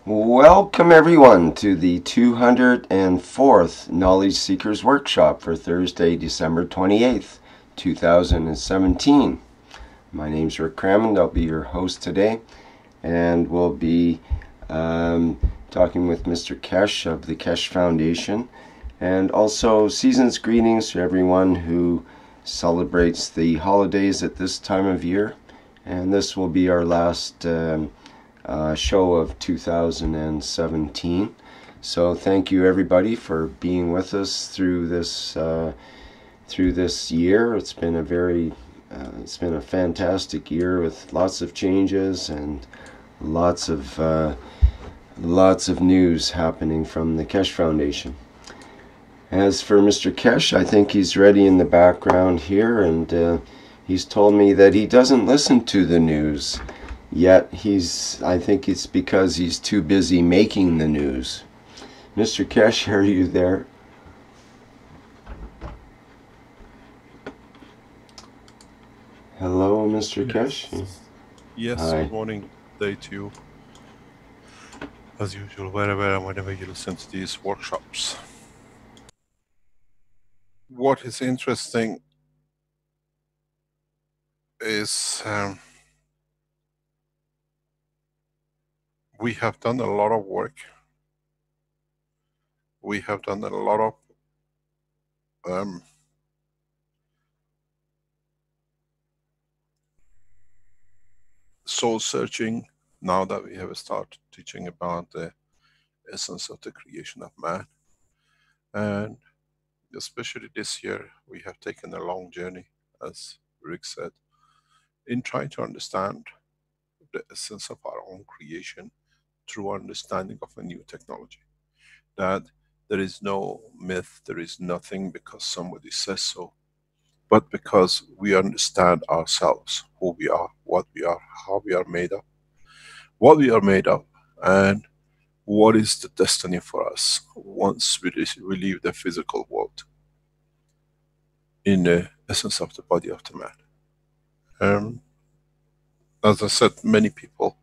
Welcome everyone to the 204th Knowledge Seekers Workshop for Thursday, December 28th, 2017. My name's Rick Crammond. I'll be your host today, and we'll be talking with Mr. Kesh of the Kesh Foundation, and also season's greetings to everyone who celebrates the holidays at this time of year. And this will be our last show of 2017. So thank you everybody for being with us through this year. It's been a fantastic year with lots of changes and lots of news happening from the Kesh Foundation. As for Mr. Kesh, I think he's ready in the background here, and he's told me that he doesn't listen to the news. Yet I think it's because he's too busy making the news. Mr. Kesh, are you there? Hello, Mr. Kesh? Yes, Hi. good morning, day to you. As usual, wherever and whenever you listen to these workshops. What is interesting is we have done a lot of work. We have done a lot of soul searching now that we have started teaching about the essence of the creation of man. And especially this year, we have taken a long journey, as Rick said, in trying to understand the essence of our own creation through understanding of a new technology. That there is no myth, there is nothing because somebody says so, but because we understand ourselves, who we are, what we are, how we are made of, what we are made of, and what is the destiny for us once we leave the physical world in the essence of the body of the man. As I said, many people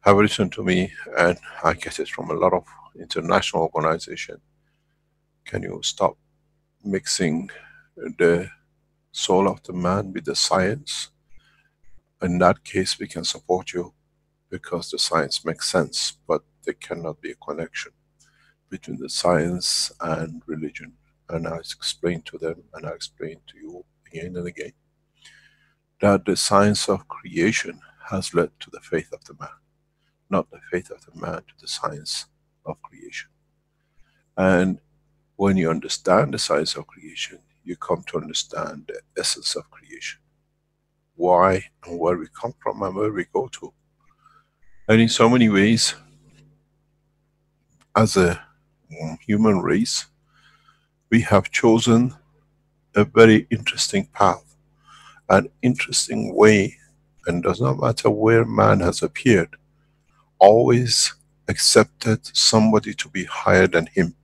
have written to me, and I get it from a lot of international organizations. Can you stop mixing the soul of the man with the science? In that case, we can support you because the science makes sense, but there cannot be a connection between the science and religion. And I explained to them, and I explained to you again and again, that the science of creation has led to the faith of the man, not the faith of the man to the science of creation. And when you understand the science of creation, you come to understand the essence of creation. Why and where we come from and where we go to. And in so many ways, as a human race, we have chosen a very interesting path, an interesting way, and does not matter where man has appeared, always accepted somebody to be higher than him.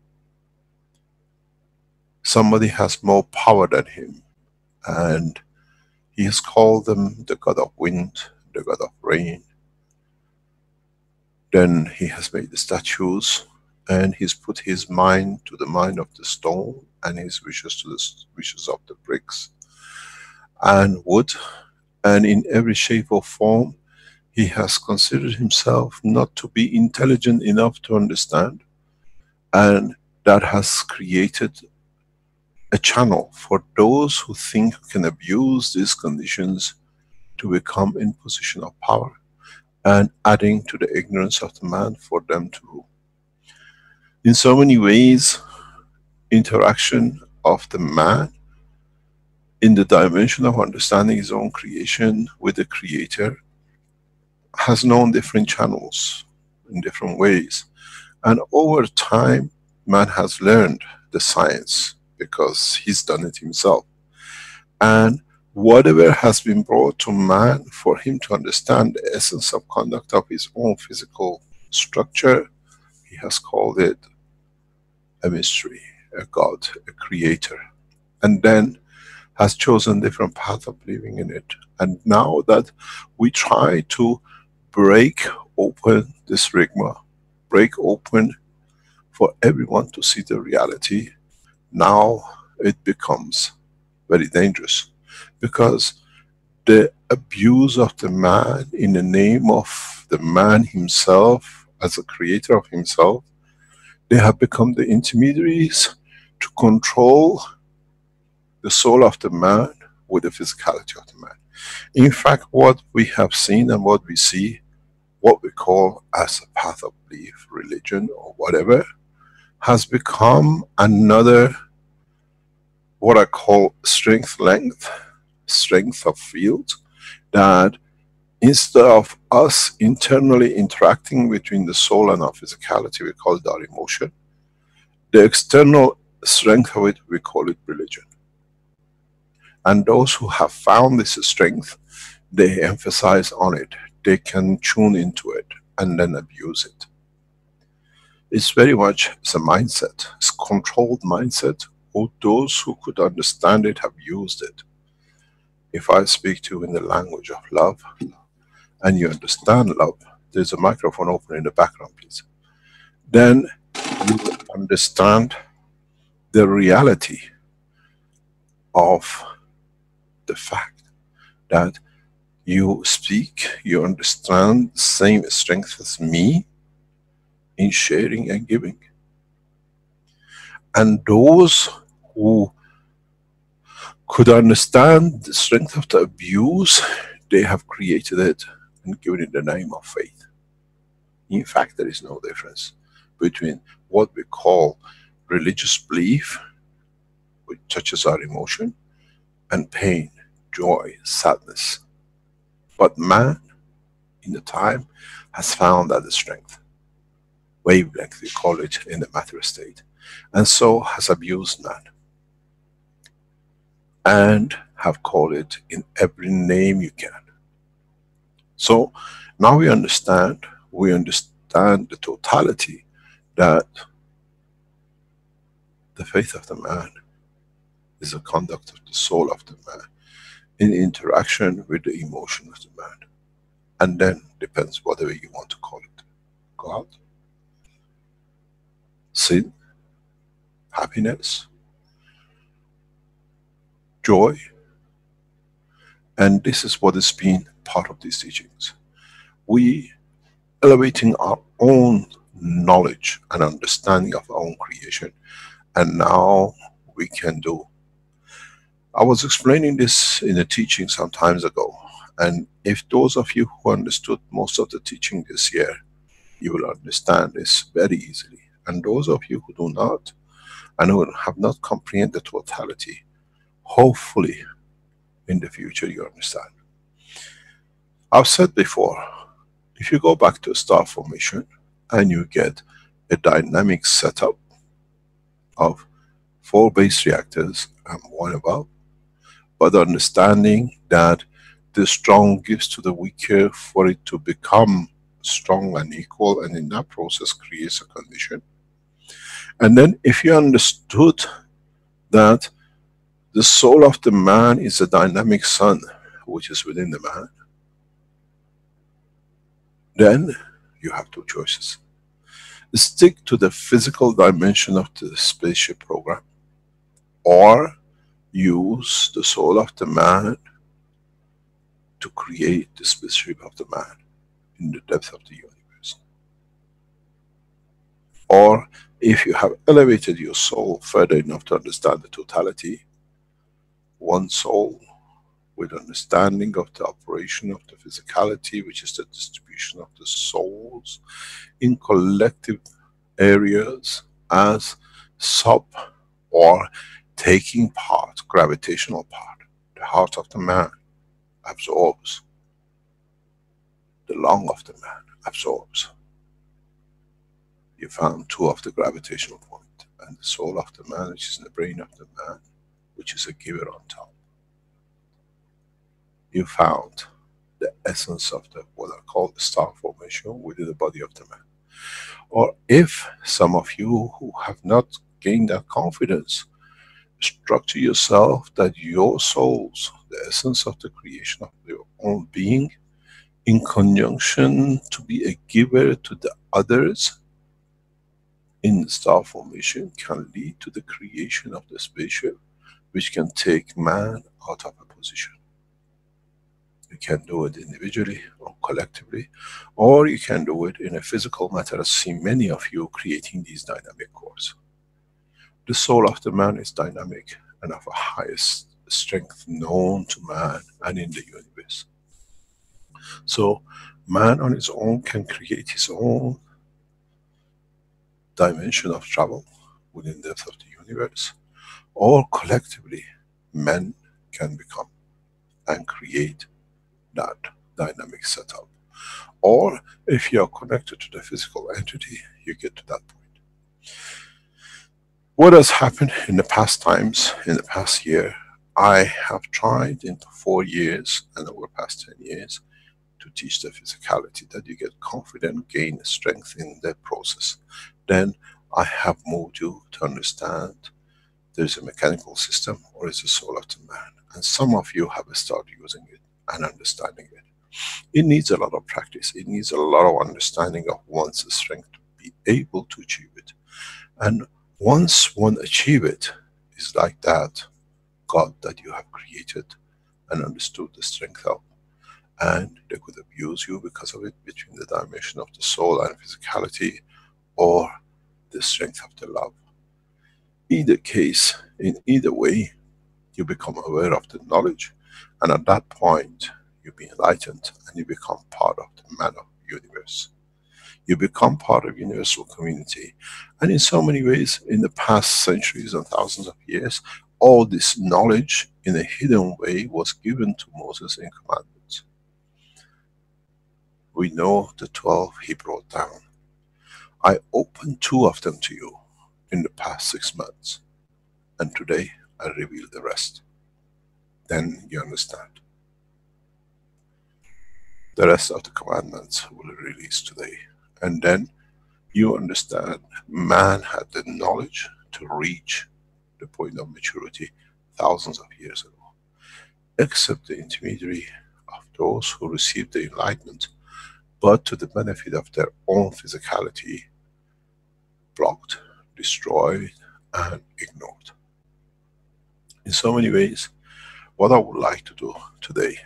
Somebody has more power than him, and he has called them the god of wind, the god of rain. Then he has made the statues, and he's put his mind to the mind of the stone, and his wishes to the wishes of the bricks and wood, and in every shape or form he has considered himself not to be intelligent enough to understand, and that has created a channel for those who think can abuse these conditions to become in position of power, and adding to the ignorance of the man for them to rule. In so many ways, interaction of the man in the dimension of understanding his own creation with the creator has known different channels in different ways. And over time, man has learned the science because he's done it himself. And whatever has been brought to man for him to understand the essence of conduct of his own physical structure, he has called it a mystery, a God, a creator. And then has chosen different path of believing in it. And now that we try to break open this rigma, break open for everyone to see the reality, now it becomes very dangerous. Because the abuse of the man in the name of the man himself, as a creator of himself, they have become the intermediaries to control the soul of the man with the physicality of the man. In fact, what we have seen and what we see, what we call as a path of belief, religion or whatever, has become another, what I call strength length, strength of field, that instead of us internally interacting between the soul and our physicality, we call it our emotion. The external strength of it, we call it religion. And those who have found this strength, they emphasize on it. They can tune into it and then abuse it. It's very much, it's a mindset. It's a controlled mindset. Those who could understand it have used it. If I speak to you in the language of love, and you understand love, there's a microphone open in the background, please. Then you will understand the reality of the fact that you speak, you understand the same strength as me in sharing and giving. And those who could understand the strength of the abuse, they have created it and given it the name of faith. In fact, there is no difference between what we call religious belief, which touches our emotion, and pain, joy, sadness. But man, in the time, has found that strength. Wavelength, we call it in the matter state. And so has abused man. And have called it in every name you can. So, now we understand the totality, that the faith of the man is the conduct of the soul of the man in interaction with the emotion of the man. And then depends whatever you want to call it. God, sin, happiness, joy. And this is what has been part of these teachings. We elevating our own knowledge and understanding of our own creation, and now we can do. I was explaining this in a teaching some times ago, and if those of you who understood most of the teaching this year, you will understand this very easily. And those of you who do not, and who have not comprehended the totality, hopefully in the future you understand. I've said before, if you go back to star formation and you get a dynamic setup of 4 base reactors and 1 above, but understanding that the strong gives to the weaker for it to become strong and equal, and in that process creates a condition. And then if you understood that the soul of the man is a dynamic sun which is within the man, then you have 2 choices. Stick to the physical dimension of the spaceship program, or use the soul of the man to create the spaceship of the man in the depth of the universe. Or if you have elevated your soul further enough to understand the totality, 1 soul with understanding of the operation of the physicality, which is the distribution of the souls in collective areas as sub or taking part, gravitational part. The heart of the man absorbs, the lung of the man absorbs. You found 2 of the gravitational point, and the soul of the man, which is in the brain of the man, which is a giver on top. You found the essence of the, what I call the star formation within the body of the man. Or if some of you who have not gained that confidence, structure yourself that your souls, the essence of the creation of your own being, in conjunction to be a giver to the others in the star formation, can lead to the creation of the spaceship which can take man out of a position. You can do it individually or collectively, or you can do it in a physical matter. I see many of you creating these dynamic cores. The soul of the man is dynamic and of a highest strength known to man and in the universe. So man on his own can create his own dimension of travel within the depth of the universe, or collectively men can become and create that dynamic setup. Or if you are connected to the physical entity, you get to that point. What has happened in the past times, in the past year, I have tried in 4 years and over the past 10 years to teach the physicality, that you get confident, gain strength in the process. Then I have moved you to understand there's a mechanical system or it's a soul of the man. And some of you have started using it and understanding it. It needs a lot of practice. It needs a lot of understanding of one's strength to be able to achieve it. And once one achieve it, it's like that God that you have created and understood the strength of, and they could abuse you because of it, between the dimension of the soul and physicality, or the strength of the love. Either case, in either way, you become aware of the knowledge, and at that point you be enlightened and you become part of the man of the universe. You become part of universal community. And in so many ways, in the past centuries and thousands of years, all this knowledge in a hidden way was given to Moses in commandments. We know the 12 he brought down. I opened 2 of them to you in the past 6 months, and today I reveal the rest. Then you understand. The rest of the commandments will be released today. And then you understand man had the knowledge to reach the point of maturity thousands of years ago. Except the intermediary of those who received the enlightenment, but to the benefit of their own physicality, blocked, destroyed, and ignored. In so many ways, what I would like to do today,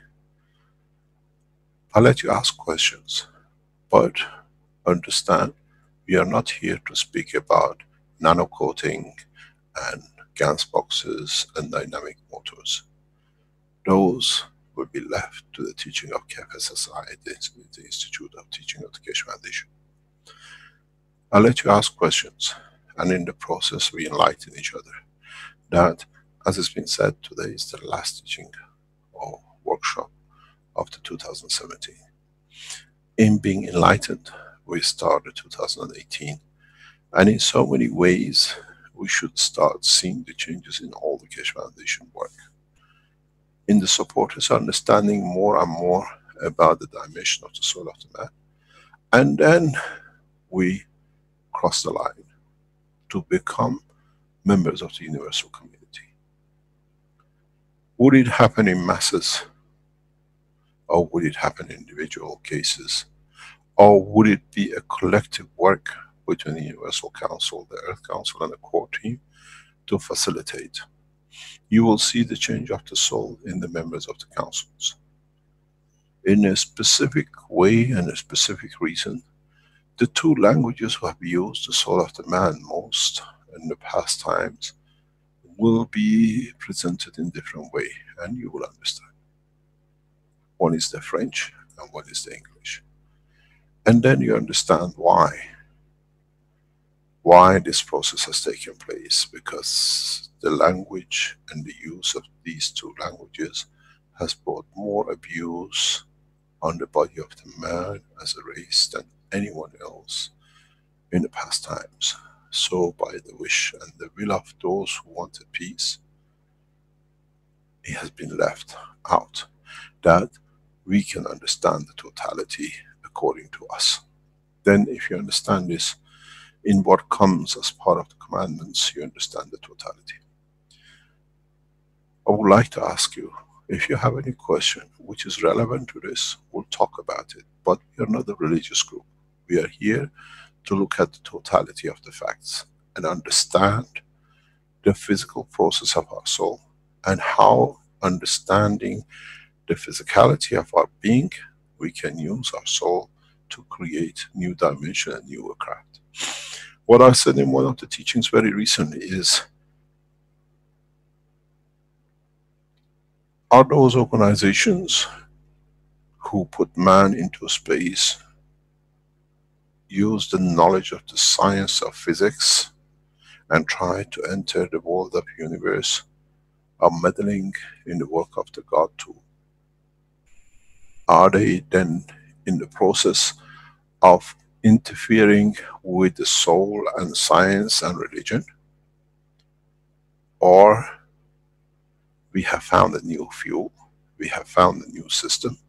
I'll let you ask questions, but understand we are not here to speak about nano coating and GANS boxes and dynamic motors. Those will be left to the teaching of KFSSI, the Institute of Teaching of the Keshe Foundation. I'll let you ask questions, and in the process we enlighten each other. That, as it's been said, today is the last teaching or workshop of the 2017. In being enlightened, we started 2018, and in so many ways we should start seeing the changes in all the Keshe Foundation work. In the supporters understanding more and more about the dimension of the soul of the man, and then we cross the line to become members of the universal community. Would it happen in masses, or would it happen in individual cases, or would it be a collective work between the Universal Council, the Earth Council and the core team to facilitate? You will see the change of the soul in the members of the councils. In a specific way and a specific reason, the 2 languages who have used the soul of the man most in the past times will be presented in different way, and you will understand. One is the French and one is the English. And then you understand why this process has taken place, because the language and the use of these 2 languages has brought more abuse on the body of the man as a race than anyone else in the past times. So by the wish and the will of those who wanted peace, it has been left out, that we can understand the totality according to us. Then if you understand this, in what comes as part of the commandments, you understand the totality. I would like to ask you, If you have any question which is relevant to this, we'll talk about it. But we are not a religious group. We are here to look at the totality of the facts and understand the physical process of our soul, and how, understanding the physicality of our being, we can use our soul to create new dimension and new craft. What I said in one of the teachings very recently is, are those organizations who put man into space use the knowledge of the science of physics and try to enter the world of universe, are meddling in the work of the God too? Are they then in the process of interfering with the soul and science and religion? Or we have found a new fuel, we have found a new system,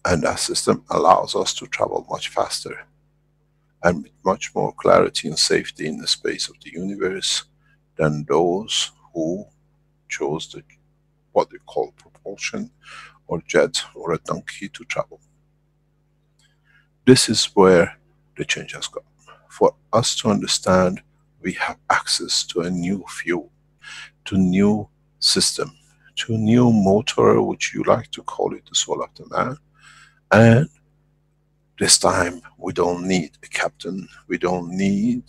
and that system allows us to travel much faster and with much more clarity and safety in the space of the universe than those who chose the, what we call propulsion or jet or a donkey to travel. This is where the change has come. For us to understand, we have access to a new fuel, to new system, to new motor, which you like to call it the soul of the man. And this time we don't need a captain, we don't need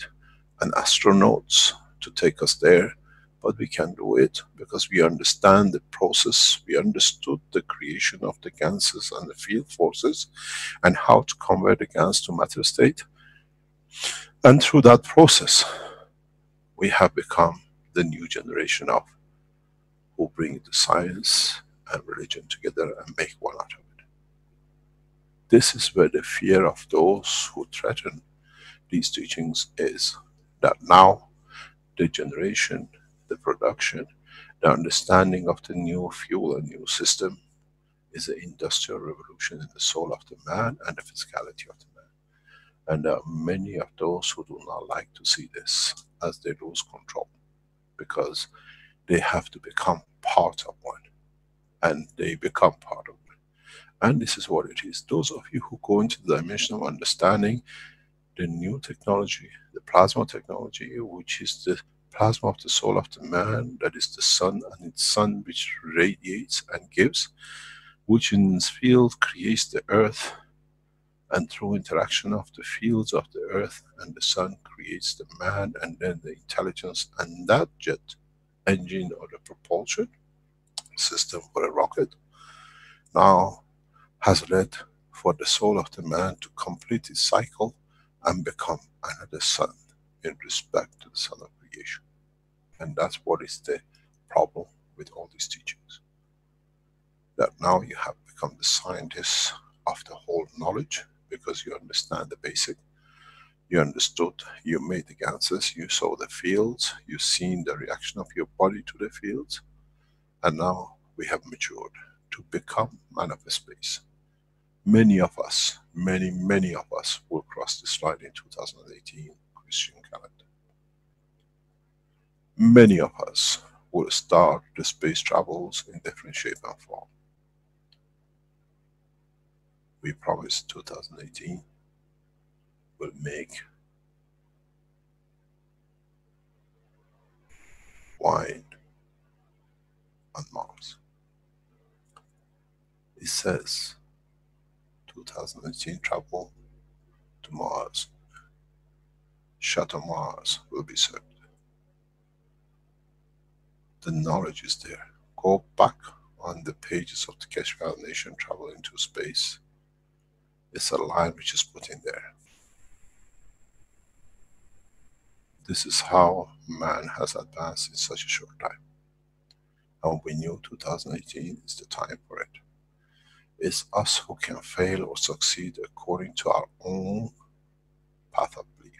an astronaut to take us there, but we can do it because we understand the process, we understood the creation of the ganses and the field forces, and how to convert the gans to matter state. And through that process, we have become the new generation of who bring the science and religion together and make one out of it. This is where the fear of those who threaten these teachings is, that now the generation, the production, the understanding of the new fuel and new system is an industrial revolution in the soul of the man and the physicality of the man. And there are many of those who do not like to see this, as they lose control, because they have to become part of one, and they become part of one. And this is what it is. Those of you who go into the dimension of understanding the new technology, the plasma technology, which is the plasma of the soul of the man, that is the sun, and its sun which radiates and gives, which in its field creates the earth, and through interaction of the fields of the earth and the sun creates the man, and then the intelligence, and that jet engine or the propulsion system for a rocket now has led for the soul of the man to complete its cycle and become another sun in respect to the sun of creation. And that's what is the problem with all these teachings. That now you have become the scientists of the whole knowledge, because you understand the basic, you understood, you made the ganses, you saw the fields, you've seen the reaction of your body to the fields, and now we have matured to become man of space. Many of us, many of us will cross this line in 2018 Christian calendar. Many of us will start the space travels in different shape and form. We promise 2018 will make wine on Mars. It says 2018 travel to Mars. Shuttle Mars will be served. The knowledge is there. Go back on the pages of the Keshe Foundation, Travel into Space. It's a line which is put in there. This is how man has advanced in such a short time. And we knew 2018 is the time for it. It's us who can fail or succeed according to our own path of belief.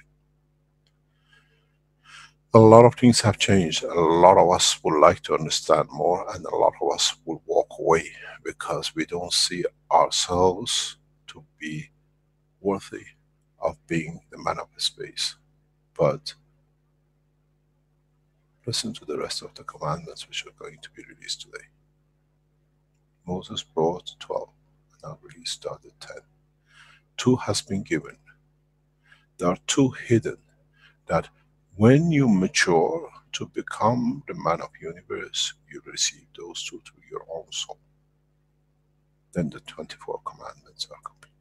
A lot of things have changed. A lot of us would like to understand more, and a lot of us will walk away because we don't see ourselves to be worthy of being the man of the space. But listen to the rest of the commandments which are going to be released today. Moses brought 12, and now released the other 10. 2 has been given. There are 2 hidden, that when you mature to become the man of universe, you receive those 2 through your own soul. Then the 24 commandments are complete.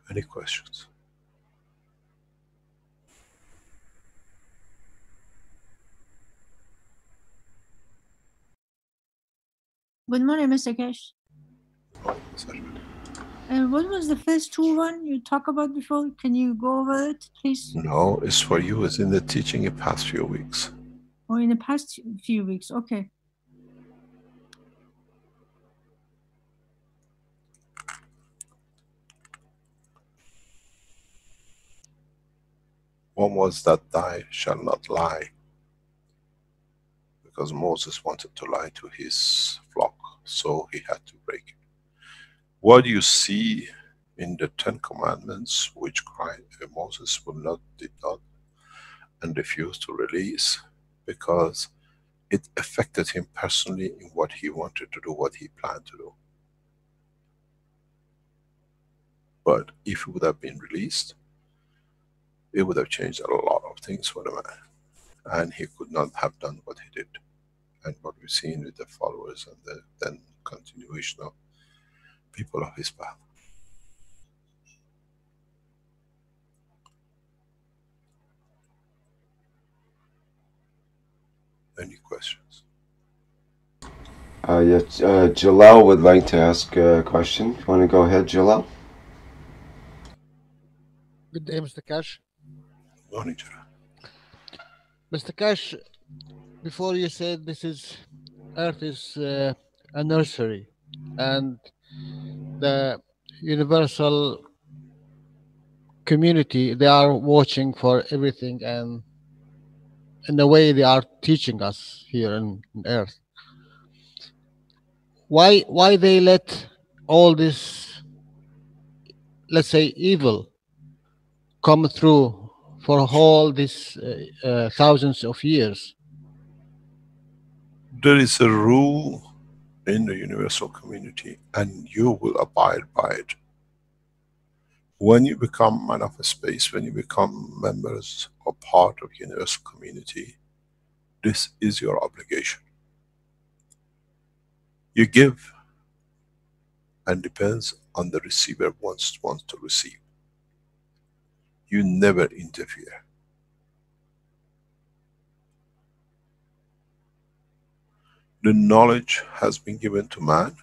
Any questions? Good morning, Mr. Cash. What was the first 2 one you talked about before? Can you go over it, please? No, it's for you. It's in the teaching in past few weeks. Or in the past few weeks, okay. One was that thou shalt not lie, because Moses wanted to lie to his flock, so he had to break it. What you see in the 10 commandments, which Moses did not and refused to release, because it affected him personally in what he wanted to do, what he planned to do. But if it would have been released, it would have changed a lot of things for the man. And he could not have done what he did. And what we've seen with the followers and the then continuation of people of his path. Any questions? Yes, Jalal would like to ask a question. You want to go ahead, Jalal? Good day, Mr. Cash. Good morning, Jalal. Mr. Cash, before you said Earth is a nursery, and the universal community, they are watching for everything, and in a way they are teaching us here on Earth. Why they let all this, let's say, evil come through for all these thousands of years? There is a rule in the universal community, and you will abide by it. When you become man of a space, when you become members or part of universal community, this is your obligation. You give, and depends on the receiver wants to receive. You never interfere. The knowledge has been given to man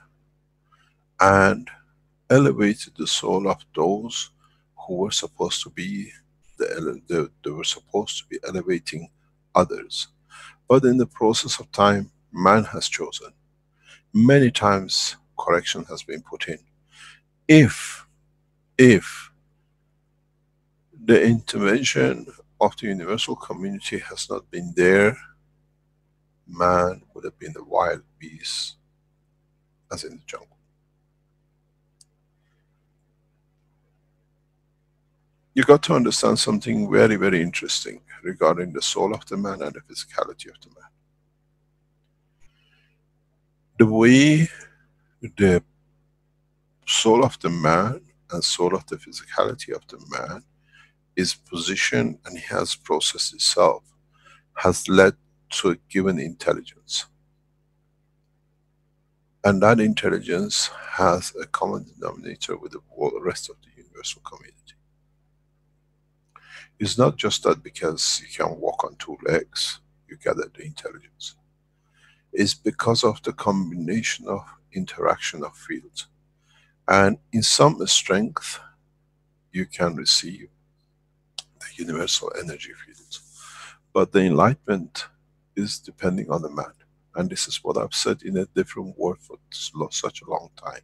and elevated the soul of those who were supposed to be they were supposed to be elevating others. But in the process of time, man has chosen. Many times correction has been put in. If the intervention of the universal community has not been there, man would have been a wild beast as in the jungle. You got to understand something very, very interesting regarding the soul of the man and the physicality of the man. The way the soul of the man and soul of the physicality of the man is positioned and he has processed itself has led to a given intelligence. And that intelligence has a common denominator with the rest of the universal community. It's not just that because you can walk on 2 legs, you gather the intelligence. It's because of the combination of interaction of fields. And in some strength, you can receive the universal energy fields. But the enlightenment is depending on the man. And this is what I've said in a different word for such a long time.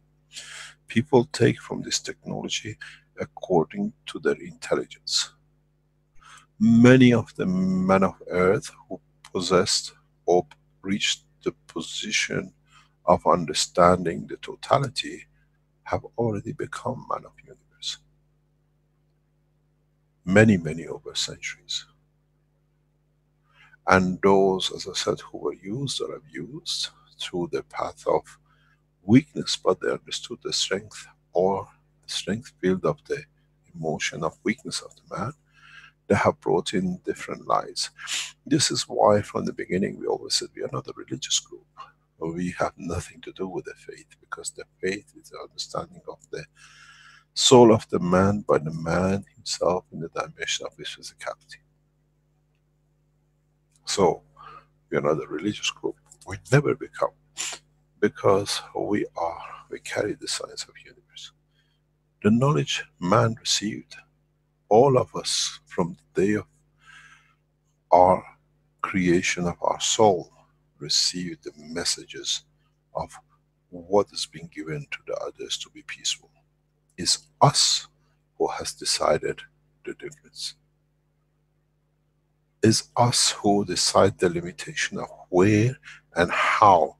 People take from this technology according to their intelligence. Many of the men of earth who possessed or reached the position of understanding the totality have already become man of universe. Many over centuries. And those, as I said, who were used or abused through the path of weakness, but they understood the strength or the strength field of the emotion of weakness of the man, they have brought in different lies. This is why from the beginning we always said we are not a religious group. We have nothing to do with the faith, because the faith is the understanding of the soul of the man by the man himself in the dimension of his physicality. So, we are not a religious group. We never become, because we carry the science of universe. The knowledge man received, all of us, from the day of our creation of our soul, received the messages of what is being given to the others to be peaceful. It's us who has decided the difference. It's us who decide the limitation of where and how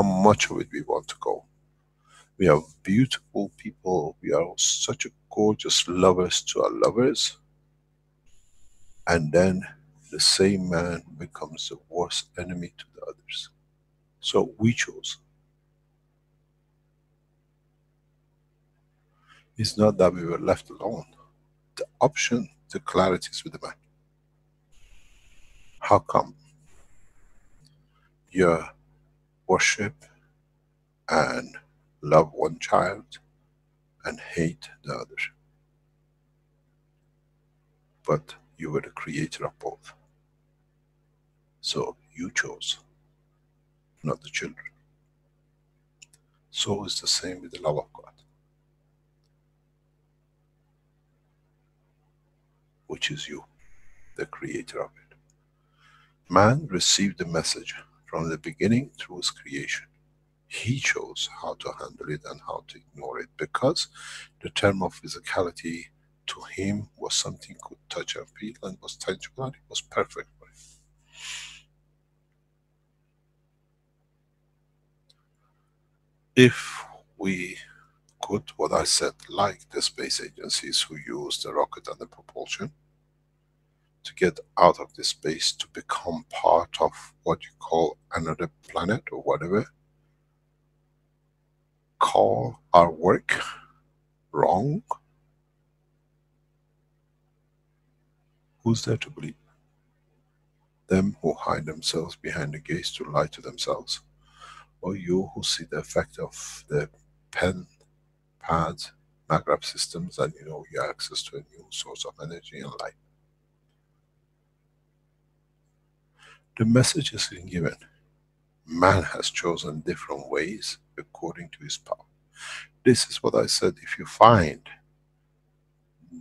much of it we want to go. We are beautiful people, we are such a gorgeous lovers to our lovers, and then the same man becomes the worst enemy to the others. So we chose. It's not that we were left alone. The option, the clarity is with the man. How come you worship and love one child and hate the other? But you were the creator of both. So you chose, not the children. So is the same with the love of God, which is you, the creator of it. Man received the message from the beginning through his creation. He chose how to handle it and how to ignore it, because the term of physicality to him was something could touch and feel and was tangible and it was perfect for him. If we could, what I said, like the space agencies who use the rocket and the propulsion to get out of this space to become part of what you call another planet or whatever, call our work wrong, who's there to believe? Them who hide themselves behind the gates to lie to themselves, or you who see the effect of the pen, pads, maggraph systems, and you know you have access to a new source of energy and light. The message is being given. Man has chosen different ways according to his power. This is what I said, if you find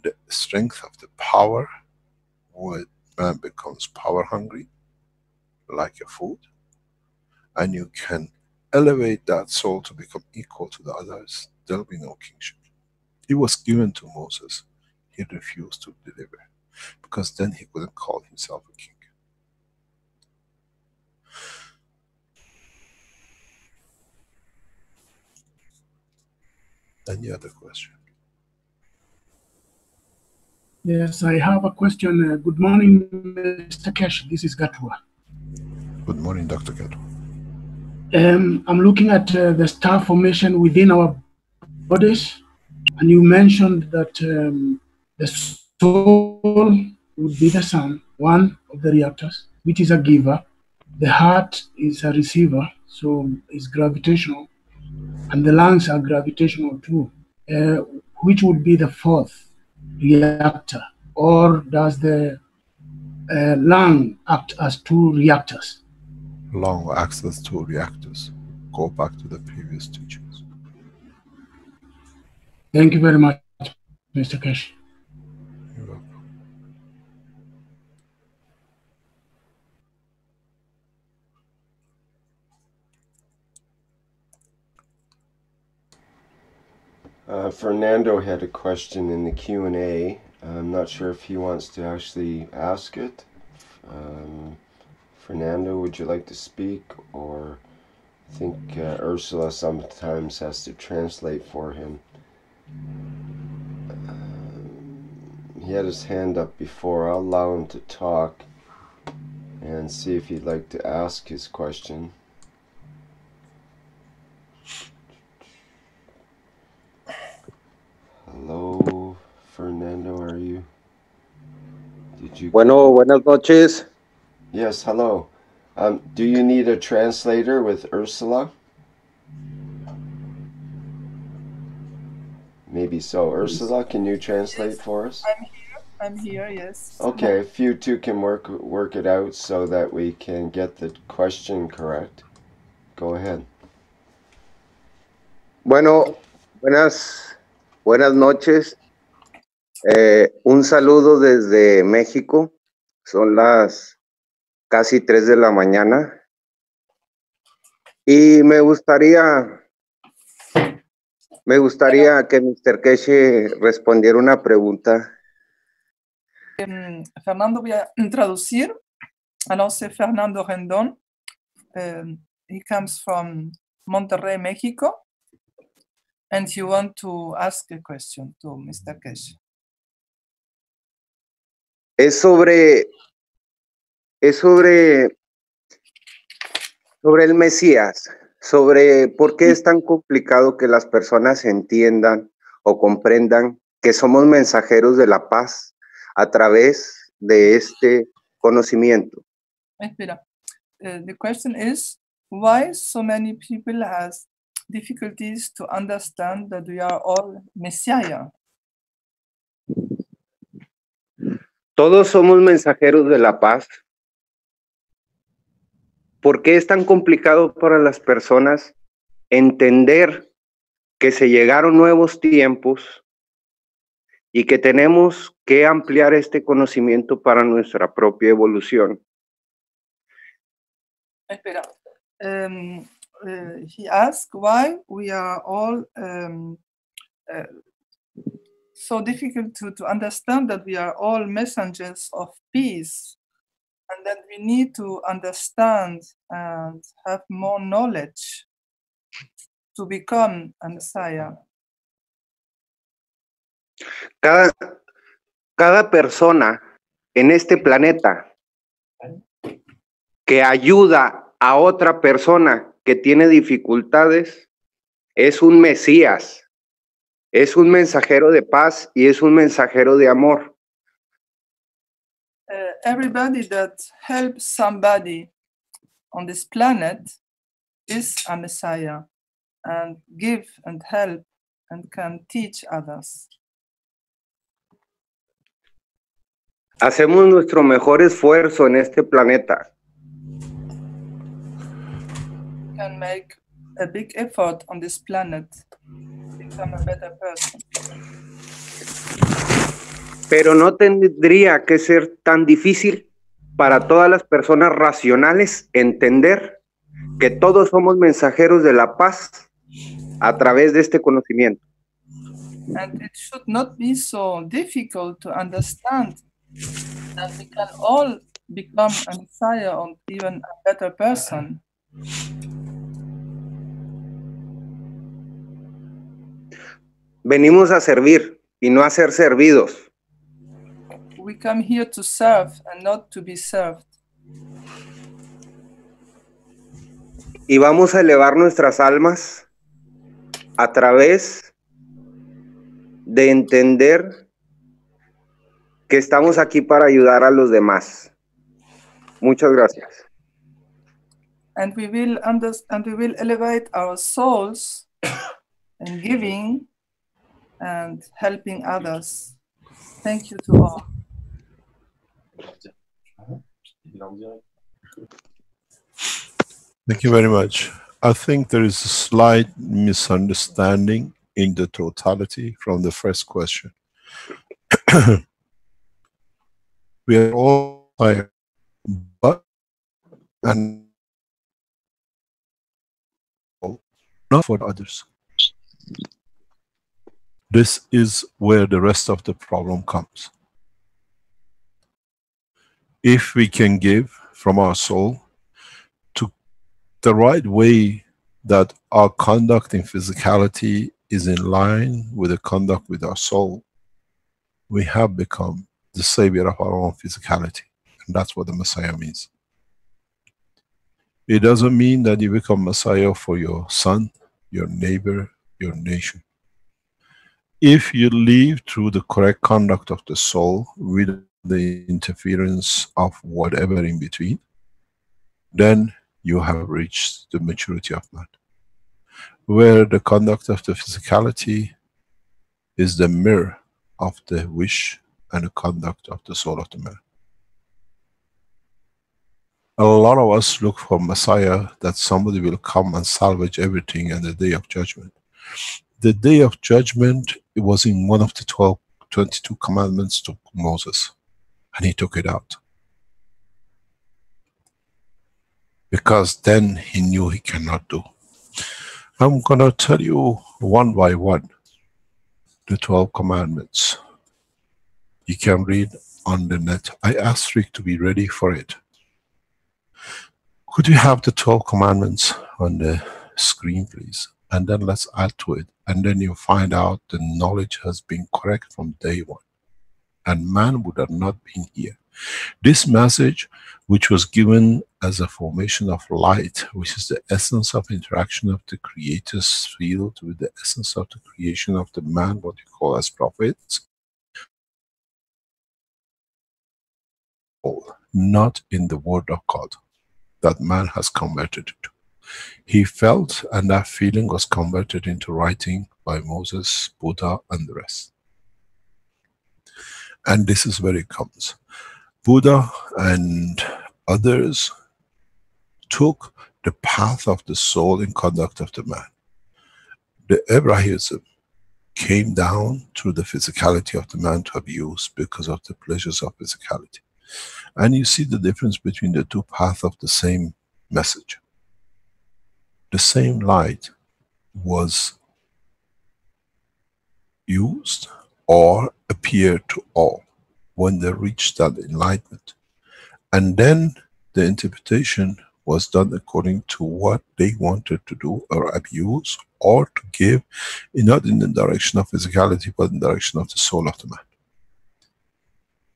the strength of the power, where man becomes power hungry, like a food, and you can elevate that soul to become equal to the others, there'll be no kingship. It was given to Moses, he refused to deliver, because then he couldn't call himself a king. Any other question? Yes, I have a question. Good morning, Mr. Kesh. This is Gatwa. Good morning, Dr. Kato. I'm looking at the star formation within our bodies, and you mentioned that the soul would be the sun, one of the reactors, which is a giver. The heart is a receiver, so it's gravitational, and the lungs are gravitational too. Which would be the fourth reactor, or does the lung act as two reactors? Long access to reactors. Go back to the previous teachings. Thank you very much, Mr. Kesh. You're welcome. Fernando had a question in the Q&A. I'm not sure if he wants to actually ask it. Fernando, would you like to speak? Or I think Ursula sometimes has to translate for him. He had his hand up before. I'll allow him to talk. and see if he'd like to ask his question. Hello, Fernando, are you? Did you? Bueno, buenas noches. Yes, hello. Do you need a translator with Ursula? Maybe so. Ursula, can you translate for us? I'm here, yes. Okay, if you two can work it out so that we can get the question correct. Go ahead. Bueno, buenas noches. Un saludo desde México. Son las casi 3 de la mañana. Y me gustaría que Mr. Keshe respondiera una pregunta. Fernando, voy a traducir. Alors, c'est Fernando Rendon. He comes from Monterrey, Mexico. And you want to ask a question to Mr. Keshe. Es sobre el Mesías, sobre por qué es tan complicado que las personas entiendan o comprendan que somos mensajeros de la paz a través de este conocimiento. Espera. The question is, why so many people has difficulties to understand that we are all Messiah? Todos somos mensajeros de la paz. ¿Por qué es tan complicado para las personas entender que se llegaron nuevos tiempos y que tenemos que ampliar este conocimiento para nuestra propia evolución? Espera. He asked why we are all so difficult to understand that we are all messengers of peace, and that we need to understand and have more knowledge to become a Messiah. Cada persona en este planeta que ayuda a otra persona que tiene dificultades es un Mesías, es un mensajero de paz y es un mensajero de amor. Everybody that helps somebody on this planet is a Messiah, and give and help and can teach others. Hacemos nuestro mejor esfuerzo en este planeta. We can make a big effort on this planet to become a better person. Pero no tendría que ser tan difícil para todas las personas racionales entender que todos somos mensajeros de la paz a través de este conocimiento. And it should not be so difficult to understand that we can all become a Messiah or even a better person. Venimos a servir y no a ser servidos. We come here to serve and not to be served. Y vamos a elevar nuestras almas a través de entender que estamos aquí para ayudar a los demás. Muchas gracias. And we will elevate our souls in giving and helping others. Thank you to all. Thank you very much. I think there is a slight misunderstanding in the totality from the first question. We are all tired, but and not for others. This is where the rest of the problem comes. If we can give from our soul to the right way, that our conduct in physicality is in line with the conduct with our soul, we have become the savior of our own physicality. And that's what the Messiah means. It doesn't mean that you become Messiah for your son, your neighbor, your nation. If you live through the correct conduct of the soul without the interference of whatever in between, then you have reached the maturity of man. Where the conduct of the physicality is the mirror of the wish and the conduct of the soul of the man. A lot of us look for Messiah, that somebody will come and salvage everything on the day of judgment. The day of judgment, it was in one of the 22 commandments to Moses, and he took it out. Because then he knew he cannot do. I'm gonna tell you one by one the 12 commandments. You can read on the net. I asked Rick to be ready for it. Could we have the 12 commandments on the screen, please? And then let's add to it. And then you find out the knowledge has been correct from day one. And man would have not been here. This message, which was given as a formation of light, which is the essence of interaction of the Creator's field with the essence of the creation of the man, what you call as prophets, not in the word of God that man has converted it to. He felt, and that feeling was converted into writing by Moses, Buddha, and the rest. And this is where it comes. Buddha and others took the path of the soul in conduct of the man. The Abrahism came down through the physicality of the man to abuse because of the pleasures of physicality. And you see the difference between the two paths of the same message. The same light was used or appeared to all when they reached that enlightenment. And then the interpretation was done according to what they wanted to do or abuse or to give, not in the direction of physicality, but in the direction of the soul of the man.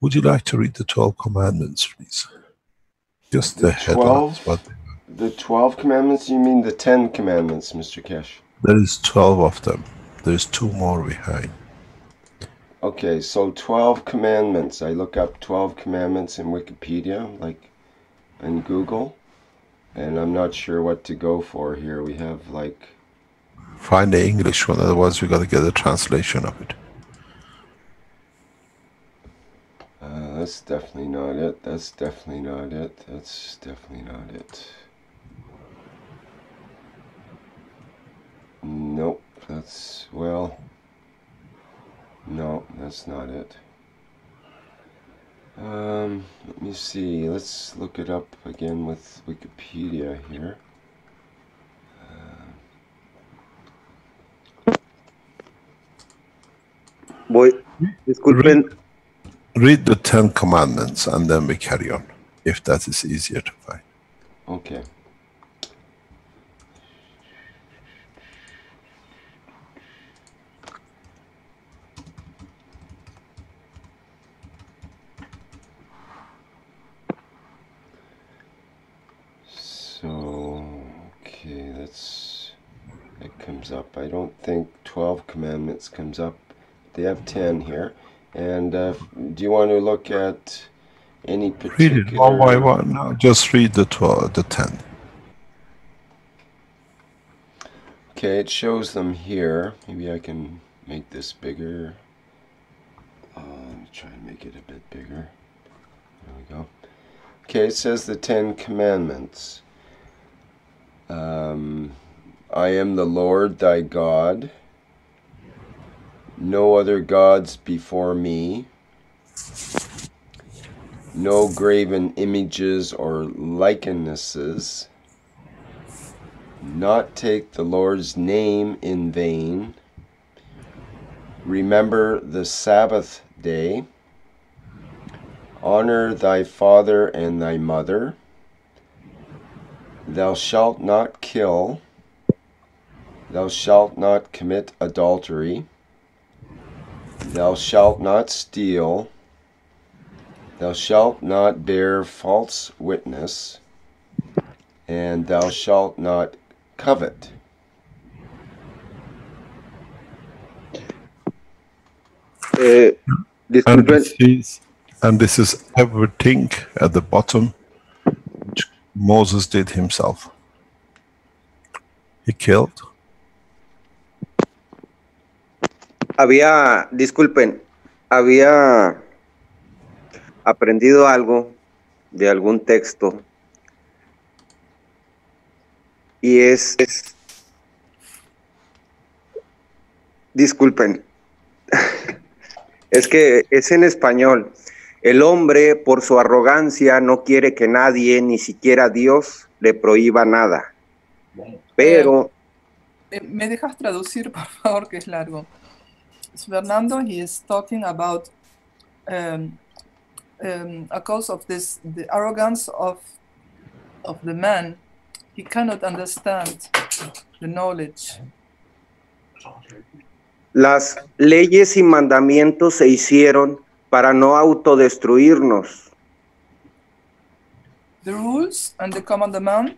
Would you like to read the 12 commandments, please? Just the headlines. The 12 commandments? You mean the 10 commandments, Mr. Kesh? There is 12 of them. There's 2 more behind. Okay, so 12 commandments. I look up 12 commandments in Wikipedia, like in Google, and I'm not sure what to go for here. We have like... Find the English one, otherwise we got to get a translation of it. That's definitely not it. That's definitely not it. That's definitely not it. Nope, that's, well, no, that's not it. Let me see, let's look it up again with Wikipedia here. Disculpen. Read the 10 commandments and then we carry on, if that is easier to find. Okay. So, okay, that comes up. I don't think 12 commandments comes up. They have 10 here. And do you want to look at any particular... Read it one by one. No, just read the 10. Okay, it shows them here. Maybe I can make this bigger. Try and make it a bit bigger. There we go. Okay, it says the 10 commandments. I am the Lord thy God. No other gods before me. No graven images or likenesses. Not take the Lord's name in vain. Remember the Sabbath day. Honor thy father and thy mother. Thou shalt not kill. Thou shalt not commit adultery. Thou shalt not steal. Thou shalt not bear false witness. and thou shalt not covet. Disculpen, And this is everything at the bottom which Moses did himself. He killed. disculpen, había aprendido algo de algún texto y disculpen, es que es en español. El hombre, por su arrogancia, no quiere que nadie, ni siquiera Dios, le prohíba nada. Pero ¿Me dejas traducir, por favor, que es largo? Fernando, he is talking about a cause of this, the arrogance of the man. He cannot understand the knowledge. las leyes y mandamientos se hicieron para no autodestruirnos. The rules and the commandment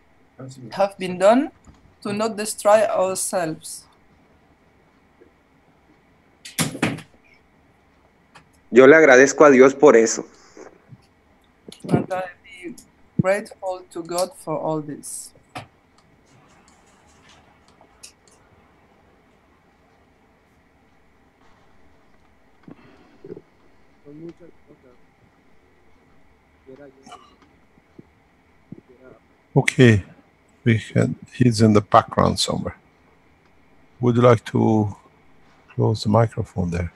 have been done to not destroy ourselves. Yo le agradezco a Dios por eso. And I be grateful to God for all this. Okay, he's in the background somewhere. Would you like to close the microphone there?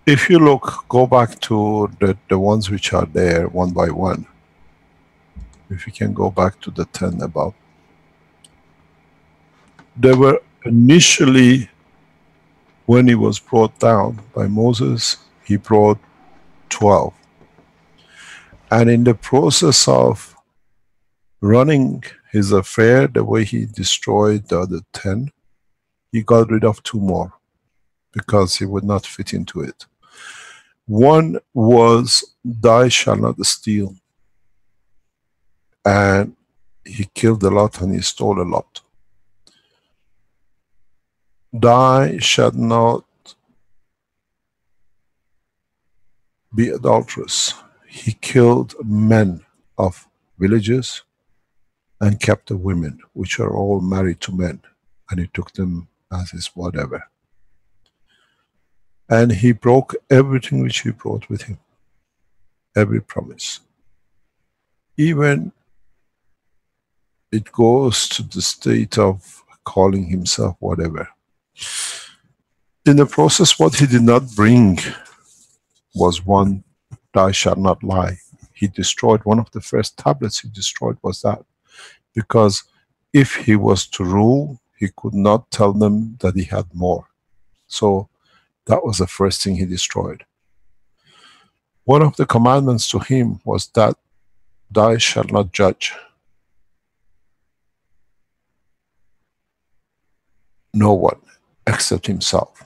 If you look, go back to the ones which are there one by one. If you can go back to the 10 above. They were initially, when he was brought down by Moses, he brought 12. And in the process of running his affair, the way he destroyed the other 10, he got rid of 2 more because he would not fit into it. One was, thou shalt not steal. And he killed a lot and he stole a lot. Thou shalt not be adulterous. He killed men of villages and kept the women, which are all married to men, and he took them as his whatever. And he broke everything which he brought with him, every promise. Even it goes to the state of calling himself whatever. In the process, what he did not bring was one, thou shalt not lie. He destroyed one of the first tablets he destroyed was that. Because if he was to rule, he could not tell them that he had more. So that was the first thing he destroyed. One of the commandments to him was that thou shalt not judge. No one except himself.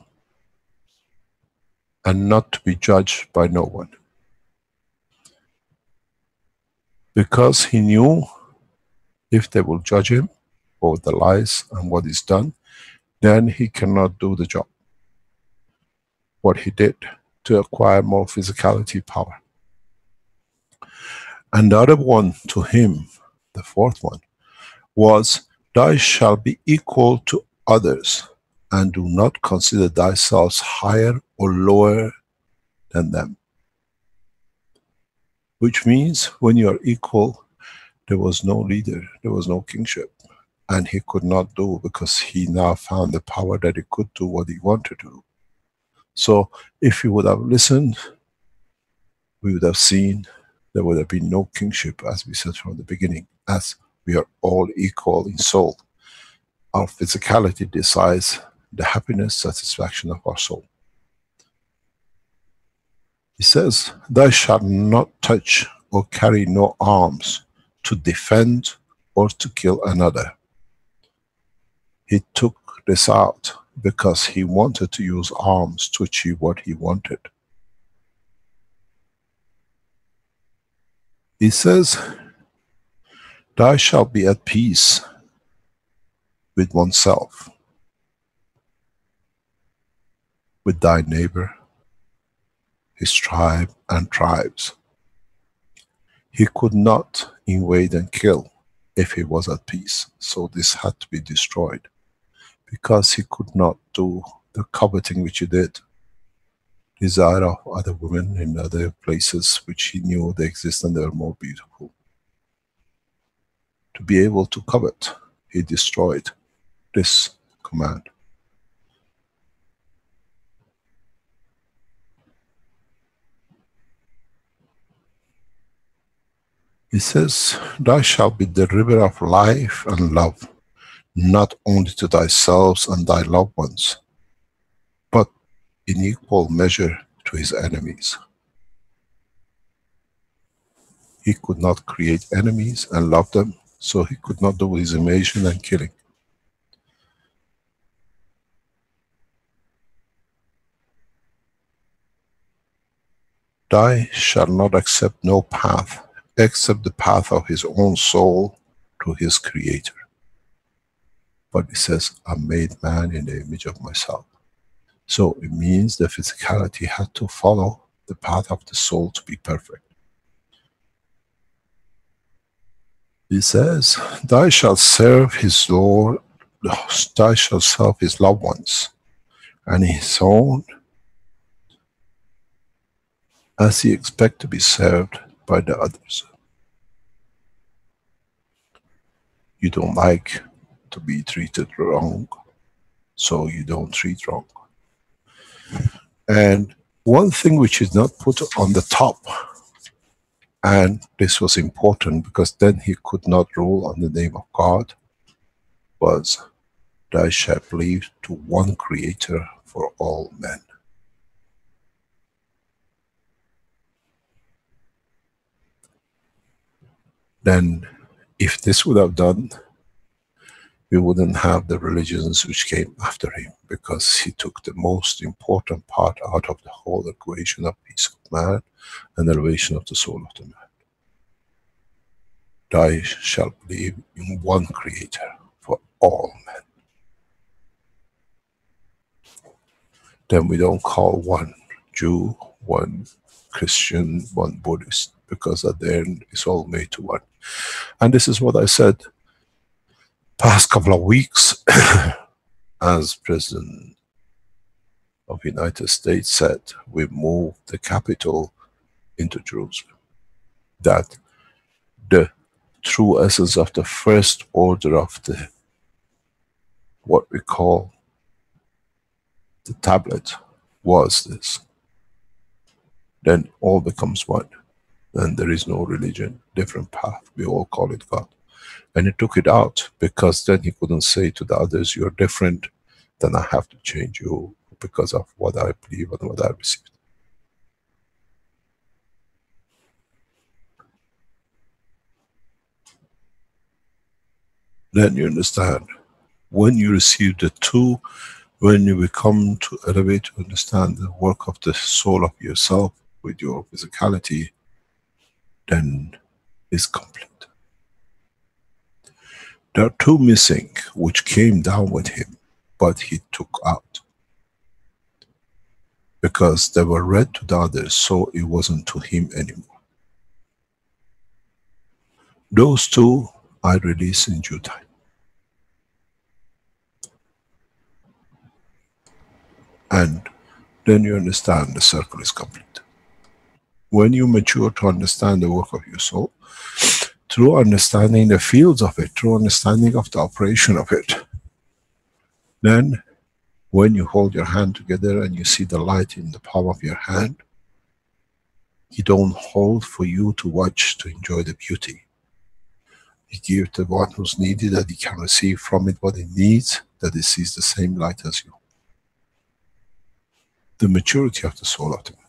And not to be judged by no one. Because he knew if they will judge him for the lies and what is done, then he cannot do the job. What he did to acquire more physicality power. And the other one to him, the fourth one, was thou shalt be equal to others and do not consider thyself higher or lower than them. Which means when you are equal, there was no leader, there was no kingship. And he could not do, because he now found the power that he could do what he wanted to do. So if he would have listened, we would have seen there would have been no kingship, as we said from the beginning, as we are all equal in soul. Our physicality decides the happiness, satisfaction of our soul. He says, thou shalt not touch or carry no arms to defend or to kill another. He took this out because he wanted to use arms to achieve what he wanted. He says, thou shalt be at peace with oneself, with thy neighbor, his tribe and tribes. He could not invade and kill if he was at peace. So this had to be destroyed, because he could not do the coveting which he did. Desire of other women in other places which he knew they exist and they were more beautiful. To be able to covet, he destroyed this command. He says, thou shalt be the river of life and love, not only to thyself and thy loved ones, but in equal measure to his enemies. He could not create enemies and love them, so he could not do his invasion and killing. Thou shalt not accept no path, except the path of his own soul to his creator. But he says, I made man in the image of myself. So it means the physicality had to follow the path of the soul to be perfect. He says, thou shalt serve his Lord, thou shalt serve his loved ones, and his own, as he expects to be served by the others. You don't like to be treated wrong, so you don't treat wrong. And one thing which is not put on the top, and this was important because then he could not rule on the name of God, was thou shalt believe to one creator for all men. Then if this would have done, we wouldn't have the religions which came after him, because he took the most important part out of the whole equation of peace of man and elevation of the soul of the man. Thou shalt believe in one creator for all men. Then we don't call one Jew, one Christian, one Buddhist, because at the end it's all made to one. And this is what I said past couple of weeks as President of the United States said, we moved the capital into Jerusalem. That the true essence of the first order of the, what we call the tablet, was this. Then all becomes one. Then there is no religion, different path, we all call it God. And he took it out, because then he couldn't say to the others, you're different, then I have to change you because of what I believe and what I received. Then you understand, when you receive the two, when you become to elevate to understand the work of the soul of yourself with your physicality, then it's complete. There are two missing which came down with him, but he took out. Because they were read to the others, so it wasn't to him anymore. Those two I release in due time. And then you understand the circle is complete. When you mature to understand the work of your soul, through understanding the fields of it, through understanding of the operation of it, then when you hold your hand together and you see the light in the palm of your hand, you don't hold for you to watch, to enjoy the beauty. You give to one who's needed, that he can receive from it what he needs, that he sees the same light as you. The maturity of the soul of the man.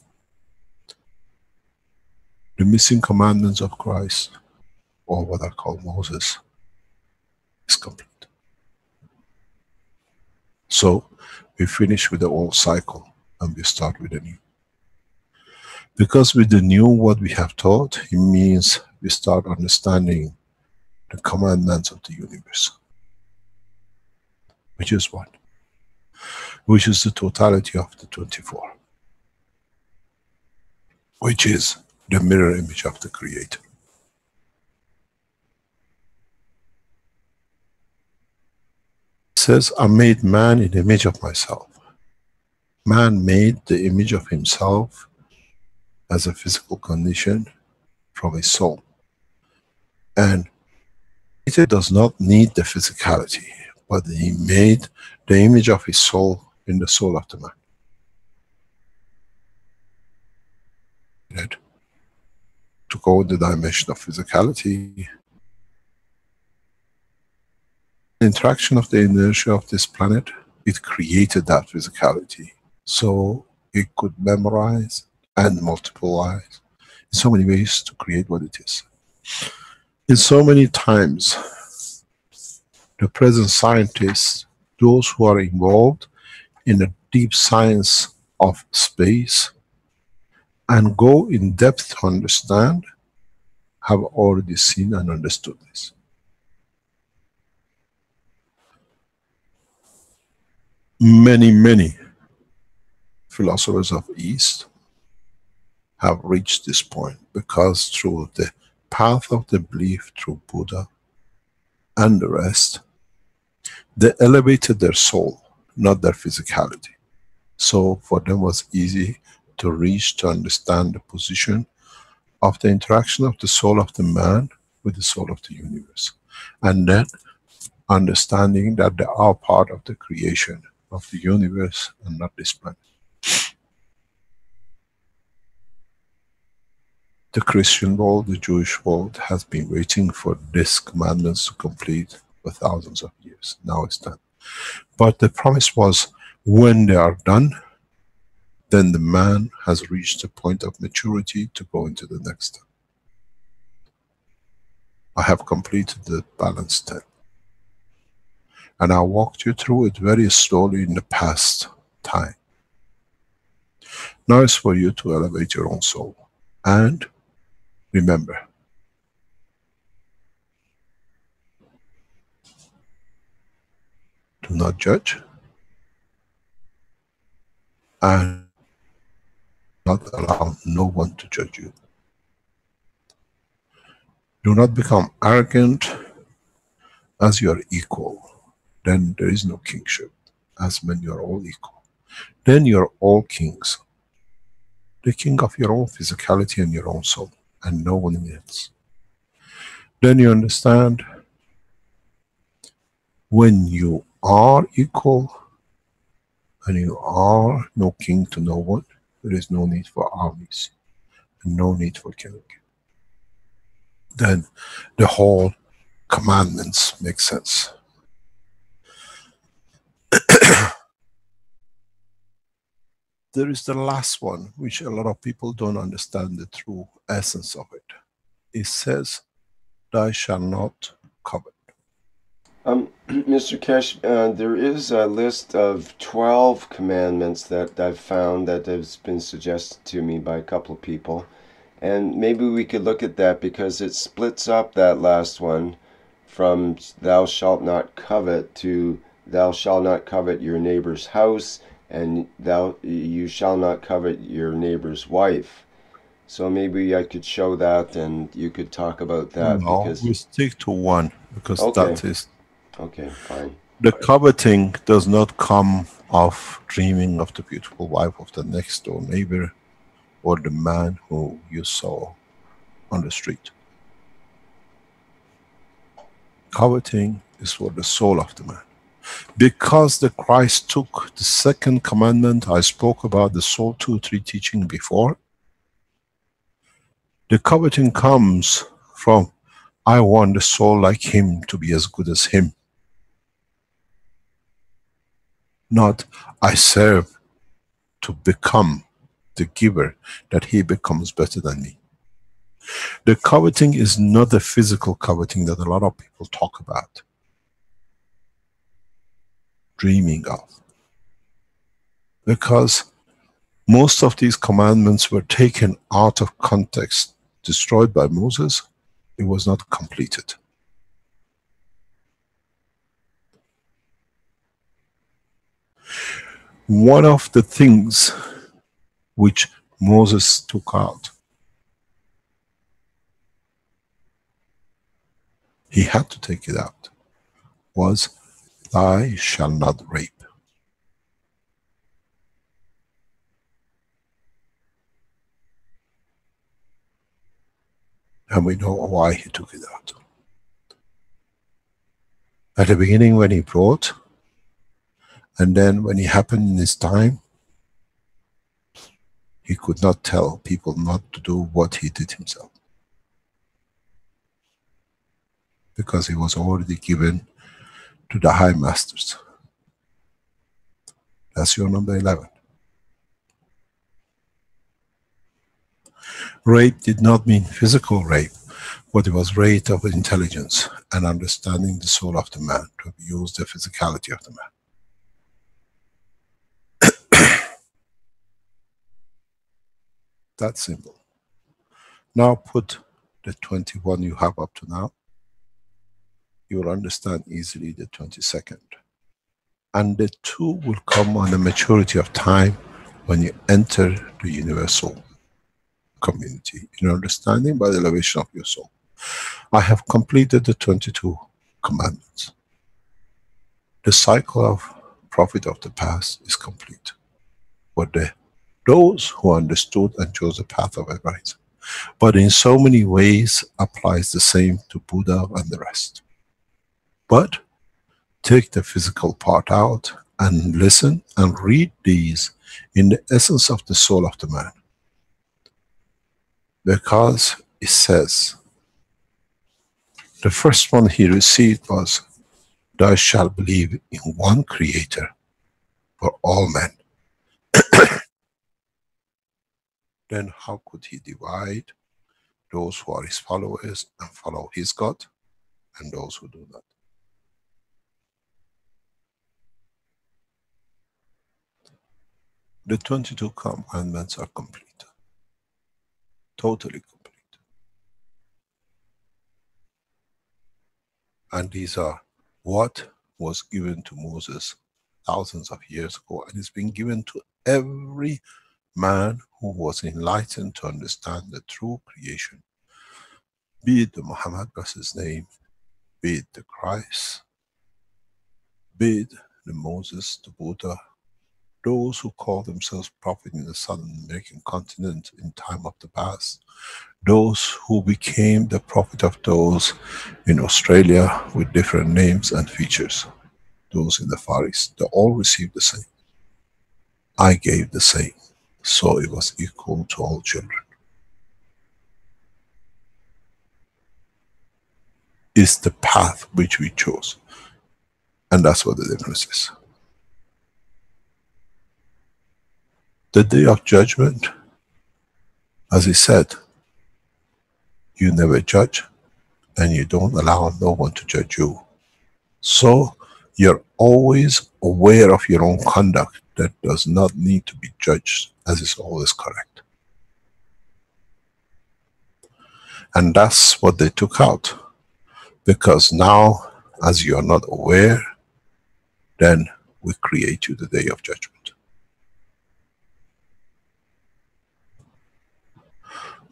The missing commandments of Christ, or what I call Moses, is complete. So we finish with the old cycle and we start with a new. Because with the new what we have taught, it means we start understanding the commandments of the universe. Which is what? Which is the totality of the 24. Which is the mirror image of the Creator. It says, I made man in the image of myself. Man made the image of himself as a physical condition from his soul. And it does not need the physicality, but he made the image of his soul in the soul of the man. Right? To go in the dimension of physicality, the interaction of the inertia of this planet, it created that physicality. So it could memorize and multiply in so many ways to create what it is. In so many times, the present scientists, those who are involved in the deep science of space and go in depth to understand, have already seen and understood this. Many philosophers of East have reached this point because through the path of the belief through Buddha and the rest, they elevated their soul, not their physicality. So for them it was easy to reach, to understand the position of the interaction of the soul of the man with the soul of the universe. And then understanding that they are part of the creation of the universe and not this planet. The Christian world, the Jewish world has been waiting for this commandments to complete for thousands of years. Now it's done. But the promise was, when they are done, then the man has reached a point of maturity to go into the next step. I have completed the balance 10. And I walked you through it very slowly in the past time. Now it's for you to elevate your own soul. And remember, do not judge and not allow no one to judge you. Do not become arrogant as you are equal. Then there is no kingship. As men you are all equal. Then you are all kings. The king of your own physicality and your own soul, and no one else. Then you understand, when you are equal and you are no king to no one, there is no need for armies and no need for killing. Then the whole commandments make sense. There is the last one, which a lot of people don't understand the true essence of it. It says, thou shalt not covet. Mr. Kesh, there is a list of 12 commandments that I've found that has been suggested to me by a couple of people. And maybe we could look at that because it splits up that last one from thou shalt not covet to thou shalt not covet your neighbor's house and you shall not covet your neighbor's wife. So maybe I could show that and you could talk about that. No, because we stick to one because okay. that is... Okay, fine. The coveting does not come of dreaming of the beautiful wife of the next door neighbor or the man who you saw on the street. Coveting is for the soul of the man. Because the Christ took the second commandment, I spoke about the soul 2-3 teaching before. The coveting comes from, I want the soul like him to be as good as him. Not, I serve to become the giver, that he becomes better than me. The coveting is not a physical coveting that a lot of people talk about, dreaming of. Because Most of these commandments were taken out of context, destroyed by Moses. It was not completed. One of the things which Moses took out, he had to take it out, was "Thou shalt not rape." And we know why he took it out. At the beginning when he brought, and then when it happened in his time, he could not tell people not to do what he did himself. Because he was already given to the high masters. That's your number 11. Rape did not mean physical rape, but it was rape of intelligence and understanding the soul of the man, to abuse the physicality of the man. That's simple. Now put the 21 you have up to now. You will understand easily the 22nd. And the 2 will come on the maturity of time when you enter the universal community, in understanding by the elevation of your soul. I have completed the 22 commandments. The cycle of prophet of the past is complete. But those who understood and chose the path of advice, but in so many ways applies the same to Buddha and the rest. But take the physical part out and listen and read these in the essence of the soul of the man. Because it says, the first one he received was, "Thou shalt believe in one creator for all men." Then how could he divide those who are his followers and follow his God, and those who do not? The 22 commandments are complete. Totally complete. And these are what was given to Moses thousands of years ago, and it's been given to every man who was enlightened to understand the true creation. Be it the Muhammad, that's his name, be it the Christ, be it the Moses, the Buddha, those who call themselves prophet in the Southern American continent in time of the past, those who became the prophet of those in Australia with different names and features, those in the Far East, they all received the same. I gave the same, so it was equal to all children. It's the path which we chose, and that's what the difference is. The day of judgment, as he said, you never judge and you don't allow no one to judge you. So you're always aware of your own conduct that does not need to be judged, as is always correct. And that's what they took out. Because now, as you are not aware, then we create you the day of judgment.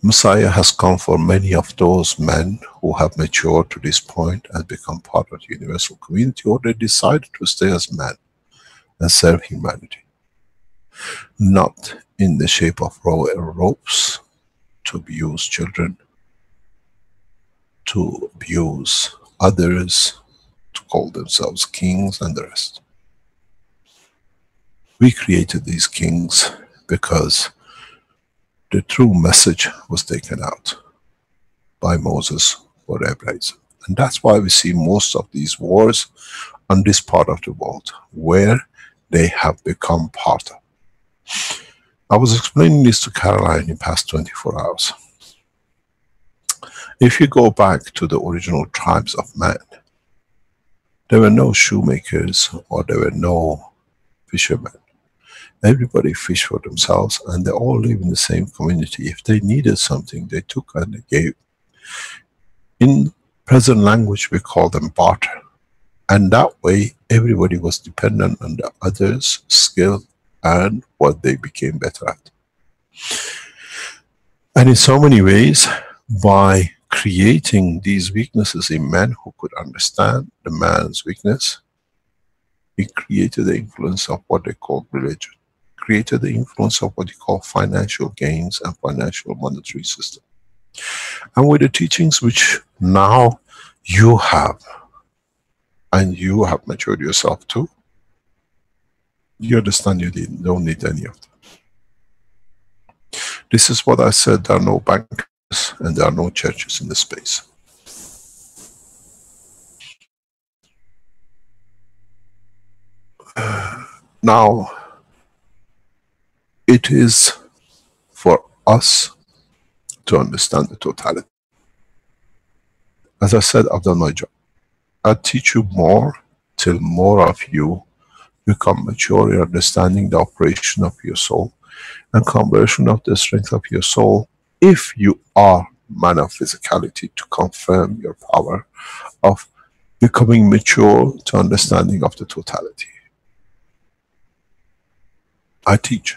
Messiah has come for many of those men who have matured to this point and become part of the universal community, or they decided to stay as men and serve humanity. Not in the shape of ropes to abuse children, to abuse others, to call themselves kings and the rest. We created these kings because the true message was taken out by Moses for every reason. And that's why we see most of these wars on this part of the world, where they have become part of. I was explaining this to Caroline in the past 24 hours. If you go back to the original tribes of man, there were no shoemakers or there were no fishermen. Everybody fished for themselves, and they all live in the same community. If they needed something, they took and they gave. In present language, we call them barter. And that way, everybody was dependent on the other's skill and what they became better at. And in so many ways, by creating these weaknesses in men who could understand the man's weakness, it created the influence of what they call religion, created the influence of what you call financial gains and financial monetary system. And with the teachings which now you have, and you have matured yourself too, you understand you don't need any of them. This is what I said, there are no bankers and there are no churches in the space. Now, it is for us to understand the totality. As I said, I've done my job. I'll teach you more till more of you become mature in understanding the operation of your soul and conversion of the strength of your soul, if you are man of physicality, to confirm your power of becoming mature to understanding of the totality. I teach.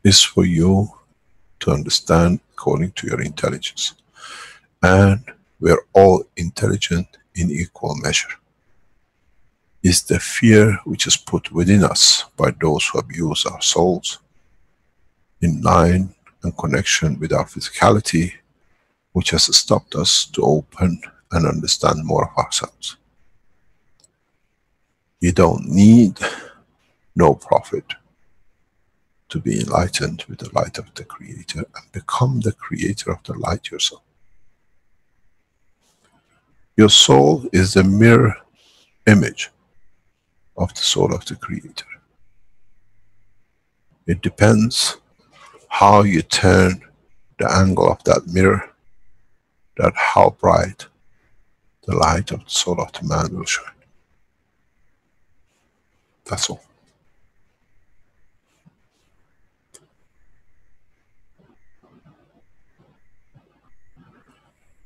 It's for you to understand according to your intelligence. And we're all intelligent in equal measure. It's the fear which is put within us by those who abuse our souls in line and connection with our physicality, which has stopped us to open and understand more of ourselves. You don't need no prophet to be enlightened with the light of the Creator and become the creator of the light yourself. Your soul is the mirror image of the soul of the Creator. It depends how you turn the angle of that mirror, that how bright the light of the soul of the man will shine. That's all.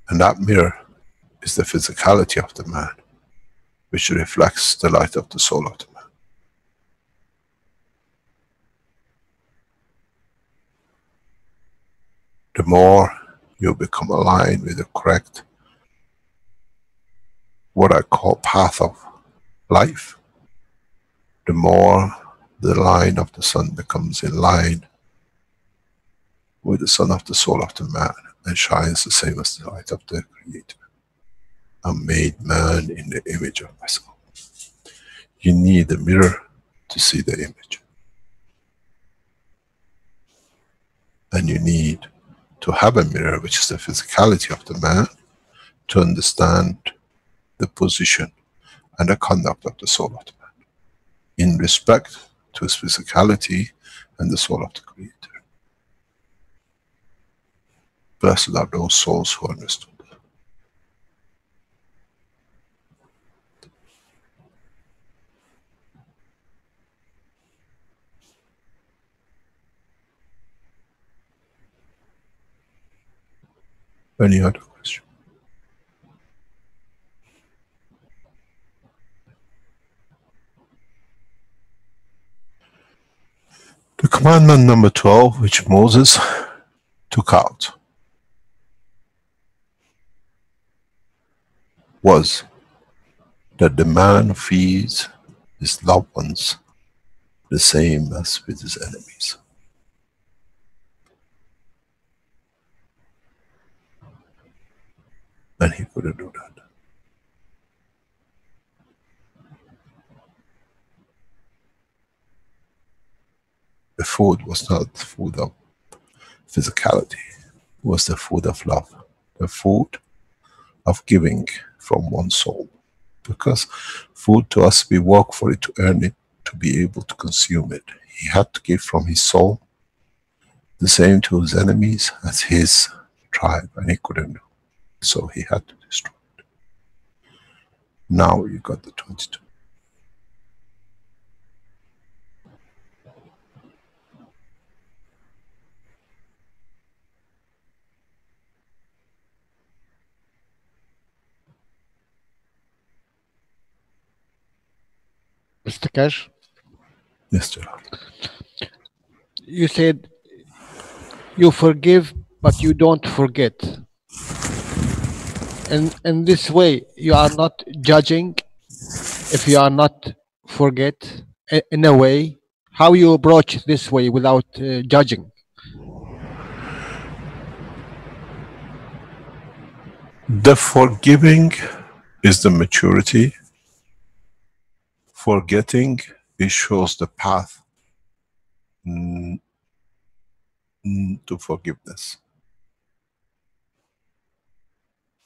And that mirror is the physicality of the man, which reflects the light of the soul of the man. The more you become aligned with the correct, what I call path of life, the more the line of the sun becomes in line with the sun of the soul of the man and shines the same as the light of the Creator. I'm made man in the image of myself. You need a mirror to see the image. And you need to have a mirror, which is the physicality of the man, to understand the position and the conduct of the soul of the man in respect to his physicality and the soul of the Creator. Blessed are those souls who understood. Any other question? The commandment number 12, which Moses took out, was that the man feeds his loved ones the same as with his enemies. And he couldn't do that. The food was not the food of physicality, it was the food of love, the food of giving from one soul. Because food to us, we work for it to earn it, to be able to consume it. He had to give from his soul the same to his enemies as his tribe, and he couldn't do. So he had to destroy it. Now you got the 22. Mr. Cash, Yes, Gerald. you said you forgive, but you don't forget. And in this way, you are not judging if you are not forget. In a way, how you approach this way without judging. The forgiving is the maturity. Forgetting, it shows the path to forgiveness.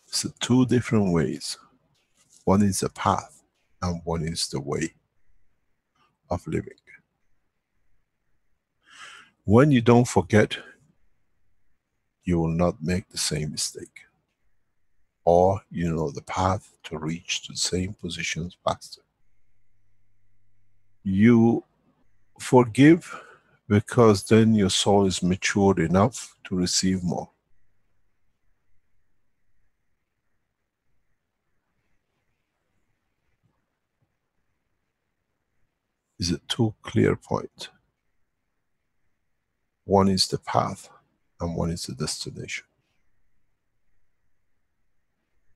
It's two different ways. One is the path and one is the way of living. When you don't forget, you will not make the same mistake. Or you know the path to reach to the same positions faster. You forgive because then your soul is matured enough to receive more. Is a two clear point. One is the path and one is the destination.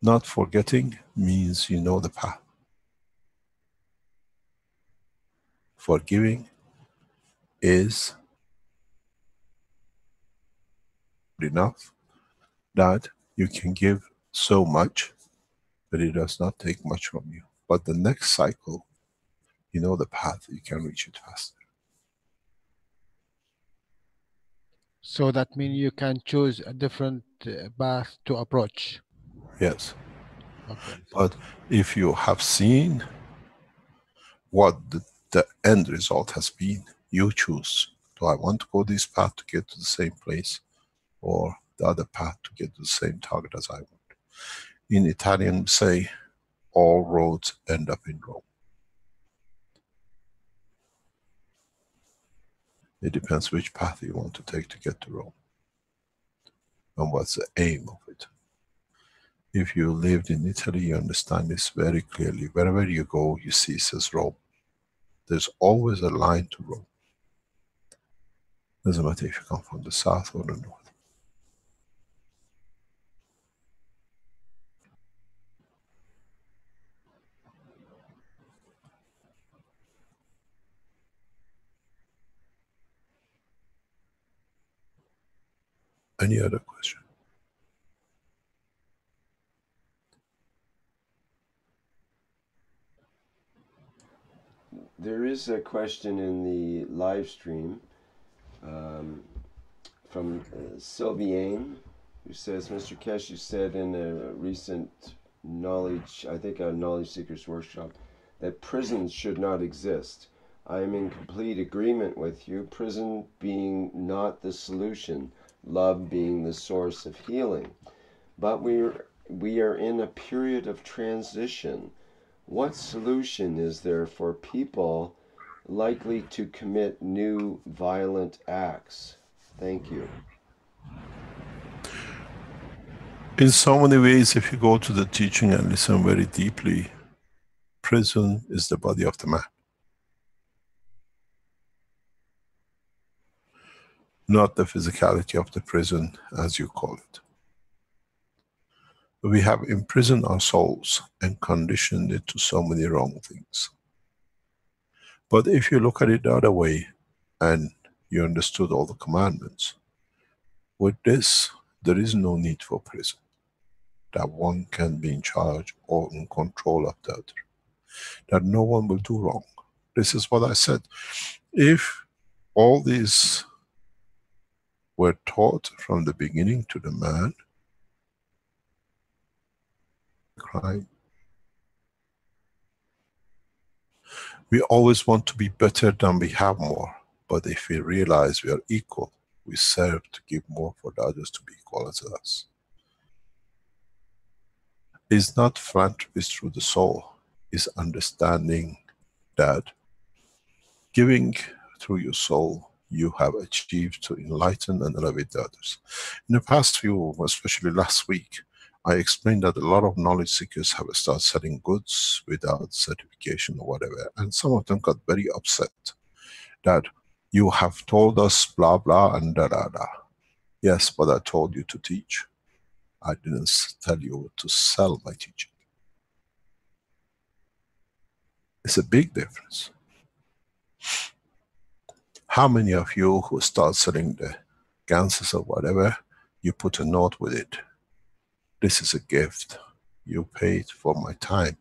Not forgetting means you know the path. Forgiving is enough that you can give so much that it does not take much from you. But the next cycle, you know the path, you can reach it faster. So that means you can choose a different path to approach. Yes. Okay. But if you have seen what the end result has been, you choose. Do I want to go this path to get to the same place, or the other path to get to the same target as I want? In Italian, say, all roads end up in Rome. It depends which path you want to take to get to Rome, and what's the aim of it. If you lived in Italy, you understand this very clearly. Wherever you go, you see it says Rome. There's always a line to Rome. Doesn't matter if you come from the south or the north. Any other question? There is a question in the live stream from Sylviane, who says, Mr. Kesh, you said in a recent knowledge, I think a Knowledge Seekers workshop, that prisons should not exist. I am in complete agreement with you, prison being not the solution, love being the source of healing. But we are in a period of transition. What solution is there for people likely to commit new violent acts? Thank you. In so many ways, if you go to the teaching and listen very deeply, prison is the body of the man. Not the physicality of the prison, as you call it. We have imprisoned our souls and conditioned it to so many wrong things. But if you look at it the other way, and you understood all the commandments, with this, there is no need for prison. That one can be in charge or in control of the other. That no one will do wrong. This is what I said. If all these were taught from the beginning to the man, crime. We always want to be better than we have more. But if we realize we are equal, we serve to give more for the others to be equal as us. It's not philanthropy through the soul. It's understanding that giving through your soul, you have achieved to enlighten and elevate the others. In the past few, especially last week, I explained that a lot of knowledge seekers have started selling goods without certification or whatever, and some of them got very upset that you have told us blah blah and da da da. Yes, but I told you to teach. I didn't tell you to sell my teaching. It's a big difference. How many of you who start selling the ganses or whatever, you put a note with it? This is a gift. You paid for my time,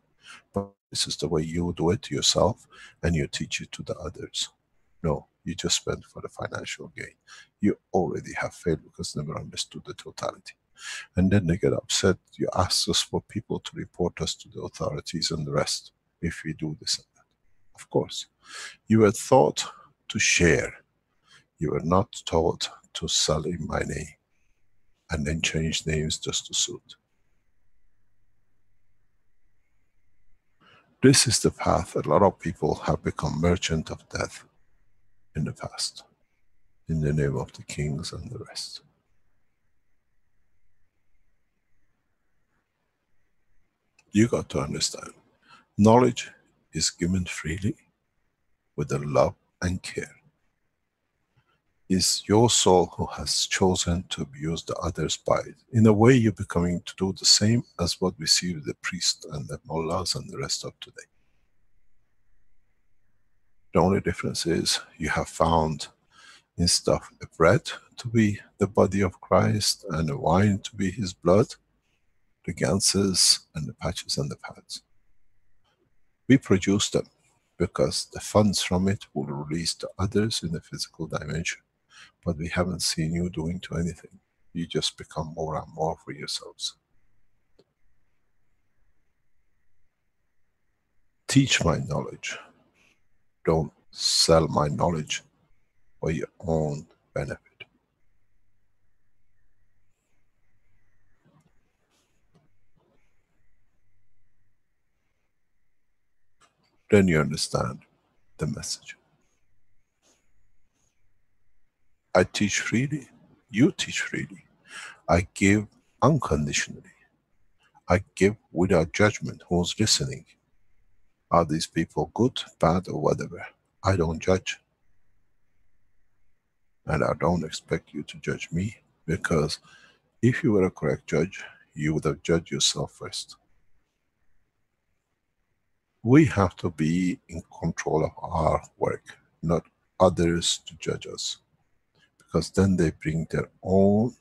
but this is the way you do it yourself, and you teach it to the others. No, you just spend for the financial gain. You already have failed because never understood the totality. And then they get upset. You ask us for people to report us to the authorities and the rest if we do this and that. Of course, you were taught to share. You were not taught to sell in my name and then change names just to suit. This is the path. A lot of people have become merchant of death in the past, in the name of the kings and the rest. You got to understand, knowledge is given freely with the love and care. It's your soul who has chosen to abuse the others by it. In a way, you're becoming to do the same as what we see with the priests and the mullahs and the rest of today. The only difference is you have found instead of the bread to be the body of Christ and the wine to be his blood, the ganses and the patches and the pads. We produce them because the funds from it will release to others in the physical dimension. But we haven't seen you doing to anything. You just become more and more for yourselves. Teach my knowledge. Don't sell my knowledge for your own benefit. Then you understand the message. I teach freely. You teach freely. I give unconditionally. I give without judgment. Who's listening? Are these people good, bad, or whatever? I don't judge. And I don't expect you to judge me, because if you were a correct judge, you would have judged yourself first. We have to be in control of our work, not others to judge us. Because then they bring their own,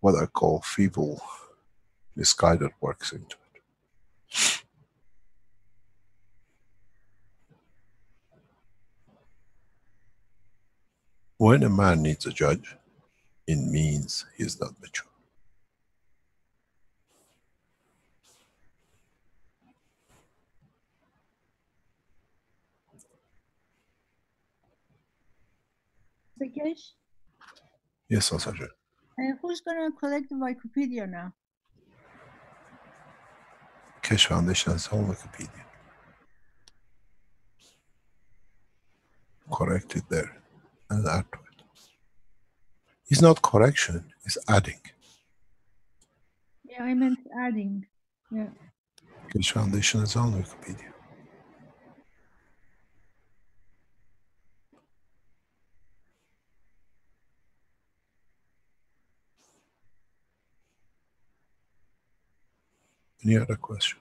what I call feeble, misguided works into it. When a man needs a judge, it means he is not mature. Rakesh, Yes, Asajja. who's going to collect the Wikipedia now? Keshe Foundation has own Wikipedia. Correct it there and add to it. It's not correction, it's adding. Yeah, I meant adding. Yeah. Keshe Foundation has own Wikipedia. Any other question?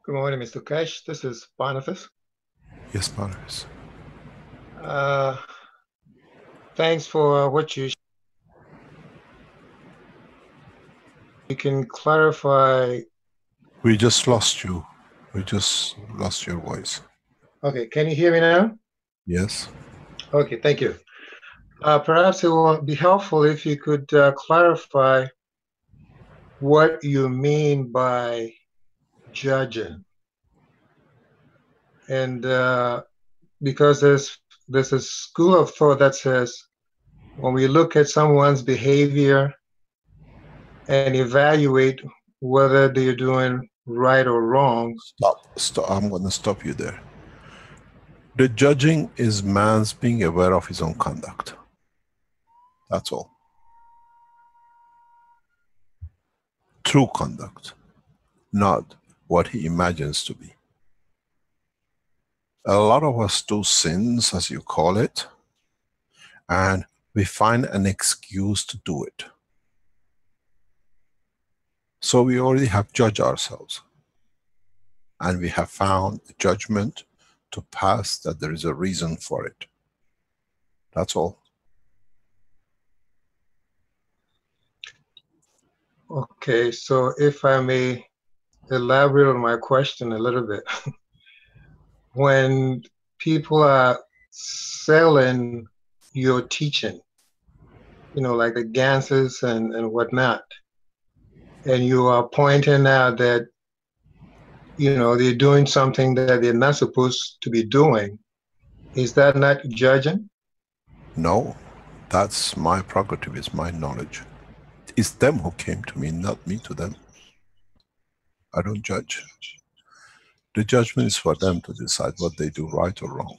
Good morning, Mr. Keshe. This is Boniface. Yes, Barnabas. Thanks for what you can clarify. We just lost you. We just lost your voice. Okay, can you hear me now? Yes. Okay, thank you. Perhaps it will be helpful if you could clarify what you mean by judging. And because there's a school of thought that says when we look at someone's behavior and evaluate whether they're doing right or wrong. Stop. I'm going to stop you there. The judging is man's being aware of his own conduct. That's all. true conduct, not what he imagines to be. A lot of us do sins, as you call it, and we find an excuse to do it. So we already have judged ourselves, and we have found a judgment to pass that there is a reason for it. That's all. Okay, so if I may elaborate on my question a little bit. When people are selling your teaching, you know, like the Ganses and whatnot, and you are pointing out that, you know, they're doing something that they're not supposed to be doing, is that not judging? No, that's my prerogative, it's my knowledge. It's them who came to me, not me to them. I don't judge. The judgment is for them to decide what they do, right or wrong.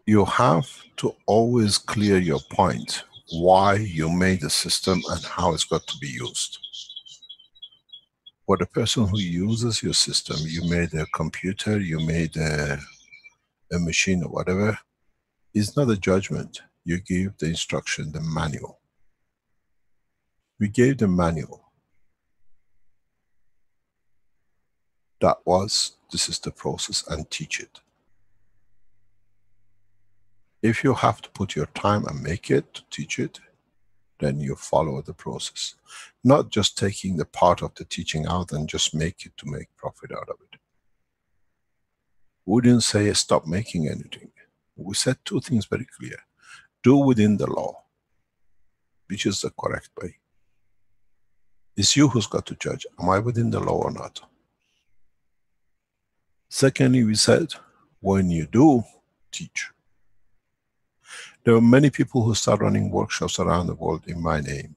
You have to always clear your point, why you made the system and how it's got to be used. For the person who uses your system, you made a computer, you made a machine or whatever, it's not a judgment. You give the instruction, the manual. We gave the manual. That was, this is the process, and teach it. If you have to put your time and make it, to teach it, then you follow the process. Not just taking the part of the teaching out and just make it to make profit out of it. We didn't say stop making anything. We said two things very clear. Do within the law, which is the correct way. It's you who's got to judge, am I within the law or not? Secondly, we said, when you do, teach. There are many people who start running workshops around the world in my name,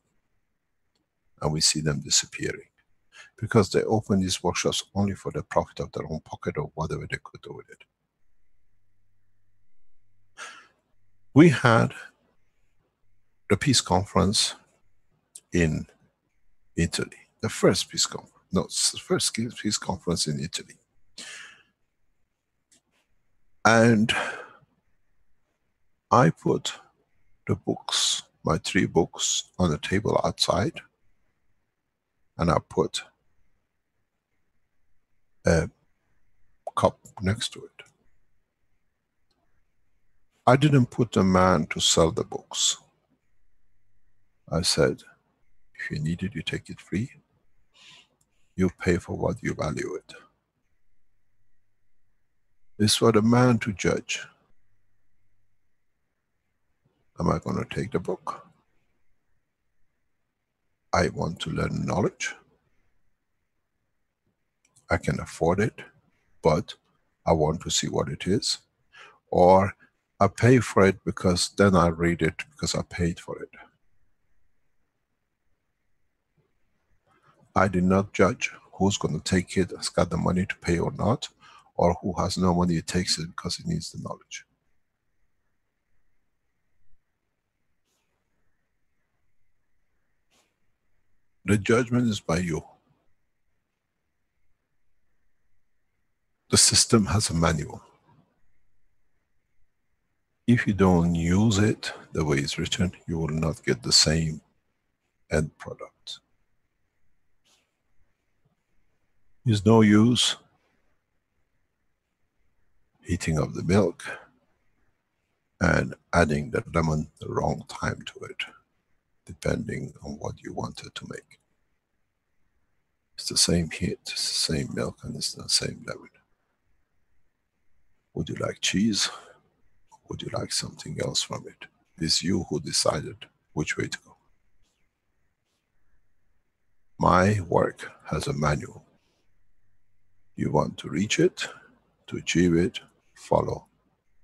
and we see them disappearing because they open these workshops only for the profit of their own pocket or whatever they could do with it. We had the peace conference in Italy, the first peace conference, no, the first peace conference in Italy. And I put the books, my 3 books, on the table outside, and I put a cup next to it. I didn't put the man to sell the books. I said, if you need it, you take it free. You pay for what you value it. It's for the man to judge. Am I going to take the book? I want to learn knowledge. I can afford it, but I want to see what it is. Or I pay for it because then I read it because I paid for it. I did not judge who's going to take it, has got the money to pay or not, or who has no money, takes it because he needs the knowledge. The judgment is by you. The system has a manual. If you don't use it the way it's written, you will not get the same end product. There's no use heating up the milk and adding the lemon the wrong time to it, depending on what you wanted to make. It's the same heat, it's the same milk, and it's the same lemon. Would you like cheese? Would you like something else from it? It's you who decided which way to go. My work has a manual. You want to reach it, to achieve it, follow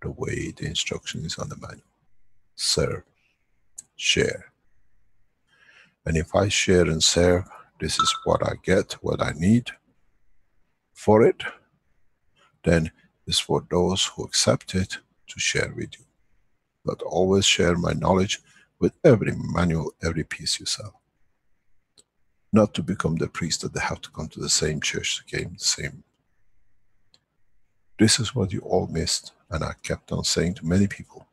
the way the instruction is on the manual. Serve, share. And if I share and serve, this is what I get, what I need for it, then it's for those who accept it to share with you. But always share my knowledge with every manual, every piece you sell. Not to become the priest that they have to come to the same church again, the same. This is what you all missed, and I kept on saying to many people.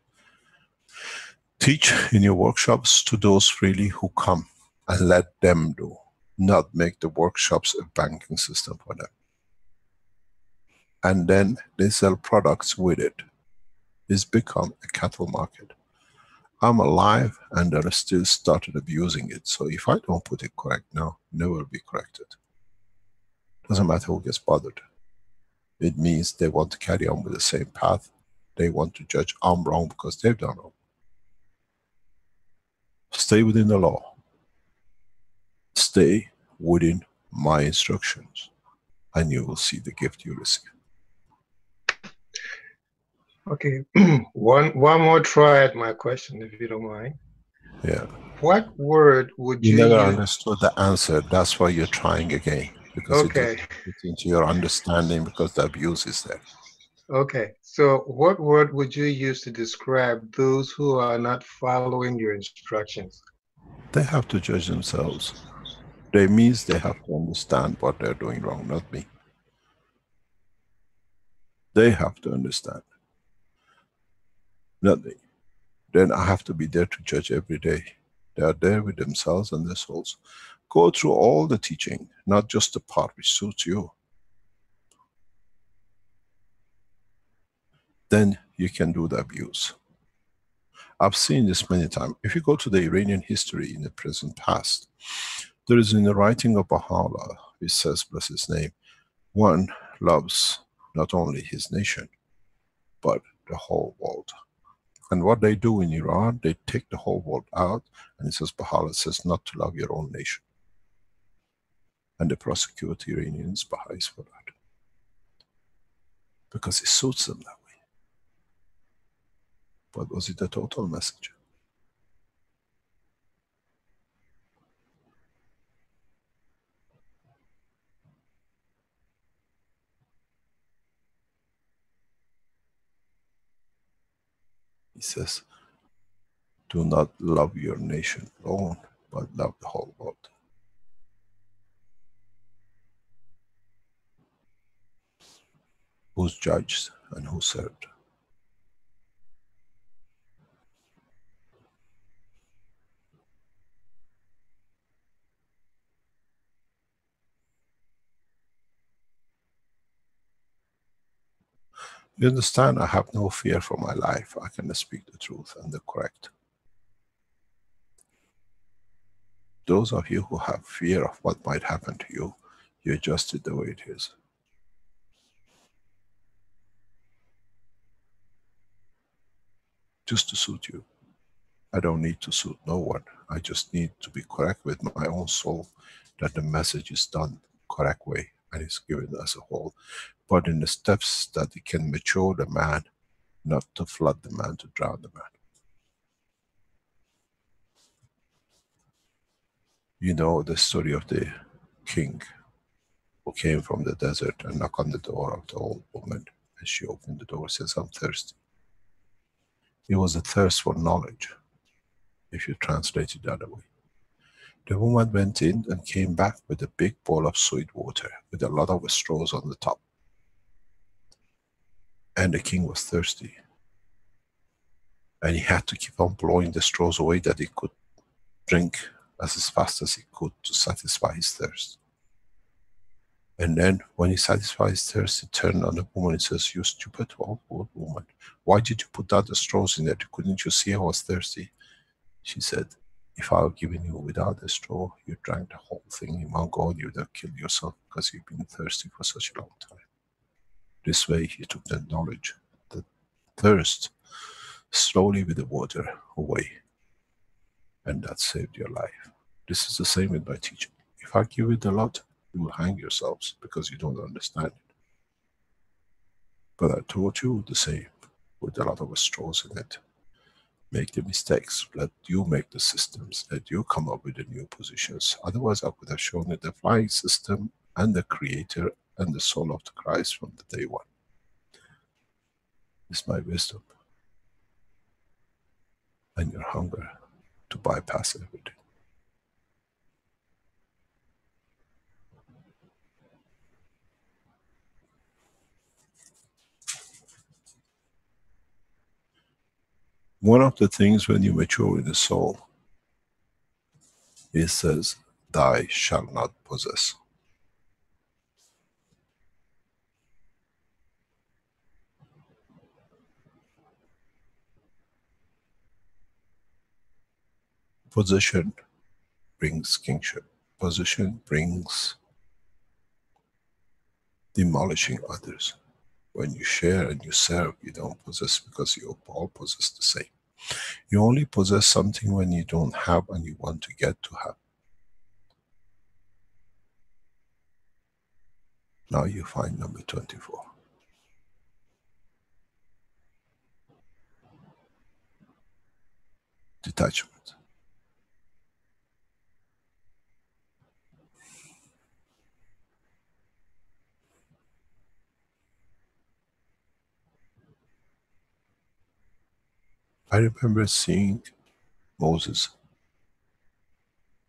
Teach in your workshops to those really who come, and let them do. Not make the workshops a banking system for them. And then they sell products with it. It's become a cattle market. I'm alive and they're still started abusing it. So if I don't put it correct now, never will be corrected. Doesn't matter who gets bothered. It means they want to carry on with the same path. They want to judge I'm wrong because they've done wrong. Stay within the law. Stay within my instructions, and you will see the gift you receive. Okay, one more try at my question, if you don't mind. Yeah. What word would You you never use? understood the answer. That's why you're trying again, because it doesn't fit into your understanding, because the abuse is there. Okay, so what word would you use to describe those who are not following your instructions? They have to judge themselves. They means they have to understand what they're doing wrong, not me. They have to understand, not me. Then I have to be there to judge every day. They are there with themselves and their souls. Go through all the teaching, not just the part which suits you. Then you can do the abuse. I've seen this many times. If you go to the Iranian history in the present past, there is in the writing of Baha'u'llah, it says, bless his name, one loves not only his nation, but the whole world. And what they do in Iran, they take the whole world out, and it says, Baha'u'llah says not to love your own nation. And they prosecute Iranians, Baha'is for that. Because it suits them that way. But was it the total message? He says, do not love your nation alone, but love the whole world. Who's judged and who served? You understand, I have no fear for my life. I can speak the truth and the correct. Those of you who have fear of what might happen to you, you adjust it the way it is. Just to suit you. I don't need to suit no one. I just need to be correct with my own soul, that the message is done correct way and is given as a whole. But in the steps that it can mature the man, not to flood the man, to drown the man. You know the story of the king who came from the desert and knocked on the door of the old woman, and she opened the door and says, I'm thirsty. It was a thirst for knowledge, if you translate it the other way. The woman went in and came back with a big bowl of sweet water with a lot of straws on the top. And the king was thirsty. And he had to keep on blowing the straws away that he could drink as fast as he could to satisfy his thirst. And then when he satisfied his thirst, he turned on the woman and says, you stupid old woman, why did you put out the straws in there? Couldn't you see I was thirsty? She said, if I were giving you without a straw, you drank the whole thing in one go, you would have killed yourself because you've been thirsty for such a long time. This way he took the knowledge, the thirst, slowly with the water away. And that saved your life. This is the same with my teaching. If I give it a lot, you will hang yourselves because you don't understand it. But I taught you the same, with a lot of straws in it. Make the mistakes, let you make the systems, let you come up with the new positions. Otherwise I could have shown you the flying system and the creator and the soul of the Christ from the day one. It's my wisdom. and your hunger to bypass everything. One of the things when you mature in the soul, it says, "Thou shalt not possess." Possession brings kingship. Possession brings demolishing others. When you share and you serve, you don't possess because you all possess the same. You only possess something when you don't have and you want to get to have. Now you find number 24. Detachment. I remember seeing Moses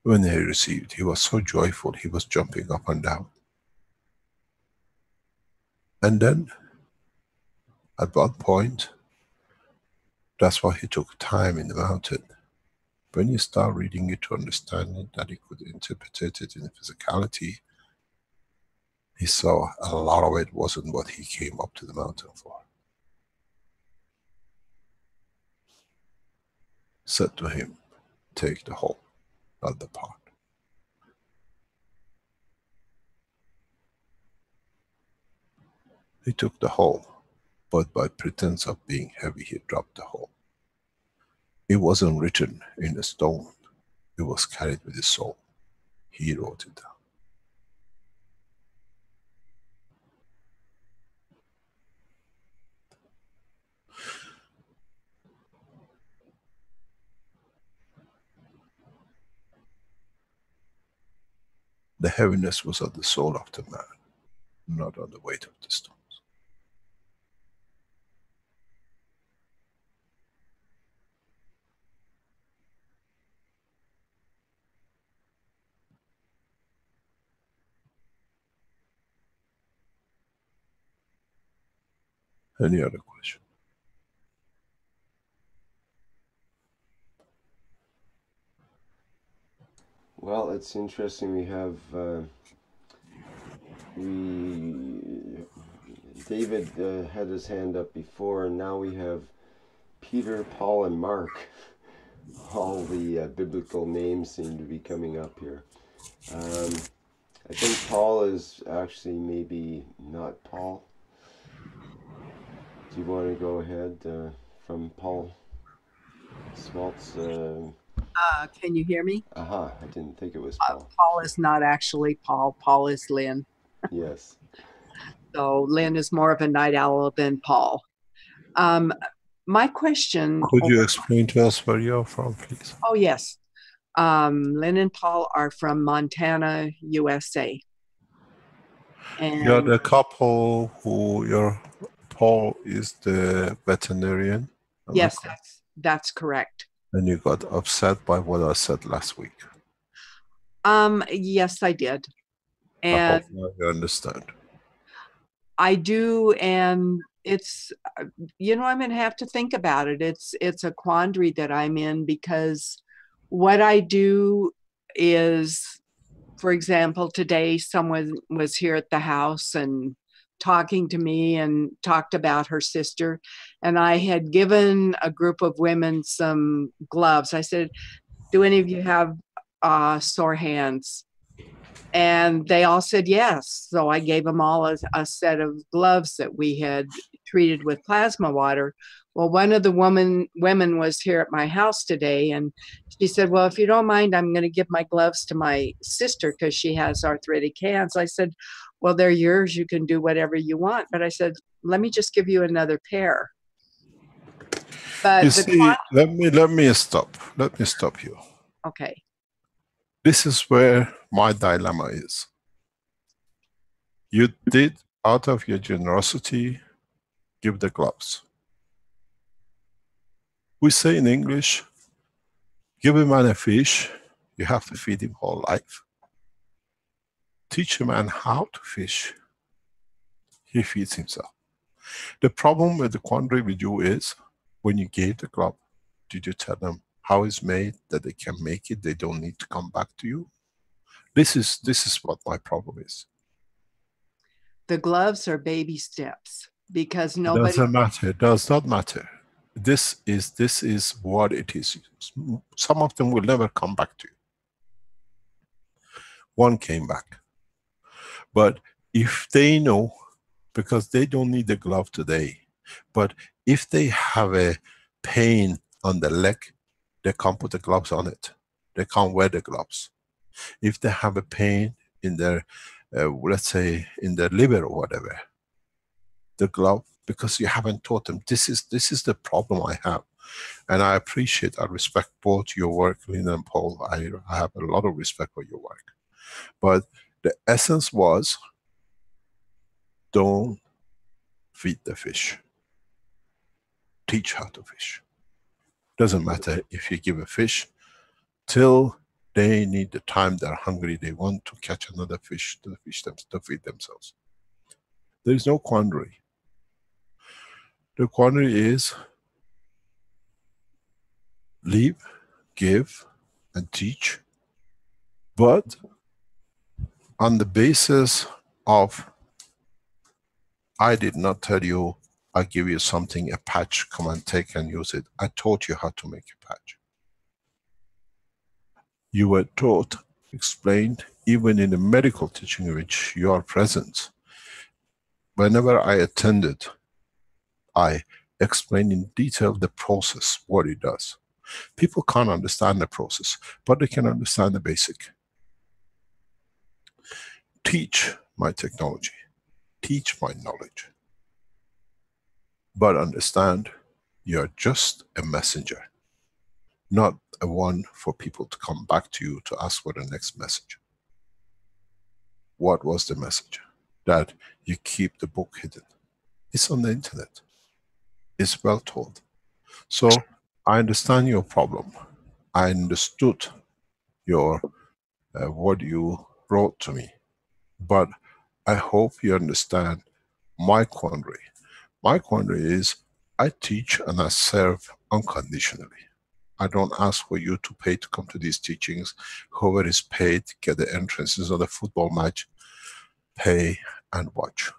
when he received. He was so joyful, he was jumping up and down. And then, at one point, that's why he took time in the mountain. When you start reading it to understand it, that he could interpret it in physicality, he saw a lot of it wasn't what he came up to the mountain for. Said to him, take the whole, not the part. He took the whole, but by pretense of being heavy, he dropped the whole. It wasn't written in a stone, it was carried with his soul. He wrote it down. The heaviness was on the soul of the man, not on the weight of the stones. Any other question? Well, it's interesting. We have David had his hand up before, and now we have Peter, Paul, and Mark. All the biblical names seem to be coming up here. I think Paul is actually maybe not Paul. Do you want to go ahead from Paul Smaltz? Can you hear me? I didn't think it was Paul. Paul is not actually Paul. Paul is Lynn. Yes. So Lynn is more of a night owl than Paul. My question... Could you explain to us where you're from, please? Oh, yes. Lynn and Paul are from Montana, USA. And You're the couple who Paul is the veterinarian? Yes, that's correct. And you got upset by what I said last week. Yes, I did. And I hope now you understand. I do, and it's, I'm going to have to think about it. It's a quandary that I'm in, because what I do is, for example, today someone was here at the house and talking to me and talked about her sister, and I had given a group of women some gloves. I said, do any of you have sore hands? And they all said yes. So I gave them all a set of gloves that we had treated with plasma water. Well, one of the women was here at my house today, and she said, well, if you don't mind, I'm going to give my gloves to my sister because she has arthritic hands. I said, well, they're yours. You can do whatever you want. But I said, let me just give you another pair. But you see, let me stop you. Okay. This is where my dilemma is. You did, out of your generosity, give the gloves. We say in English, Give a man a fish, you have to feed him whole life. Teach a man how to fish, he feeds himself. The problem with the quandary with you is, when you gave the glove, did you tell them how it's made, that they can make it, they don't need to come back to you? This is what my problem is. The gloves are baby steps because nobody. Doesn't matter, does not matter. This is what it is. Some of them will never come back to you. One came back. But if they know, because they don't need the glove today, but if they have a pain on the leg, they can't put the gloves on it. They can't wear the gloves. If they have a pain in their, let's say, in their liver or whatever, the glove, because you haven't taught them. This is the problem I have. And I appreciate, I respect both your work, Linda and Paul. I have a lot of respect for your work. But the essence was, don't feed the fish. Teach how to fish. Doesn't matter if you give a fish, till they need the time, they're hungry, they want to catch another fish, to feed themselves. There is no quandary. The quandary is leave, give, and teach, but on the basis of, I did not tell you, I give you something, a patch, come and take and use it. I taught you how to make a patch. You were taught, explained, even in the medical teaching in which you are present. Whenever I attended, I explained in detail the process, what it does. People can't understand the process, but they can understand the basic. Teach my technology, teach my knowledge. But understand, you're just a messenger, not a one for people to come back to you to ask for the next message. What was the message? That you keep the book hidden. It's on the internet. It's well told. So I understand your problem. I understood your what you wrote to me. But I hope you understand my quandary. My quandary is, I teach and I serve unconditionally. I don't ask for you to pay to come to these teachings. Whoever is paid, get the entrances on the football match, pay and watch.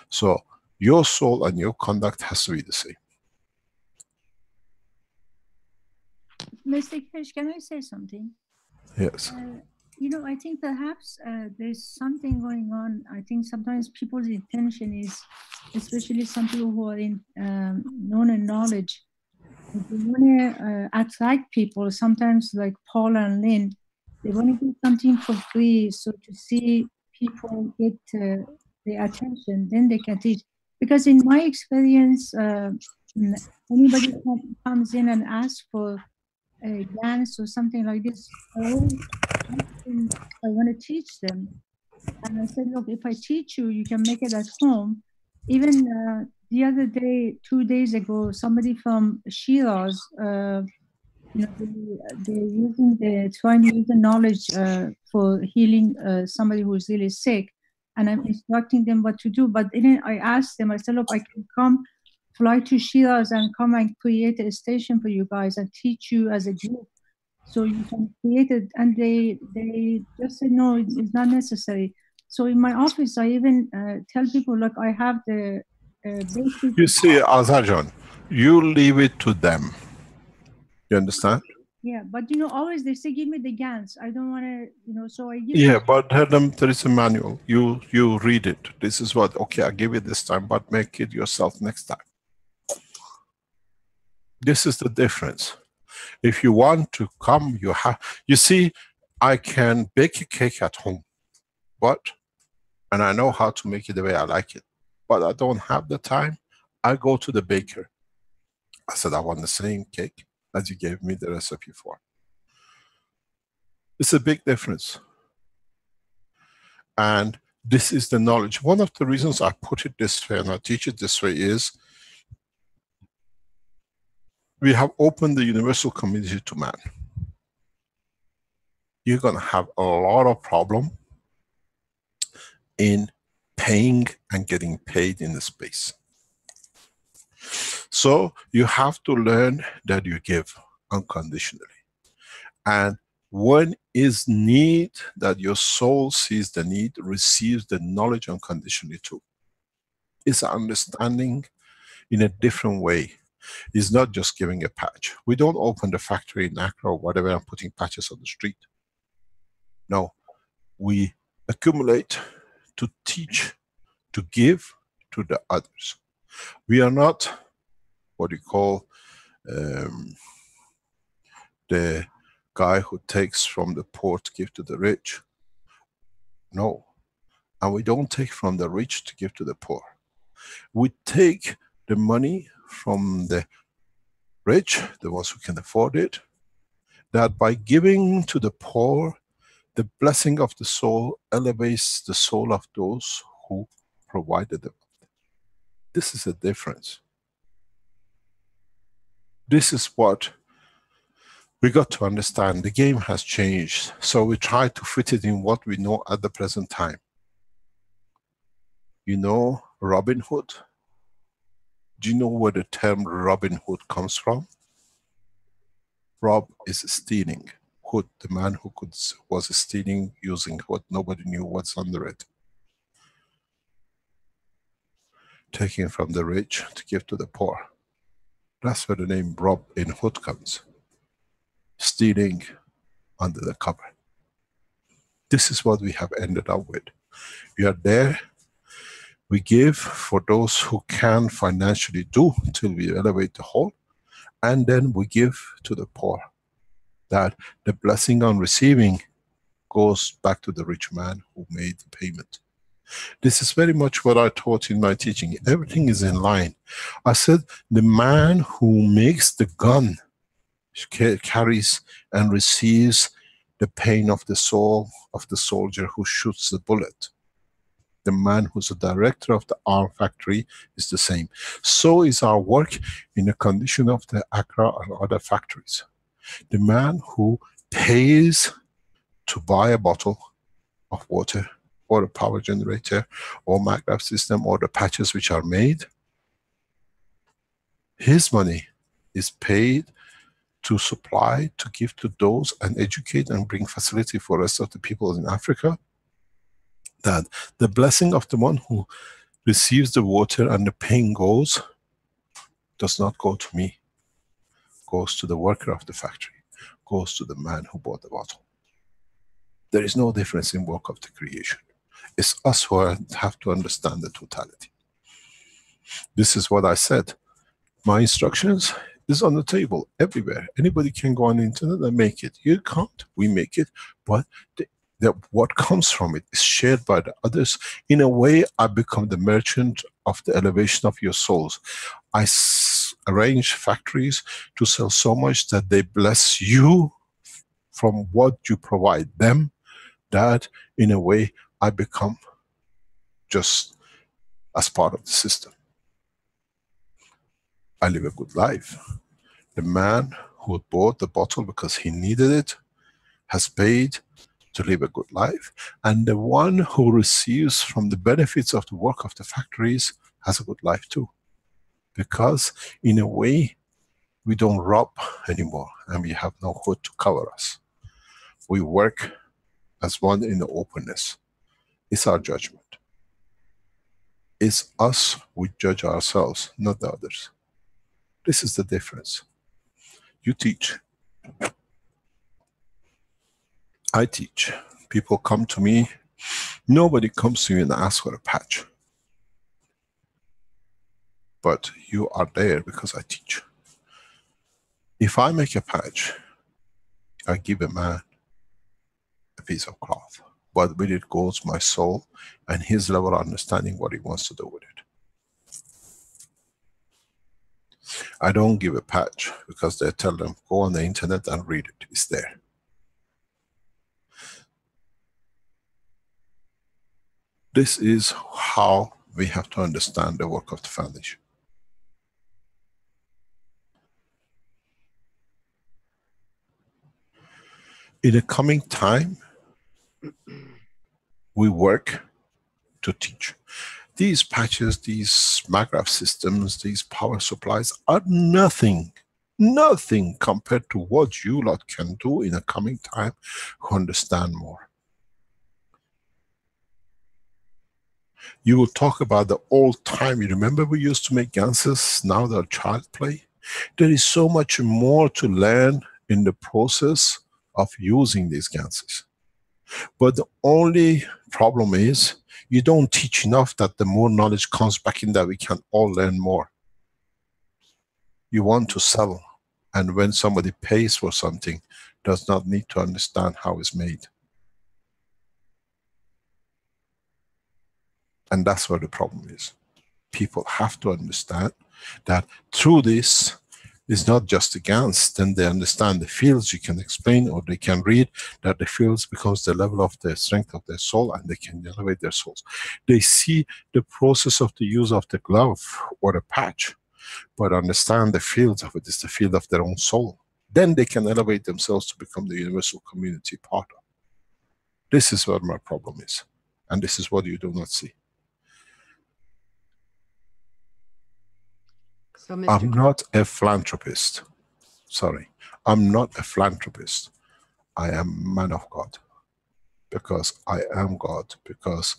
So your soul and your conduct has to be the same. Mr. Kirsch, can I say something? Yes. You know, I think perhaps there's something going on. I think sometimes people's intention is, especially some people who are in known and knowledge, they want to attract people. Sometimes, like Paul and Lynn, they want to do something for free, so to see people get their attention, then they can teach. Because in my experience, anybody comes in and asks for a dance or something like this, I want to teach them. And I said, look, if I teach you, you can make it at home. Even the other day, 2 days ago, somebody from Shiraz, you know, they're trying to use the knowledge for healing somebody who is really sick, and I'm instructing them what to do. But then I asked them, I said, look, I can come, fly to Shiraz and come and create a station for you guys and teach you as a group, so you can create it. And they just said, no, it's not necessary. So in my office, I even tell people, look, I have the basic. You see, Azarjan, you leave it to them. You understand? Yeah, but you know, always they say, give me the GANs. I don't want to, you know, so I give. Yeah, but tell them there is a manual. You read it. This is what, okay, I give it this time, but make it yourself next time. This is the difference. If you want to come, you have, you see, I can bake a cake at home, and I know how to make it the way I like it, but I don't have the time. I go to the baker. I said, I want the same cake as you gave me the recipe for. It's a big difference. And this is the knowledge. One of the reasons I put it this way and I teach it this way is, we have opened the universal community to man. you're going to have a lot of problem in paying and getting paid in the space. So you have to learn that you give unconditionally. And when is need that your soul sees the need, receives the knowledge unconditionally too. It's understanding in a different way. It's not just giving a patch. We don't open the factory in Accra or whatever and putting patches on the street. No, we accumulate to teach, to give to the others. We are not what you call the guy who takes from the poor to give to the rich. No. And we don't take from the rich to give to the poor. We take the money from the rich, the ones who can afford it, that by giving to the poor, the blessing of the soul elevates the soul of those who provided them. This is a difference. This is what we got to understand. The game has changed, so we try to fit it in what we know at the present time. You know Robin Hood? Do you know where the term Robin Hood comes from? Rob is stealing. Hood, the man who was stealing using what nobody knew what's under it. Taking from the rich to give to the poor. That's where the name Robin Hood comes. Stealing under the cover. This is what we have ended up with. We are there. We give for those who can financially do till we elevate the whole. And then we give to the poor. That the blessing on receiving goes back to the rich man who made the payment. This is very much what I taught in my teaching. Everything is in line. I said the man who makes the gun carries and receives the pain of the soul of the soldier who shoots the bullet. The man who's the director of the arm factory is the same. So is our work in the condition of the Accra or other factories. The man who pays to buy a bottle of water or a power generator or maglev system or the patches which are made, his money is paid to supply, to give to those and educate and bring facility for the rest of the people in Africa. That the blessing of the one who receives the water and the pain does not go to me, goes to the worker of the factory, goes to the man who bought the bottle. There is no difference in work of the creation. It's us who have to understand the totality. This is what I said. My instructions is on the table everywhere. Anybody can go on the internet and make it. You can't, we make it, but what comes from it is shared by the others. In a way, I become the merchant of the elevation of your souls. I arrange factories to sell so much that they bless you from what you provide them, that in a way I become just as part of the system. I live a good life. The man who bought the bottle because he needed it has paid to live a good life, and the one who receives from the benefits of the work of the factories has a good life too. Because in a way we don't rob anymore and we have no hood to cover us. We work as one in the openness. It's our judgment. It's us, we judge ourselves, not the others. This is the difference. You teach. I teach. People come to me. Nobody comes to me and asks for a patch. But you are there because I teach. If I make a patch, I give a man a piece of cloth. But with it goes my soul and his level of understanding what he wants to do with it. I don't give a patch because they tell them, go on the internet and read it. It's there. This is how we have to understand the work of the foundation. In the coming time, we work to teach. These patches, these maggraph systems, these power supplies are nothing, nothing compared to what you lot can do in the coming time who understand more. You will talk about the old time. You remember we used to make ganses, now they're child play? There is so much more to learn in the process of using these ganses. But the only problem is, you don't teach enough that the more knowledge comes back in that we can all learn more. You want to sell, and when somebody pays for something, does not need to understand how it's made. And that's where the problem is. People have to understand that through this, it's not just the GANs, then they understand the fields you can explain, or they can read that the fields becomes the level of the strength of their soul, and they can elevate their souls. They see the process of the use of the glove or the patch, but understand the fields of it is the field of their own soul. Then they can elevate themselves to become the universal community part of. This is where my problem is. And this is what you do not see. So, Mr. I'm not a philanthropist. Sorry. I'm not a philanthropist. I am a man of God. Because I am God. Because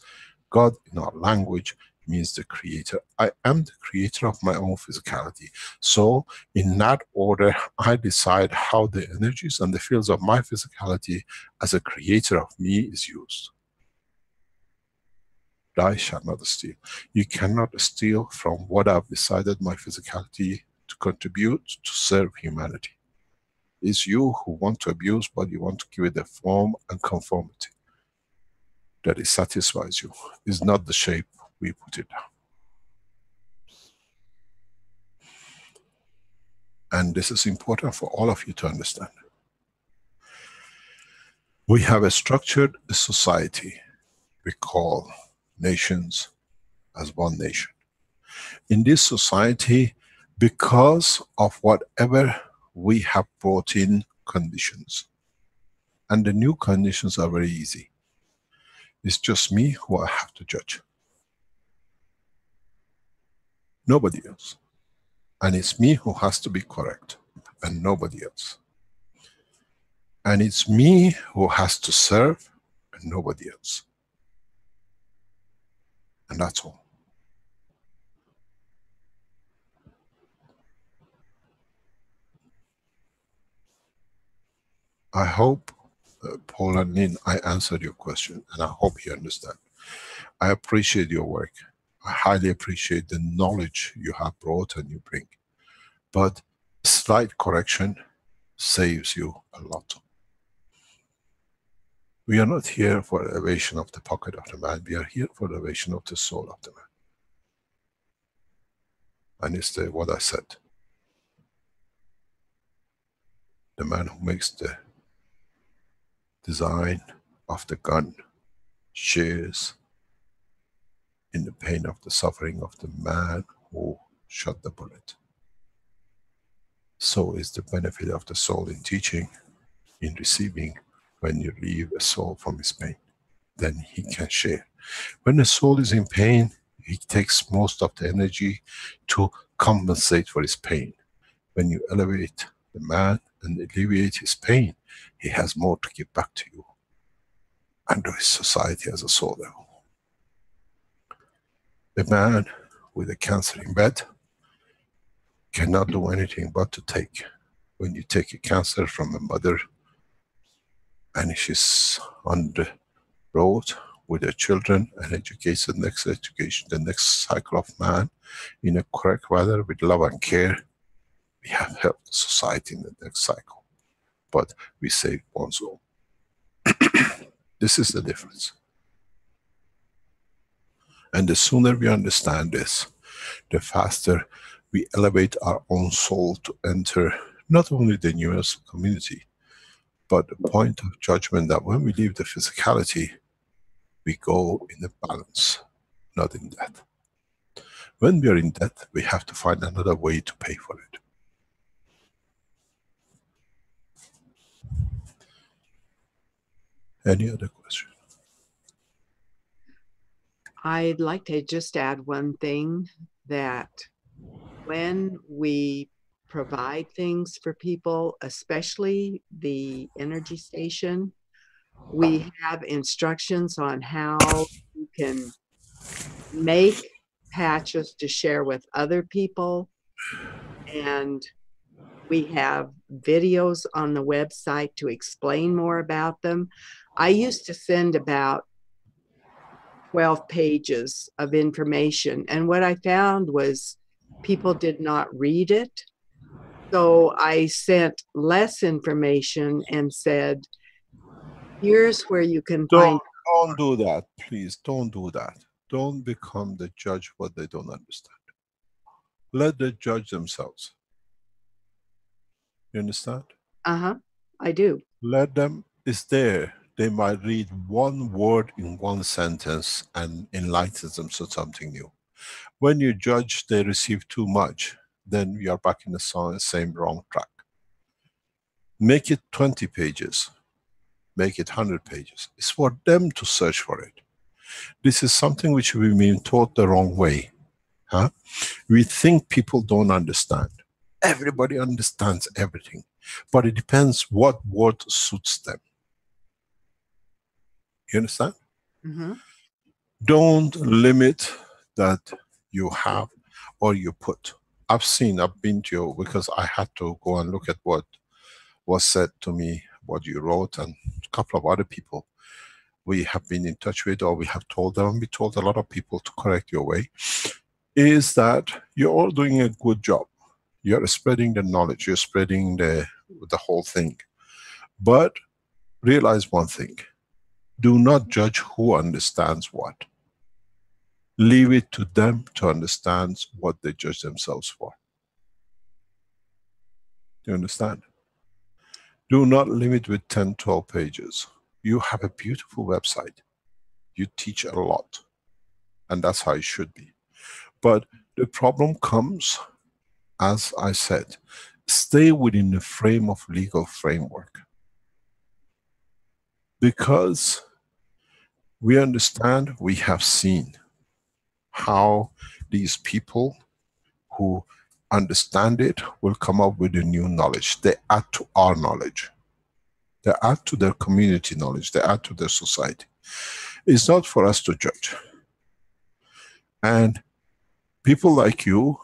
God in our language means the creator. I am the creator of my own physicality. So in that order, I decide how the energies and the fields of my physicality as a creator of me is used. I shall not steal. You cannot steal from what I've decided my physicality to contribute to serve humanity. It's you who want to abuse, but you want to give it a form and conformity that it satisfies you. It's not the shape we put it down. And this is important for all of you to understand. We have a structured society we call nations as one nation. In this society, because of whatever we have brought in conditions, and the new conditions are very easy. It's just me who I have to judge. Nobody else. And it's me who has to be correct, and nobody else. And it's me who has to serve, and nobody else. And that's all. I hope, Paul and Lynn, I answered your question, and I hope you understand. I appreciate your work. I highly appreciate the knowledge you have brought and you bring. But slight correction saves you a lot. We are not here for elevation of the pocket of the man. We are here for elevation of the soul of the man. And it's what I said. The man who makes the design of the gun shares in the pain of the suffering of the man who shot the bullet. So is the benefit of the soul in teaching, in receiving, when you relieve a soul from his pain. Then he can share. When the soul is in pain, he takes most of the energy to compensate for his pain. When you elevate the man and alleviate his pain, he has more to give back to you and to his society as a soul level. The man with a cancer in bed cannot do anything but to take. When you take a cancer from a mother and she's on the road with her children and educates the next education, the next cycle of man in a correct manner with love and care, we have helped the society in the next cycle. But we save one soul. This is the difference. And the sooner we understand this, the faster we elevate our own soul to enter not only the universal community, but the point of judgment that when we leave the physicality, we go in a balance, not in debt. When we are in debt, we have to find another way to pay for it. Any other question? I'd like to just add one thing, that when we provide things for people, especially the energy station, we have instructions on how you can make patches to share with other people. And we have videos on the website to explain more about them. I used to send about 12 pages of information, and what I found was people did not read it. So I sent less information and said, here's where you can find. Don't do that, please. Don't do that. Don't become the judge what they don't understand. Let them judge themselves. You understand? I do. Let them, it's there. They might read one word in one sentence and enlightens them to something new. When you judge they receive too much, then you are back in the same wrong track. Make it 20 pages. Make it 100 pages. It's for them to search for it. This is something which we've been taught the wrong way. Huh? We think people don't understand. Everybody understands everything, but it depends what word suits them. You understand? Mm-hmm. Don't limit that you have or you put. I've been to you because I had to go and look at what was said to me, what you wrote, and a couple of other people we have been in touch with, or we have told them, we told a lot of people to correct your way, is that you're all doing a good job. You're spreading the knowledge, you're spreading the whole thing. But realize one thing, do not judge who understands what. Leave it to them to understand what they judge themselves for. Do you understand? Do not limit with 10, 12 pages. You have a beautiful website. You teach a lot. And that's how it should be. But the problem comes, as I said, stay within the frame of legal framework. Because we understand, we have seen how these people who understand it will come up with a new knowledge. They add to our knowledge. They add to their community knowledge. They add to their society. It's not for us to judge. And people like you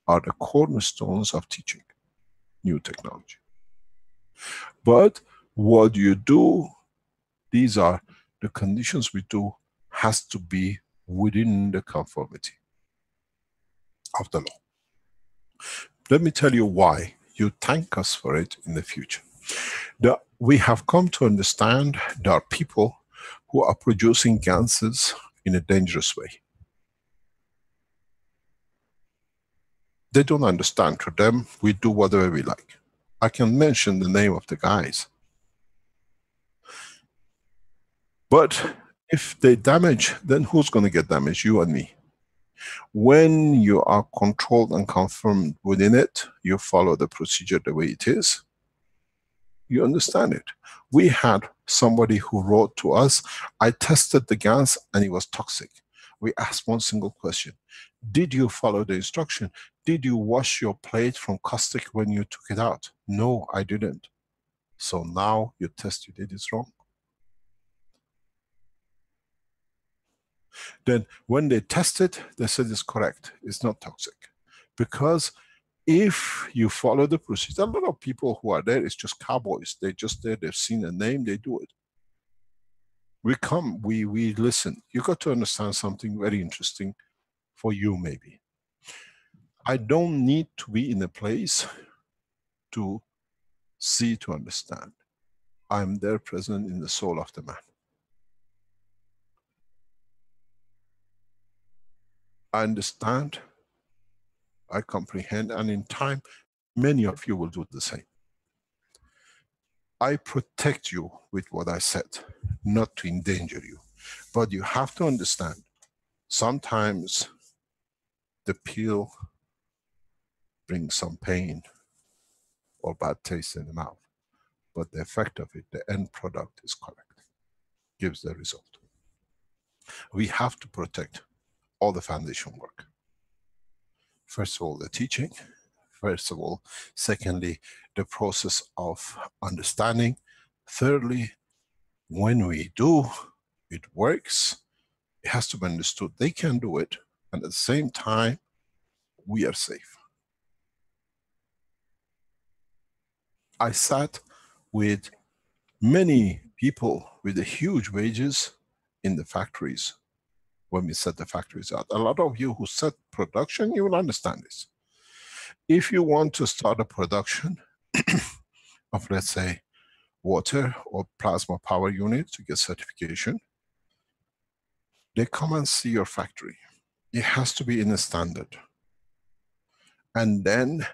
are the cornerstones of teaching new technology. But what you do, these are the conditions we do, has to be within the conformity of the law. Let me tell you why. You thank us for it in the future. We have come to understand there are people who are producing gases in a dangerous way. They don't understand. To them, we do whatever we like. I can mention the name of the guys. But if they damage, then who's going to get damaged? You and me. When you are controlled and confirmed within it, you follow the procedure the way it is. You understand it. We had somebody who wrote to us, I tested the gas and it was toxic. We asked one single question. Did you follow the instruction? Did you wash your plate from caustic when you took it out? No, I didn't. So now your test you did is wrong. Then when they tested, they said it's correct. It's not toxic. Because if you follow the procedure, a lot of people who are there, it's just cowboys. They're just there, they've seen a name, they do it. We come, we listen. You got to understand something very interesting for you maybe. I don't need to be in a place to see to understand. I'm there present in the soul of the man. I understand, I comprehend, and in time, many of you will do the same. I protect you with what I said, not to endanger you. But you have to understand, sometimes the pill brings some pain or bad taste in the mouth. but the effect of it, the end product is correct, gives the result. We have to protect all the foundation work. First of all, the teaching. First of all, secondly, the process of understanding. Thirdly, when we do, it works. It has to be understood they can do it, and at the same time, we are safe. I sat with many people with the huge wages in the factories when we set the factories out. A lot of you who set production, you will understand this. If you want to start a production of, let's say, water or plasma power unit to get certification, they come and see your factory. It has to be in a standard. And then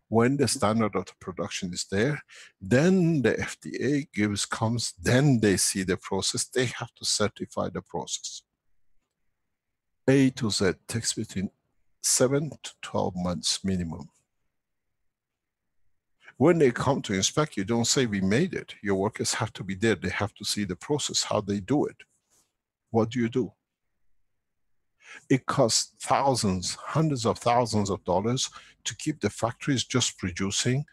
when the standard of the production is there, then the FDA comes, then they see the process, they have to certify the process. A to Z takes between 7 to 12 months minimum. When they come to inspect, you don't say we made it. Your workers have to be there, they have to see the process, how they do it. What do you do? It costs thousands, hundreds of thousands of dollars to keep the factories just producing,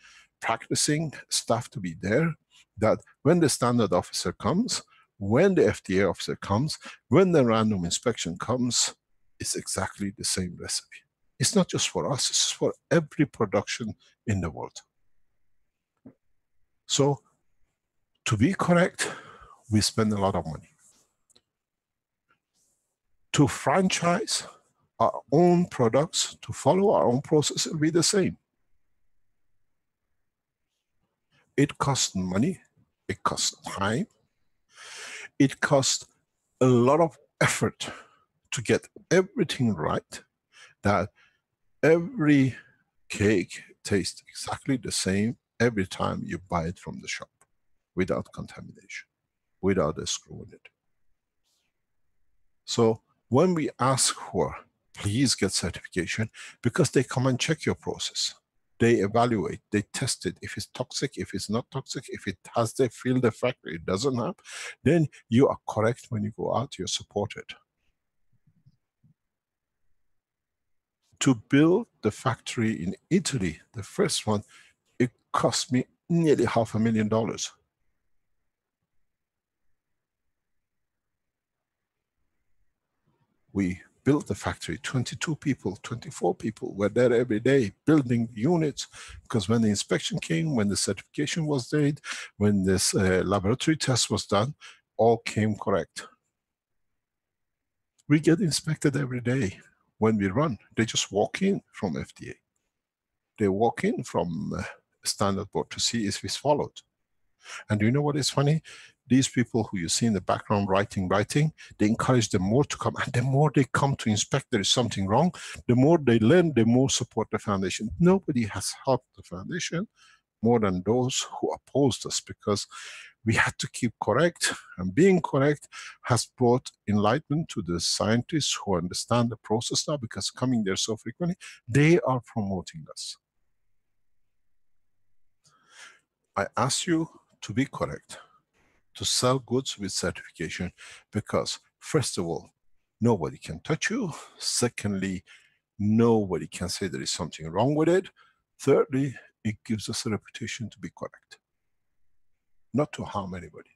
practicing staff to be there, that when the standard officer comes, when the FDA officer comes, when the random inspection comes, it's exactly the same recipe. It's not just for us, it's for every production in the world. So, to be correct, we spend a lot of money. To franchise our own products, to follow our own process, will be the same. It costs money, it costs time, it costs a lot of effort to get everything right, that every cake tastes exactly the same every time you buy it from the shop, without contamination, without a screw in it. So when we ask for, please get certification, because they come and check your process. They evaluate, they test it, if it's toxic, if it's not toxic, if it has the field effect, it doesn't have, then you are correct when you go out, you're supported. To build the factory in Italy, the first one, it cost me nearly $500,000. We built the factory, 22 people, 24 people were there every day building units, because when the inspection came, when the certification was made, when this laboratory test was done, all came correct. We get inspected every day when we run. They just walk in from FDA. They walk in from standard board to see if it's followed. And do you know what is funny? These people who you see in the background writing, they encourage them more to come. And the more they come to inspect there is something wrong, the more they learn, the more support the foundation. Nobody has helped the foundation more than those who opposed us, because we had to keep correct. And being correct has brought enlightenment to the scientists who understand the process now, because coming there so frequently, they are promoting us. I ask you to be correct, to sell goods with certification, because first of all, nobody can touch you. Secondly, nobody can say there is something wrong with it. Thirdly, it gives us a reputation to be correct, not to harm anybody.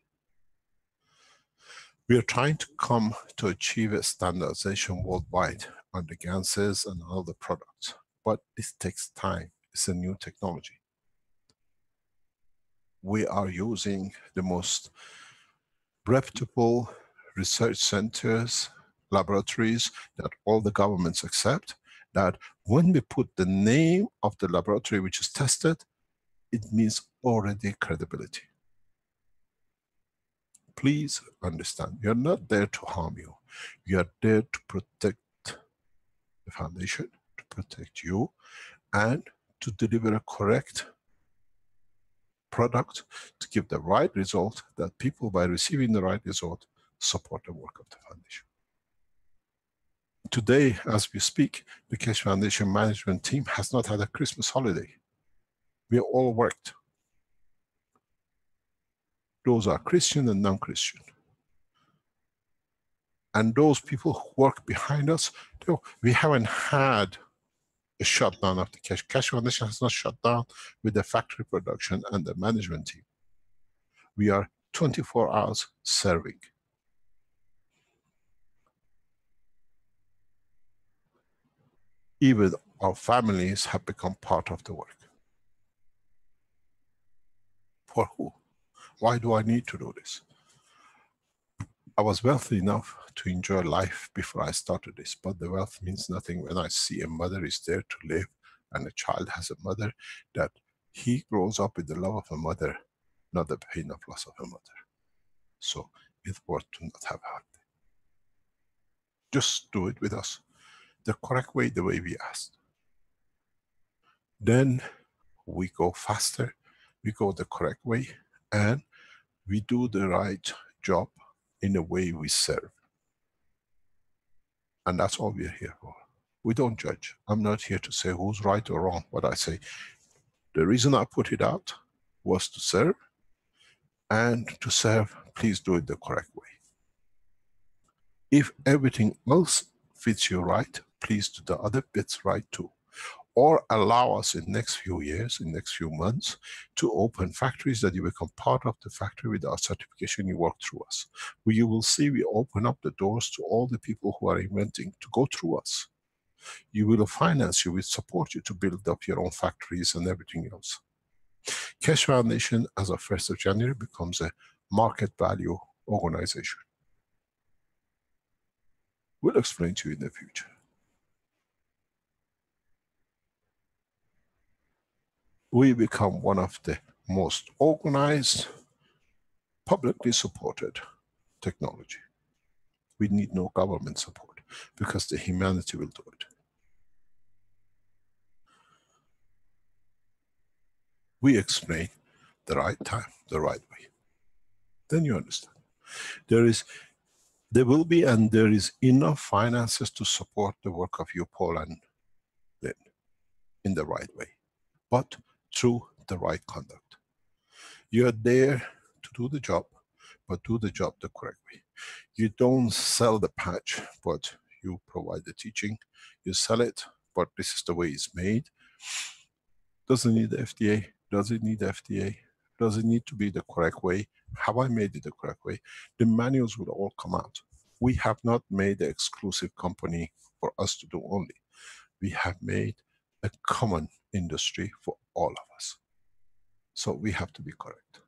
We are trying to come to achieve a standardization worldwide on the gases and all the products, but this takes time. It's a new technology. We are using the most reputable research centers, laboratories that all the governments accept, that when we put the name of the laboratory which is tested, it means already credibility. Please understand, we are not there to harm you. We are there to protect the foundation, to protect you, and to deliver a correct product to give the right result, that people, by receiving the right result, support the work of the foundation. Today, as we speak, the Keshe Foundation management team has not had a Christmas holiday. We all worked. Those are Christian and non-Christian. And those people who work behind us, we haven't had a shutdown of the Keshe. Keshe Foundation has not shut down with the factory production and the management team. We are 24 hours serving. Even our families have become part of the work. For who? Why do I need to do this? I was wealthy enough to enjoy life before I started this, but the wealth means nothing when I see a mother is there to live and a child has a mother, that he grows up with the love of a mother, not the pain of loss of a mother. So it's worth to not have heart. Just do it with us. The correct way, the way we asked. Then we go faster, we go the correct way, and we do the right job in the way we serve. And that's all we are here for. We don't judge. I'm not here to say who's right or wrong. What I say, the reason I put it out was to serve, and to serve, please do it the correct way. If everything else fits you right, please do the other bits right too. Or allow us in next few years, in next few months, to open factories that you become part of the factory with our certification, you work through us. Where you will see we open up the doors to all the people who are inventing to go through us. You will finance you, we support you to build up your own factories and everything else. Keshe Foundation, as of 1st of January, becomes a market value organization. We'll explain to you in the future. We become one of the most organized, publicly supported technology. We need no government support because the humanity will do it. We explain the right time, the right way. Then you understand. There will be and there is enough finances to support the work of you, Paul and Lynn, in the right way, but through the right conduct. You are there to do the job, but do the job the correct way. You don't sell the patch, but you provide the teaching. You sell it, but this is the way it's made. Does it need the FDA? Does it need FDA? Does it need to be the correct way? Have I made it the correct way? The manuals will all come out. We have not made the exclusive company for us to do only. We have made a common industry for all of us. So we have to be correct.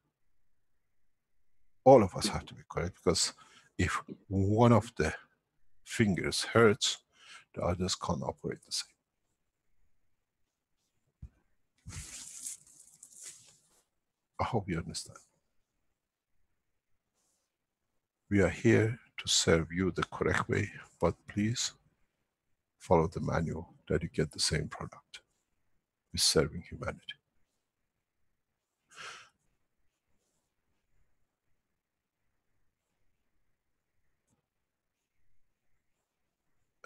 All of us have to be correct, because if one of the fingers hurts, the others can't operate the same. I hope you understand. We are here to serve you the correct way, but please follow the manual that you get the same product. We're serving humanity.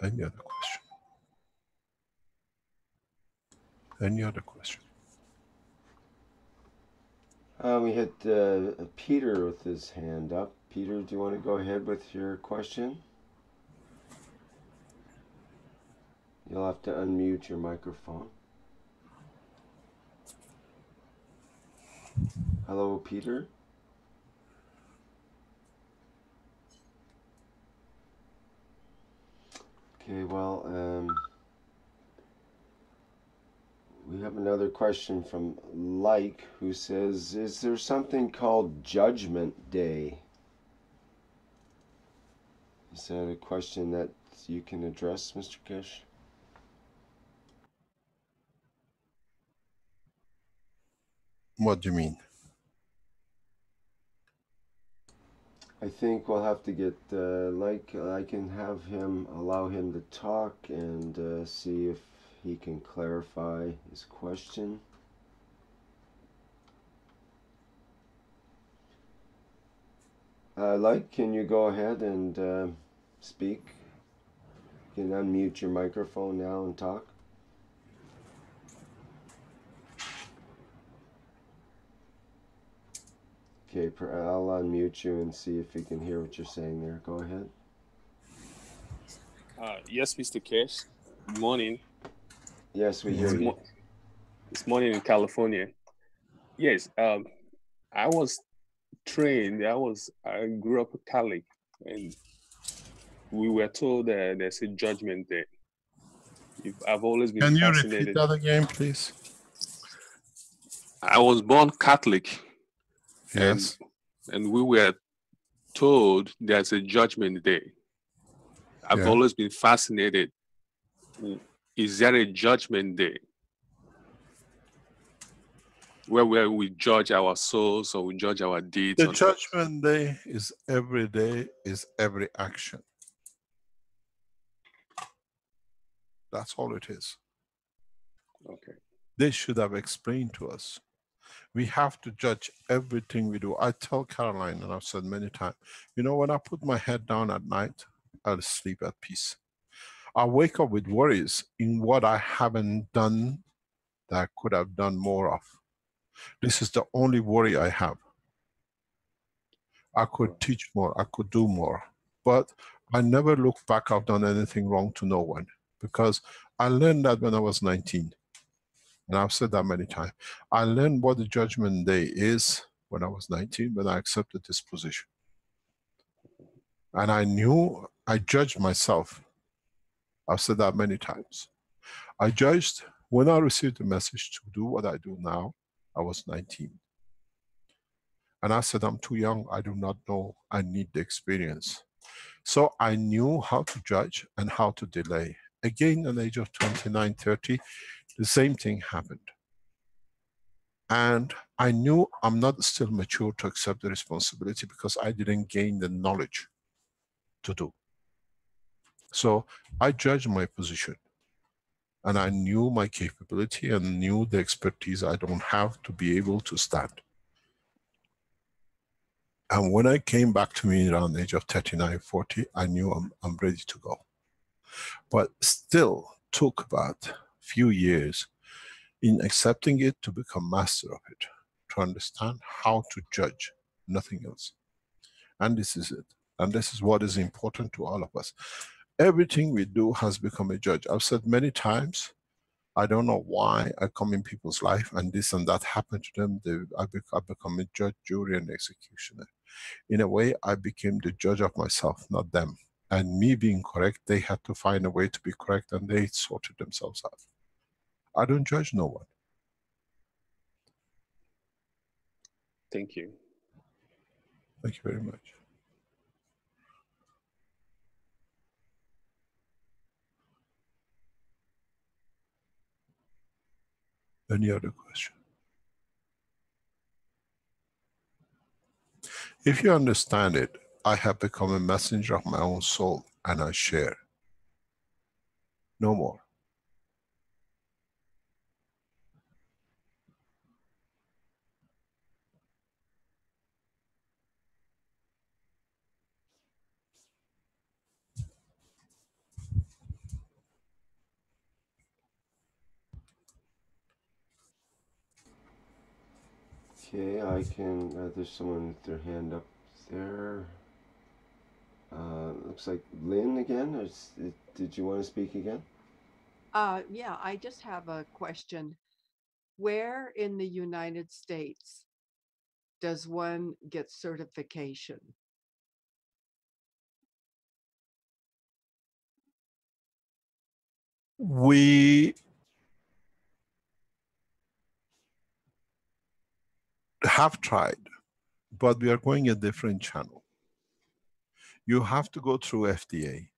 Any other question? Any other question? We had Peter with his hand up. Peter, do you want to go ahead with your question? You'll have to unmute your microphone. Hello, Peter. Okay, well, we have another question from Like, who says, is there something called Judgment Day? Is that a question that you can address, Mr. Keshe? What do you mean? I think we'll have to get, I can have him, allow him to talk and see if he can clarify his question. Can you go ahead and speak? You can unmute your microphone now and talk. Okay, I'll unmute you and see if we can hear what you're saying there. Go ahead. Yes, Mr. Kesh. Good morning. Yes, we hear you. It's morning in California. Yes, I was trained. I grew up a Catholic, and we were told that there's a judgment day. I've always been Can you fascinated. repeat that again, please? I was born Catholic. Yes. And we were told there's a judgment day. I've always been fascinated. Is there a judgment day where we judge our souls or we judge our deeds? The judgment day is every day, is every action. That's all it is. Okay. They should have explained to us. We have to judge everything we do. I tell Caroline, and I've said many times, you know, when I put my head down at night, I'll sleep at peace. I wake up with worries in what I haven't done that I could have done more of. This is the only worry I have. I could teach more, I could do more. But I never look back, I've done anything wrong to no one. Because I learned that when I was 19. And I've said that many times. I learned what the judgment day is when I was 19, when I accepted this position. And I knew, I judged myself. I've said that many times. I judged, when I received the message to do what I do now, I was 19. And I said, I'm too young, I do not know, I need the experience. So I knew how to judge and how to delay. Again, at the age of 29, 30, the same thing happened. And I knew I'm not still mature to accept the responsibility because I didn't gain the knowledge to do. So I judged my position. And I knew my capability and knew the expertise I don't have to be able to stand. And when I came back to me around the age of 39, 40, I knew I'm ready to go. But still took about a few years in accepting it to become master of it, to understand how to judge, nothing else. And this is it. And this is what is important to all of us. Everything we do has become a judge. I've said many times, I don't know why I come in people's life and this and that happened to them. I become a judge, jury, and executioner. In a way, I became the judge of myself, not them. And me being correct, they had to find a way to be correct and they sorted themselves out. I don't judge no one. Thank you. Thank you very much. Any other question? If you understand it, I have become a messenger of my own soul and I share. No more. Okay, I can, there's someone with their hand up there. Looks like Lynn again. Did you want to speak again? Yeah, I just have a question. Where in the United States does one get certification? We have tried, but we are going a different channel. You have to go through FDA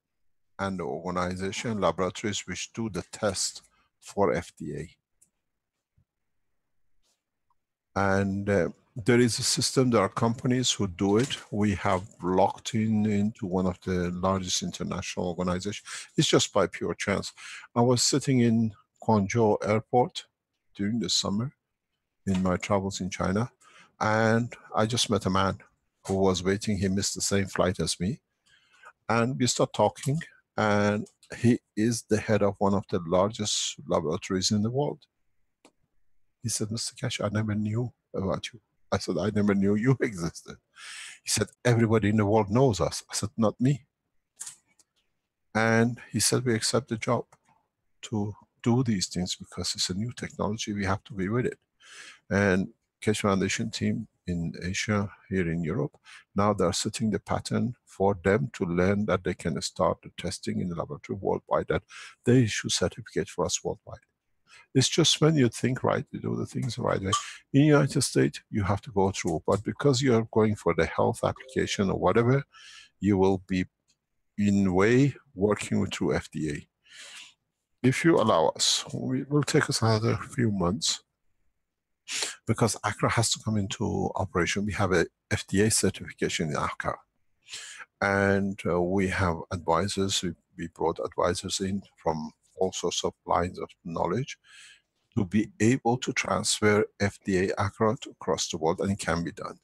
and the organization, laboratories which do the test for FDA. And there is a system, there are companies who do it. We have locked into one of the largest international organizations. It's just by pure chance. I was sitting in Guangzhou airport during the summer in my travels in China, and I just met a man who was waiting. He missed the same flight as me. And we start talking, and he is the head of one of the largest laboratories in the world. He said, Mr. Keshe, I never knew about you. I said, I never knew you existed. He said, everybody in the world knows us. I said, not me. And he said, we accept the job to do these things because it's a new technology, we have to be with it. And Keshe Foundation team in Asia, here in Europe, now they're setting the pattern for them to learn that they can start the testing in the laboratory worldwide, that they issue certificate for us worldwide. It's just when you think right, you do the things the right way. In the United States, you have to go through, but because you're going for the health application or whatever, you will be in a way working through FDA. If you allow us, it will take us another few months because ACRA has to come into operation. We have a FDA certification in ACRA. And we have advisors, we brought advisors in from all sorts of lines of knowledge to be able to transfer FDA ACRA across the world, and it can be done.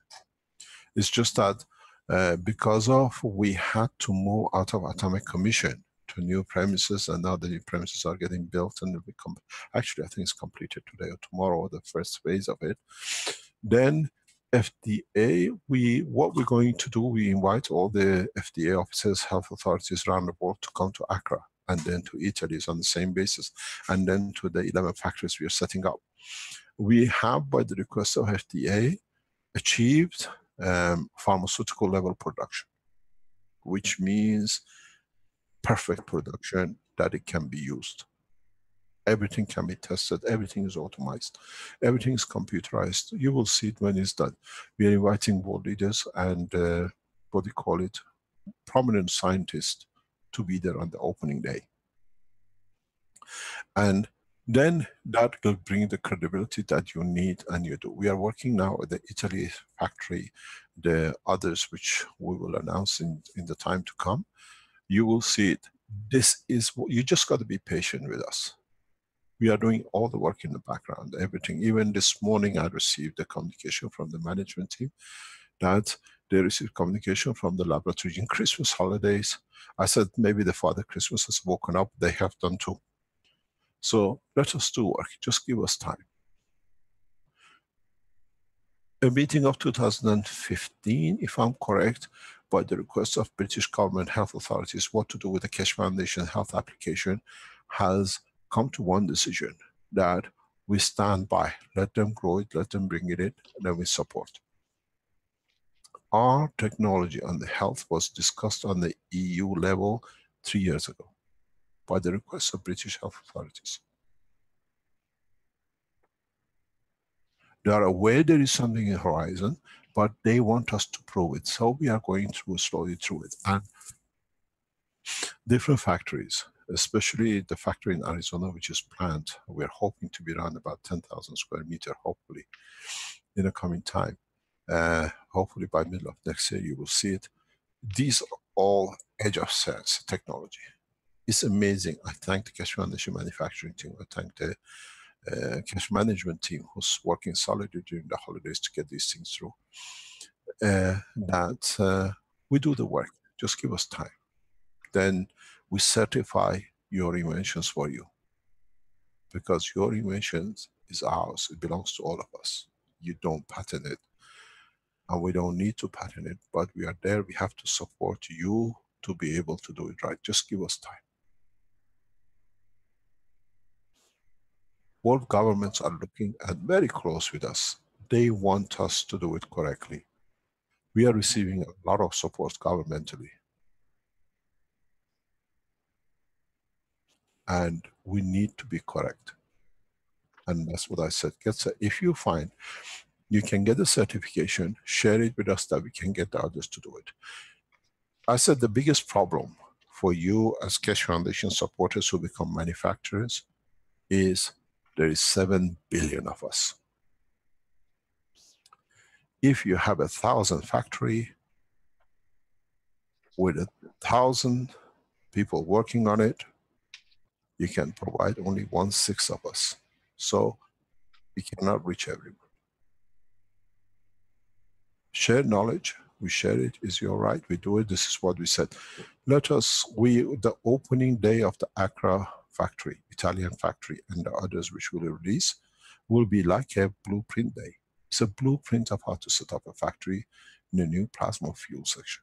It's just that because of we had to move out of Atomic Commission to new premises, and now the new premises are getting built and will become, actually I think it's completed today or tomorrow, the first phase of it. Then FDA, what we're going to do, we invite all the FDA officers, health authorities around the world to come to Accra, and then to Italy is on the same basis, and then to the 11 factories we are setting up. We have, by the request of FDA, achieved pharmaceutical level production, which means perfect production that it can be used. Everything can be tested, everything is automated, everything is computerized. You will see it when it's done. We are inviting world leaders and what do you call it, prominent scientists to be there on the opening day. And then that will bring the credibility that you need and you do. We are working now at the Italy factory, the others which we will announce in the time to come. You will see it. This is what, you just got to be patient with us. We are doing all the work in the background, everything. Even this morning I received a communication from the management team that they received communication from the laboratory in Christmas holidays. I said, maybe the Father Christmas has woken up, they have done too. So let us do work, just give us time. A meeting of 2015, if I'm correct, by the request of British government health authorities, what to do with the Keshe Foundation health application, has come to one decision, that we stand by, let them grow it, let them bring it in, and then we support. Our technology on the health was discussed on the EU level 3 years ago, by the request of British health authorities. They are aware there is something in the horizon, but they want us to prove it. So we are going through slowly through it. And different factories, especially the factory in Arizona, which is planned, we're hoping to be around about 10,000 square meter, hopefully, in the coming time. Hopefully by middle of next year, you will see it. These are all edge of science technology. It's amazing. I thank the Keshe Foundation manufacturing team. I thank the Keshe management team who's working solidly during the holidays to get these things through. We do the work. Just give us time. Then we certify your inventions for you, because your inventions is ours. It belongs to all of us. You don't patent it, and we don't need to patent it, but we are there. We have to support you to be able to do it right. Just give us time. World governments are looking at very close with us. They want us to do it correctly. We are receiving a lot of support governmentally. And we need to be correct. And that's what I said. If you find you can get a certification, share it with us that we can get the others to do it. I said the biggest problem for you as Keshe Foundation supporters who become manufacturers is there is 7 billion of us. If you have 1,000 factory with 1,000 people working on it, you can provide only 1/6 of us. So we cannot reach everyone. Share knowledge, we share it, is your right, we do it, this is what we said. Let us, the opening day of the Accra factory, Italian factory, and the others which will release, will be like a blueprint day. It's a blueprint of how to set up a factory in a new plasma fuel section.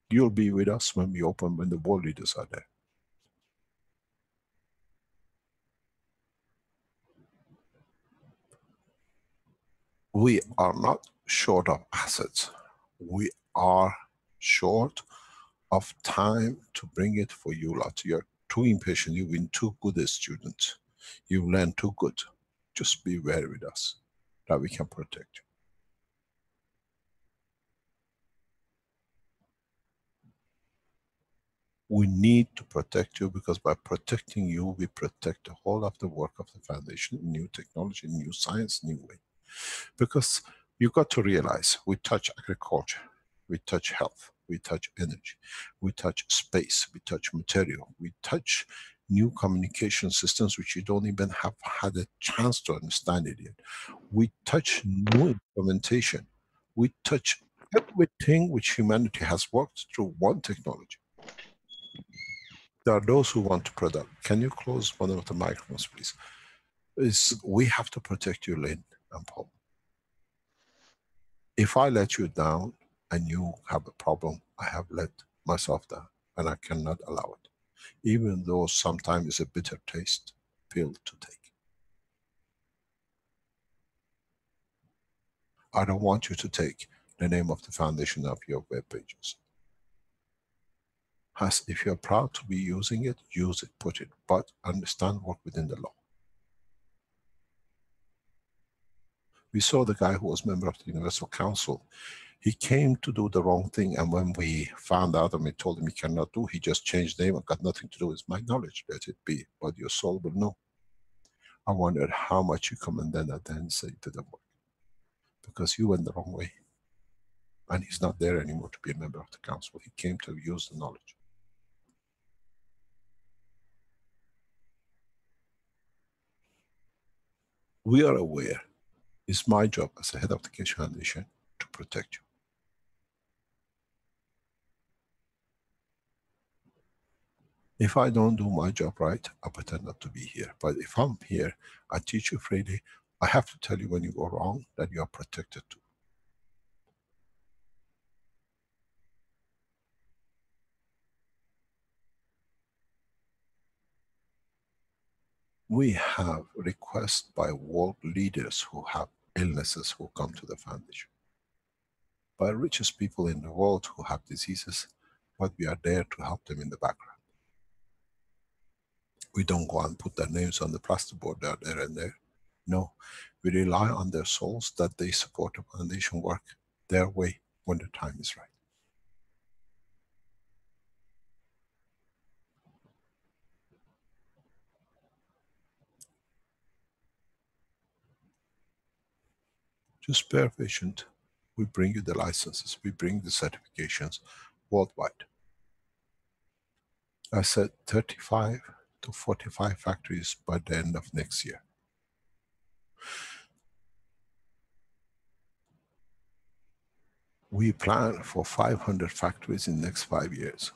You'll be with us when we open, when the world leaders are there. We are not short of assets. We are short of time to bring it for you lot. You're too impatient. You've been too good a student. You've learned too good. Just be aware with us that we can protect you. We need to protect you, because by protecting you, we protect the whole of the work of the foundation, new technology, new science, new way. Because you've got to realize, we touch agriculture, we touch health, we touch energy, we touch space, we touch material, we touch new communication systems which you don't even have had a chance to understand it yet. We touch new implementation. We touch everything which humanity has worked through one technology. There are those who want to product. Can you close one of the microphones, please? We have to protect you, Lynn and Paul. If I let you down and you have a problem, I have let myself down, and I cannot allow it. Even though sometimes it's a bitter taste pill to take. I don't want you to take the name of the foundation of your web pages. If you're proud to be using it, use it, put it, but understand, work within the law. We saw the guy who was member of the Universal Council. He came to do the wrong thing, and when we found out and we told him he cannot do, he just changed name and got nothing to do with my knowledge. Let it be, but your soul will know. I wondered how much you come and then at the end say it didn't work. Because you went the wrong way. And he's not there anymore to be a member of the council. He came to use the knowledge. We are aware. It's my job as the head of the Keshe Foundation to protect you. If I don't do my job right, I pretend not to be here. But if I'm here, I teach you freely. I have to tell you when you go wrong, that you are protected too. We have requests by world leaders who have illnesses who come to the foundation. By richest people in the world who have diseases, but we are there to help them in the background. We don't go and put their names on the plasterboard, they are there and there. No, we rely on their souls that they support the foundation work their way when the time is right. Just bear patient. We bring you the licenses, we bring the certifications worldwide. I said 35 to 45 factories by the end of next year. We plan for 500 factories in the next 5 years.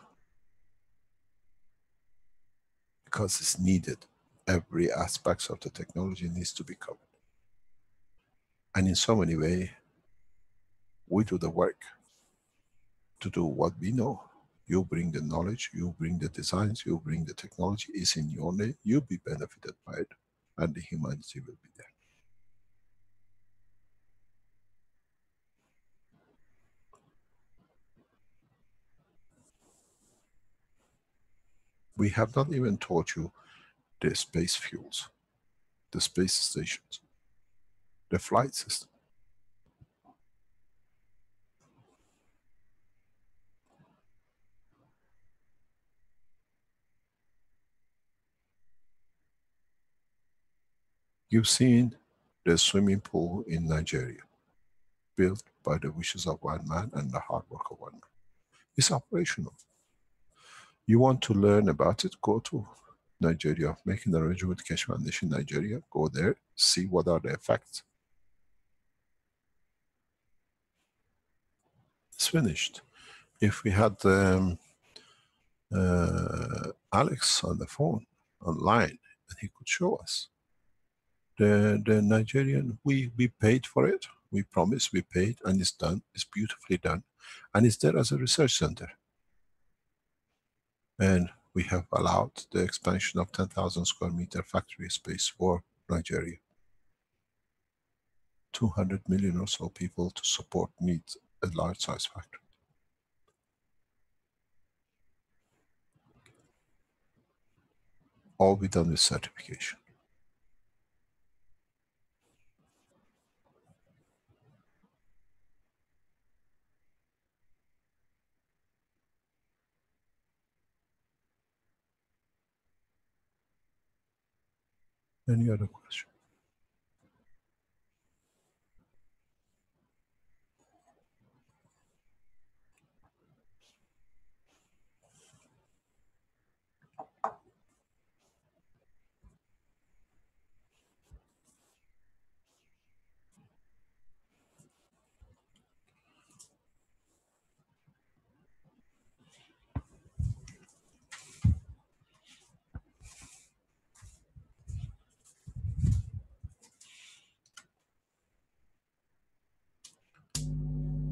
Because it's needed. Every aspect of the technology needs to be covered. And in so many ways, we do the work to do what we know. You bring the knowledge, you bring the designs, you bring the technology, it's in your name, you'll be benefited by it, and the humanity will be there. We have not even taught you the space fuels, the space stations, the flight system. You've seen the swimming pool in Nigeria, built by the wishes of one man and the hard work of one man. It's operational. You want to learn about it, go to Nigeria, make an arrangement with Keshe Foundation Nigeria, go there, see what are the effects. It's finished. If we had Alex on the phone, online, and he could show us The Nigerian, we paid for it. We promised, we paid, and it's done. It's beautifully done. And it's there as a research center. And we have allowed the expansion of 10,000 square meter factory space for Nigeria. 200 million or so people to support needs a large size factory. All be done with certification. Any other question?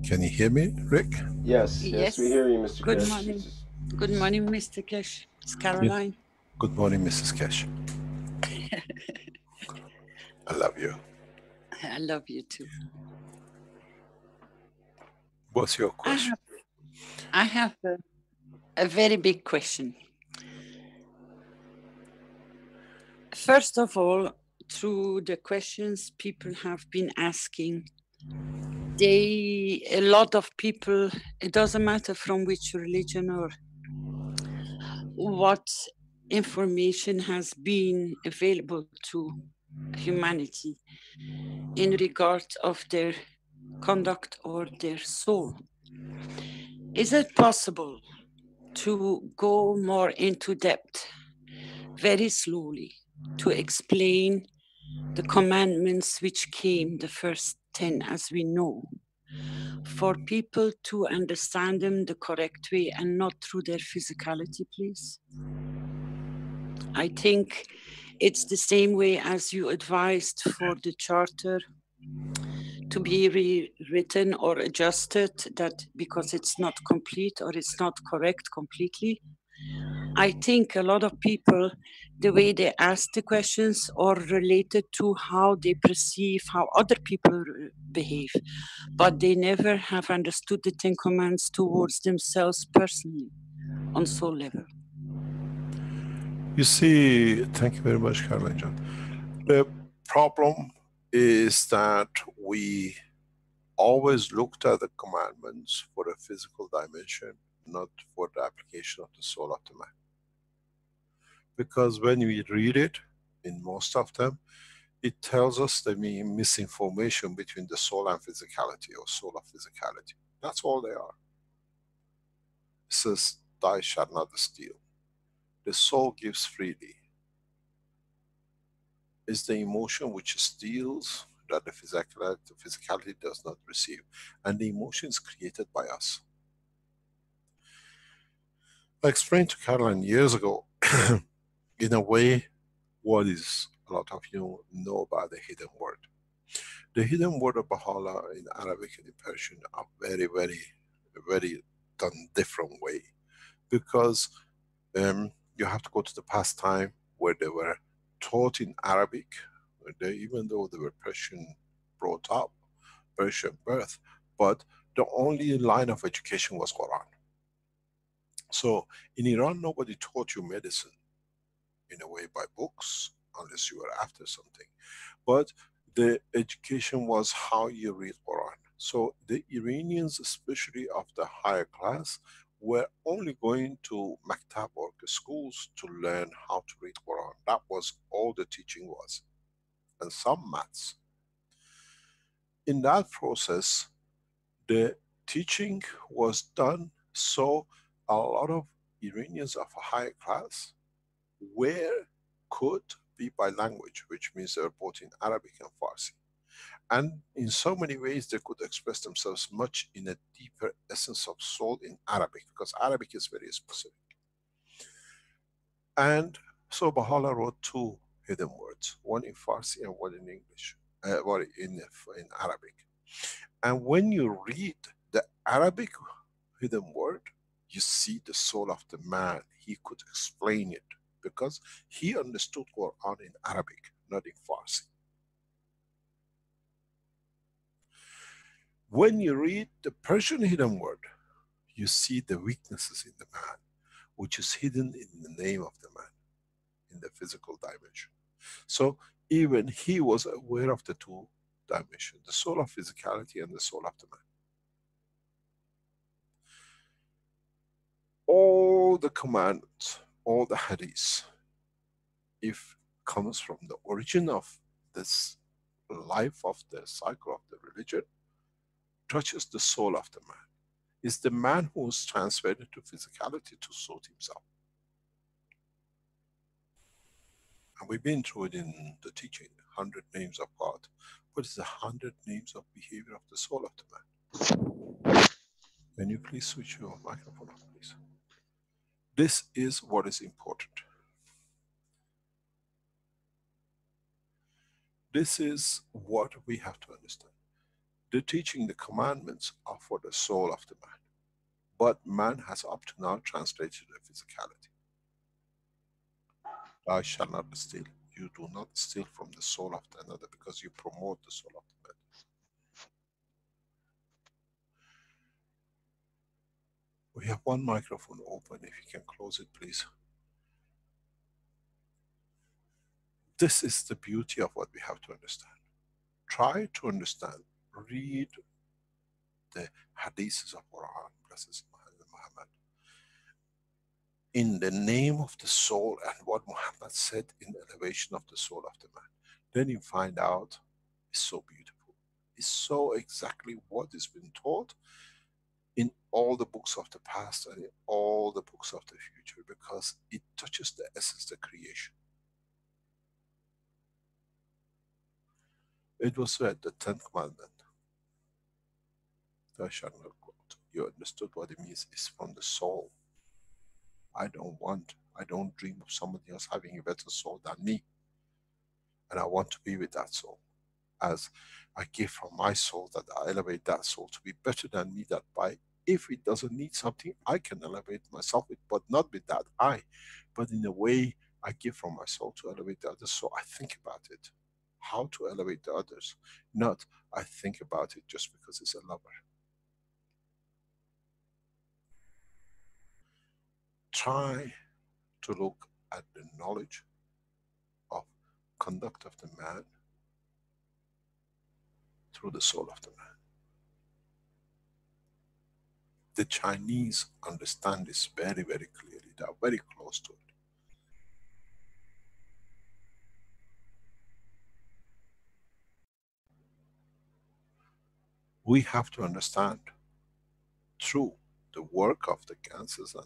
Can you hear me, Rick? Yes, yes, we hear you, Mr. Good Kesh. morning. Good morning, Mr. Kesh. It's Caroline. Good morning, Mrs. Kesh. I love you. I love you too. What's your question? I have a very big question. First of all, through the questions people have been asking, a lot of people, it doesn't matter from which religion or what information has been available to humanity in regard of their conduct or their soul. Is it possible to go more into depth, very slowly, to explain the commandments which came, the first 10 as we know, for people to understand them the correct way and not through their physicality, please? I think it's the same way as you advised for the charter to be rewritten or adjusted, that because it's not complete or it's not correct completely. I think a lot of people, the way they ask the questions are related to how they perceive how other people behave, but they never have understood the 10 Commandments towards themselves personally on soul level. You see, thank you very much, Caroline John. The problem is that we always looked at the commandments for a physical dimension, not for the application of the soul of the man. Because when we read it, in most of them, it tells us the misinformation between the soul and physicality, or soul of physicality. That's all they are. It says, thou shalt not steal. The soul gives freely. It's the emotion which steals that the physicality does not receive. And the emotion is created by us. I explained to Caroline years ago, in a way, what is a lot of you know about the hidden word. The hidden word of Baha'u'llah in Arabic and in Persian are very, very, very done different way. Because you have to go to the past time where they were taught in Arabic, even though they were Persian brought up, Persian birth, but the only line of education was Quran. So in Iran, nobody taught you medicine in a way by books, unless you were after something. But the education was how you read Quran. So the Iranians, especially of the higher class, were only going to maktab or schools to learn how to read Quran. That was all the teaching was. And some maths. In that process, the teaching was done so a lot of Iranians of a higher class could be by language, which means they were both in Arabic and Farsi. And in so many ways they could express themselves much in a deeper essence of soul in Arabic, because Arabic is very specific. And so Baha'u'llah wrote two hidden words, one in Farsi and one in English, one in Arabic. And when you read the Arabic hidden word, you see the soul of the man. He could explain it because he understood Quran in Arabic, not in Farsi. When you read the Persian hidden word, you see the weaknesses in the man, which is hidden in the name of the man, in the physical dimension. So even he was aware of the two dimensions, the soul of physicality and the soul of the man. All the commandments, all the hadiths, if comes from the origin of this life of the cycle of the religion, touches the soul of the man. It's the man who is transferred into physicality to suit himself. And we've been through it in the teaching, 100 names of God. But it's 100 names of behavior of the soul of the man. Can you please switch your microphone on, please? This is what is important. This is what we have to understand. The teaching, the commandments are for the soul of the man. But man has up to now translated the physicality. I shall not steal. You do not steal from the soul of the another because you promote the soul of the man. We have one microphone open. If you can close it, please. This is the beauty of what we have to understand. Try to understand. Read the hadiths of Quran, blessed Muhammad. In the name of the soul and what Muhammad said in elevation of the soul of the man. Then you find out it's so beautiful. It's so exactly what is being taught in all the books of the past and in all the books of the future, because it touches the essence of creation. It was said, the 10th commandment, thou shalt not quote. You understood what it means. It's from the soul. I don't dream of somebody else having a better soul than me. And I want to be with that soul. As I give from my soul, that I elevate that soul to be better than me, that by, if it doesn't need something, I can elevate myself with, but not with that I. But in a way, I give from my soul to elevate the others, so I think about it. How to elevate the others. Not, I think about it just because it's a lover. Try to look at the knowledge of conduct of the man through the soul of the man. The Chinese understand this very, very clearly. They are very close to it. We have to understand through the work of the ganses and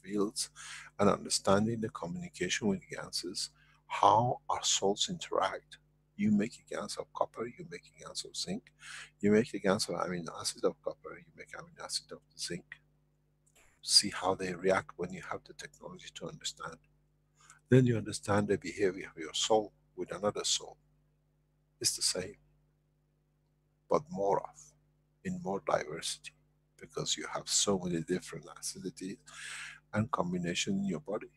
fields and understanding the communication with ganses, how our souls interact. You make a gans of copper, you make a gans of zinc, you make a gans of amino acid of copper, you make amino acid of the zinc. See how they react when you have the technology to understand. Then you understand the behavior of your soul with another soul. It's the same, but more of, in more diversity, because you have so many different acidities and combination in your body.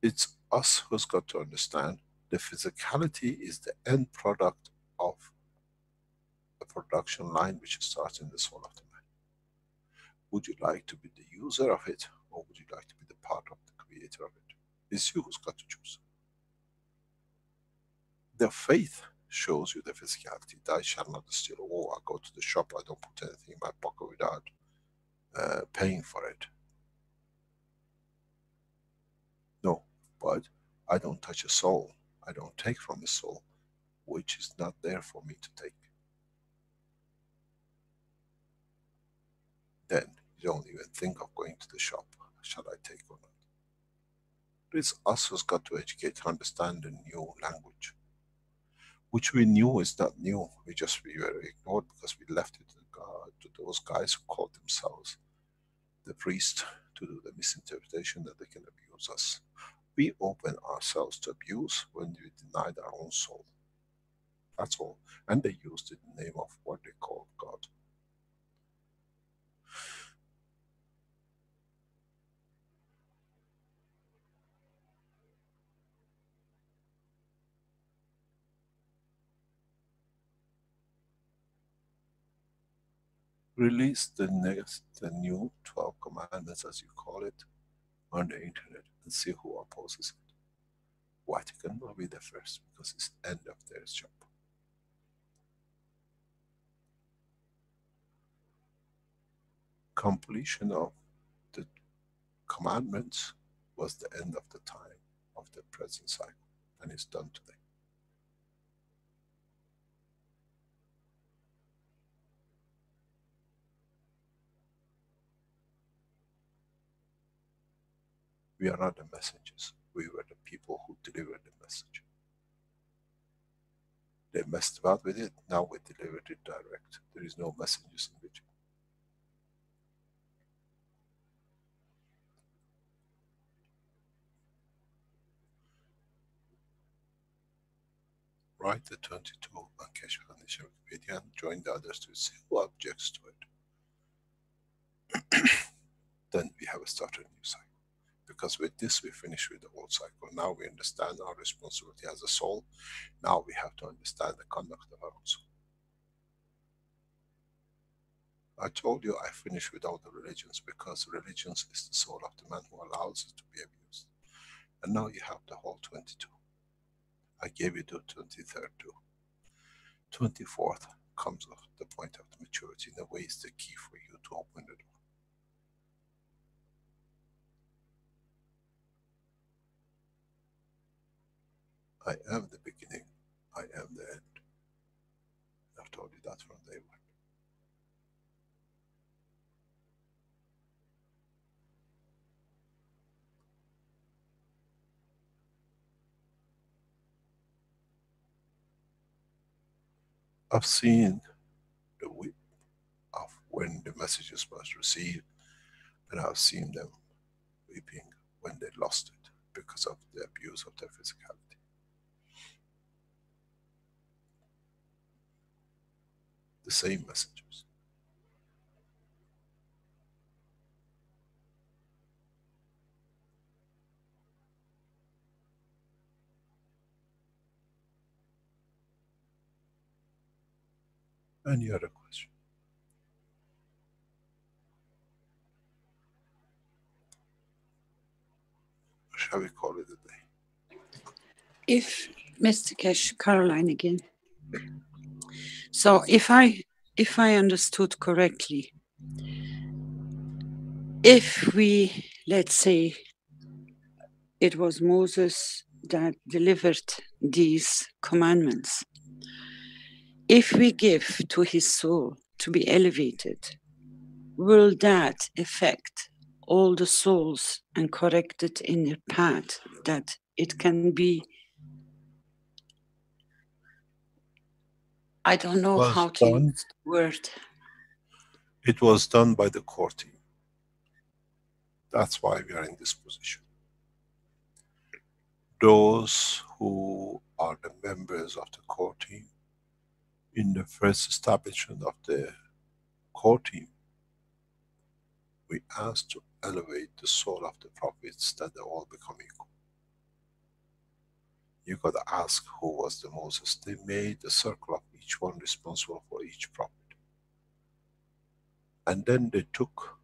It's us who's got to understand the physicality is the end product of a production line which starts in the soul of the man. Would you like to be the user of it, or would you like to be the part of the creator of it? It's you who's got to choose. The faith shows you the physicality. Thou shalt not steal. Oh, I go to the shop, I don't put anything in my pocket without paying for it. No, but I don't touch a soul. I don't take from a soul which is not there for me to take. Then you don't even think of going to the shop. Shall I take or not? It's us who's got to educate, understand the new language, which we knew is not new. We were ignored because we left it to those guys who called themselves the priest to do the misinterpretation that they can abuse us. We open use when we denied our own soul. That's all. And they used it in the name of what they call God. Release the new 12 commandments, as you call it, on the internet and see who opposes it. Vatican will be the first because it's the end of their job. Completion of the commandments was the end of the time of the present cycle, and it's done today. We are not the messengers, we were the people who delivered the message. They messed about with it, now we delivered it direct. There is no messengers in between. Write the 22 on Keshe Foundation Wikipedia and join the others to see who objects to it. Then we have started a new cycle. Because with this we finish with the old cycle. Now we understand our responsibility as a soul. Now we have to understand the conduct of our own soul. I told you I finish with all the religions because religions is the soul of the man who allows it to be abused. And now you have the whole 22. I gave you the 23rd too. 24th comes off the point of the maturity. In a way, it's the key for you to open the door. I am the beginning, I am the end. I've told you that from day one. I've seen the weep of when the messages was received, and I've seen them weeping when they lost it because of the abuse of their physicality. The same messages. Any other question? Shall we call it a day? If Mr. Keshe, Caroline again. So if I understood correctly, if we, let's say, it was Moses that delivered these commandments, if we give to his soul to be elevated, will that affect all the souls and correct it in their path, that it can be, I don't know how to use the word. It was done by the core team. That's why we are in this position. Those who are the members of the core team, in the first establishment of the core team, we asked to elevate the soul of the prophets that they all become equal. You got to ask who was the Moses. They made a circle of each one responsible for each prophet. And then they took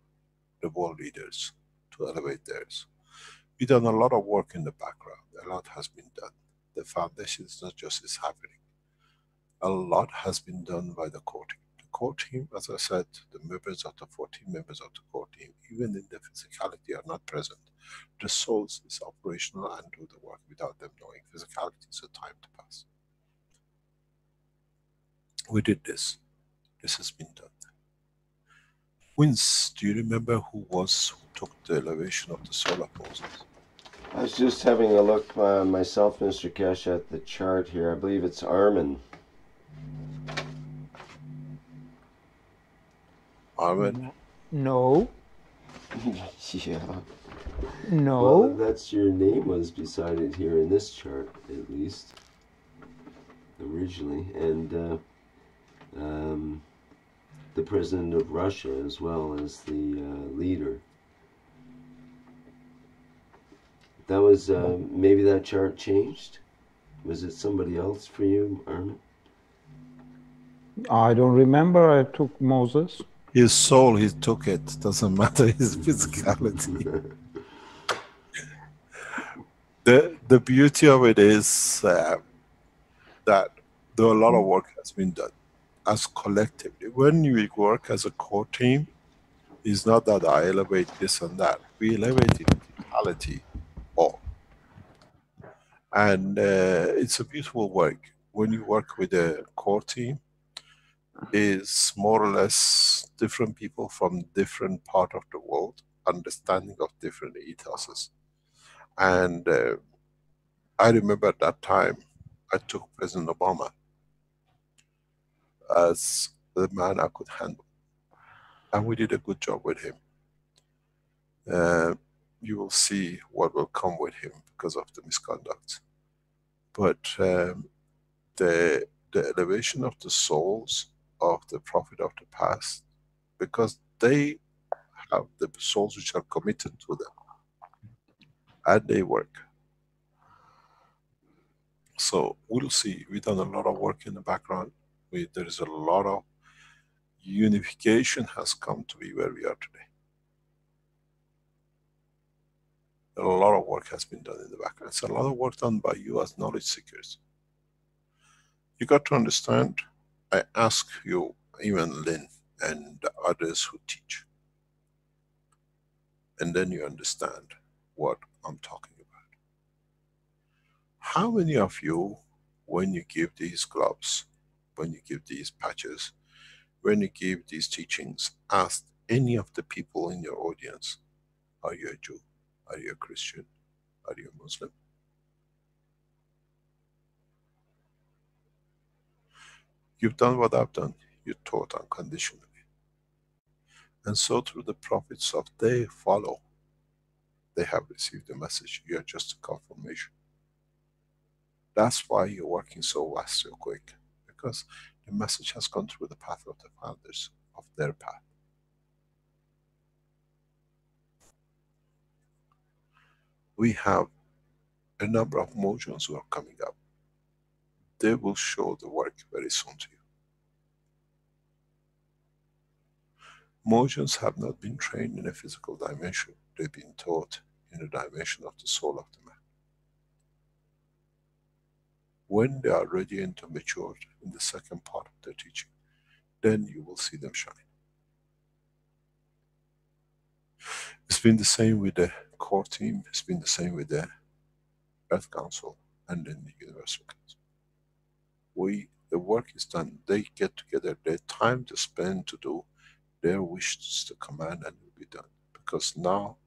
the world leaders to elevate theirs. We've done a lot of work in the background. A lot has been done. The foundation is not just is happening. A lot has been done by the core team. The core team, as I said, the members of the 14 members of the core team, even in the physicality, are not present. The souls is operational and do the work without them knowing. Physicality is a time to pass. We did this. This has been done. Vince, do you remember who took the elevation of the soul of Moses? I was just having a look myself, Mr. Keshe, at the chart here. I believe it's Armin. Armin? No. Yeah. No. Well, that's your name was beside it here in this chart, at least originally, and the president of Russia as well as the leader. That was maybe that chart changed. Was it somebody else for you, Armin? I don't remember. I took Moses. His soul, he took it. Doesn't matter his physicality. The beauty of it is that though a lot of work has been done as collectively, when we work as a core team, it's not that I elevate this and that. We elevate in totality all. And it's a beautiful work. When you work with a core team, is more or less different people from different part of the world, understanding of different ethoses. And I remember at that time, I took President Obama as the man I could handle. And we did a good job with him. You will see what will come with him because of the misconduct. But the elevation of the souls of the prophet of the past, because they have the souls which are committed to them, and they work. So we'll see. We've done a lot of work in the background. There is a lot of unification has come to be where we are today. A lot of work has been done in the background. It's a lot of work done by you as knowledge seekers. You got to understand, I ask you, even Lynn and the others who teach, and then you understand what I'm talking about. How many of you, when you give these gloves, when you give these patches, when you give these teachings, ask any of the people in your audience, are you a Jew? Are you a Christian? Are you a Muslim? You've done what I've done. You taught unconditionally. And so through the prophets of they follow, they have received the message. You are just a confirmation. That's why you're working so fast, so quick. Because the message has gone through the path of the founders, of their path. We have a number of modules who are coming up. They will show the work very soon to you. Motions have not been trained in a physical dimension. They've been taught in the dimension of the soul of the man. When they are ready and matured in the second part of their teaching, then you will see them shine. It's been the same with the core team, it's been the same with the Earth Council and then the Universal Council. The work is done, they get together, their time to spend to do their wishes to command, and it will be done. Because now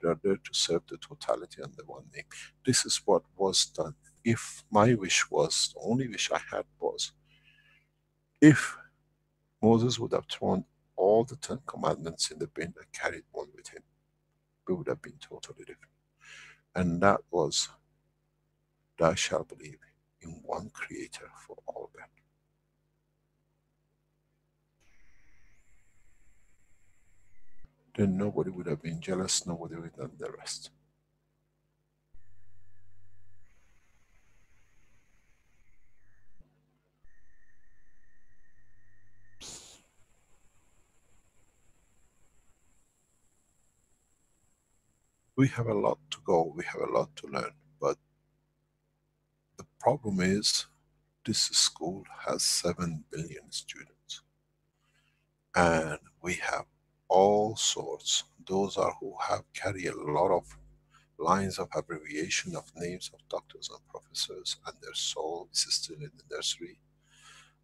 they are there to serve the totality and the one name. This is what was done. If my wish was, the only wish I had was, if Moses would have thrown all the 10 commandments in the bin and carried one with him, we would have been totally different. And that was, thou shalt believe in one creator for all men. Then nobody would have been jealous, nobody would have done the rest. We have a lot to go, we have a lot to learn, but the problem is, this school has 7 billion students. And we have all sorts. Those are who have carry a lot of lines of abbreviation of names of doctors and professors, and their soul is still in the nursery.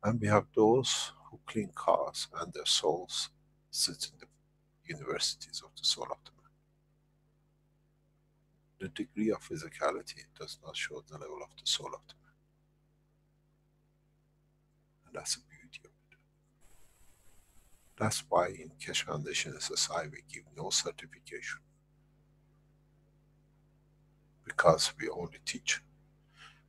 And we have those who clean cars and their souls sit in the universities of the soul of the man. The degree of physicality does not show the level of the soul of the man. And that's the beauty of it. That's why in Keshe Foundation SSI we give no certification, because we only teach.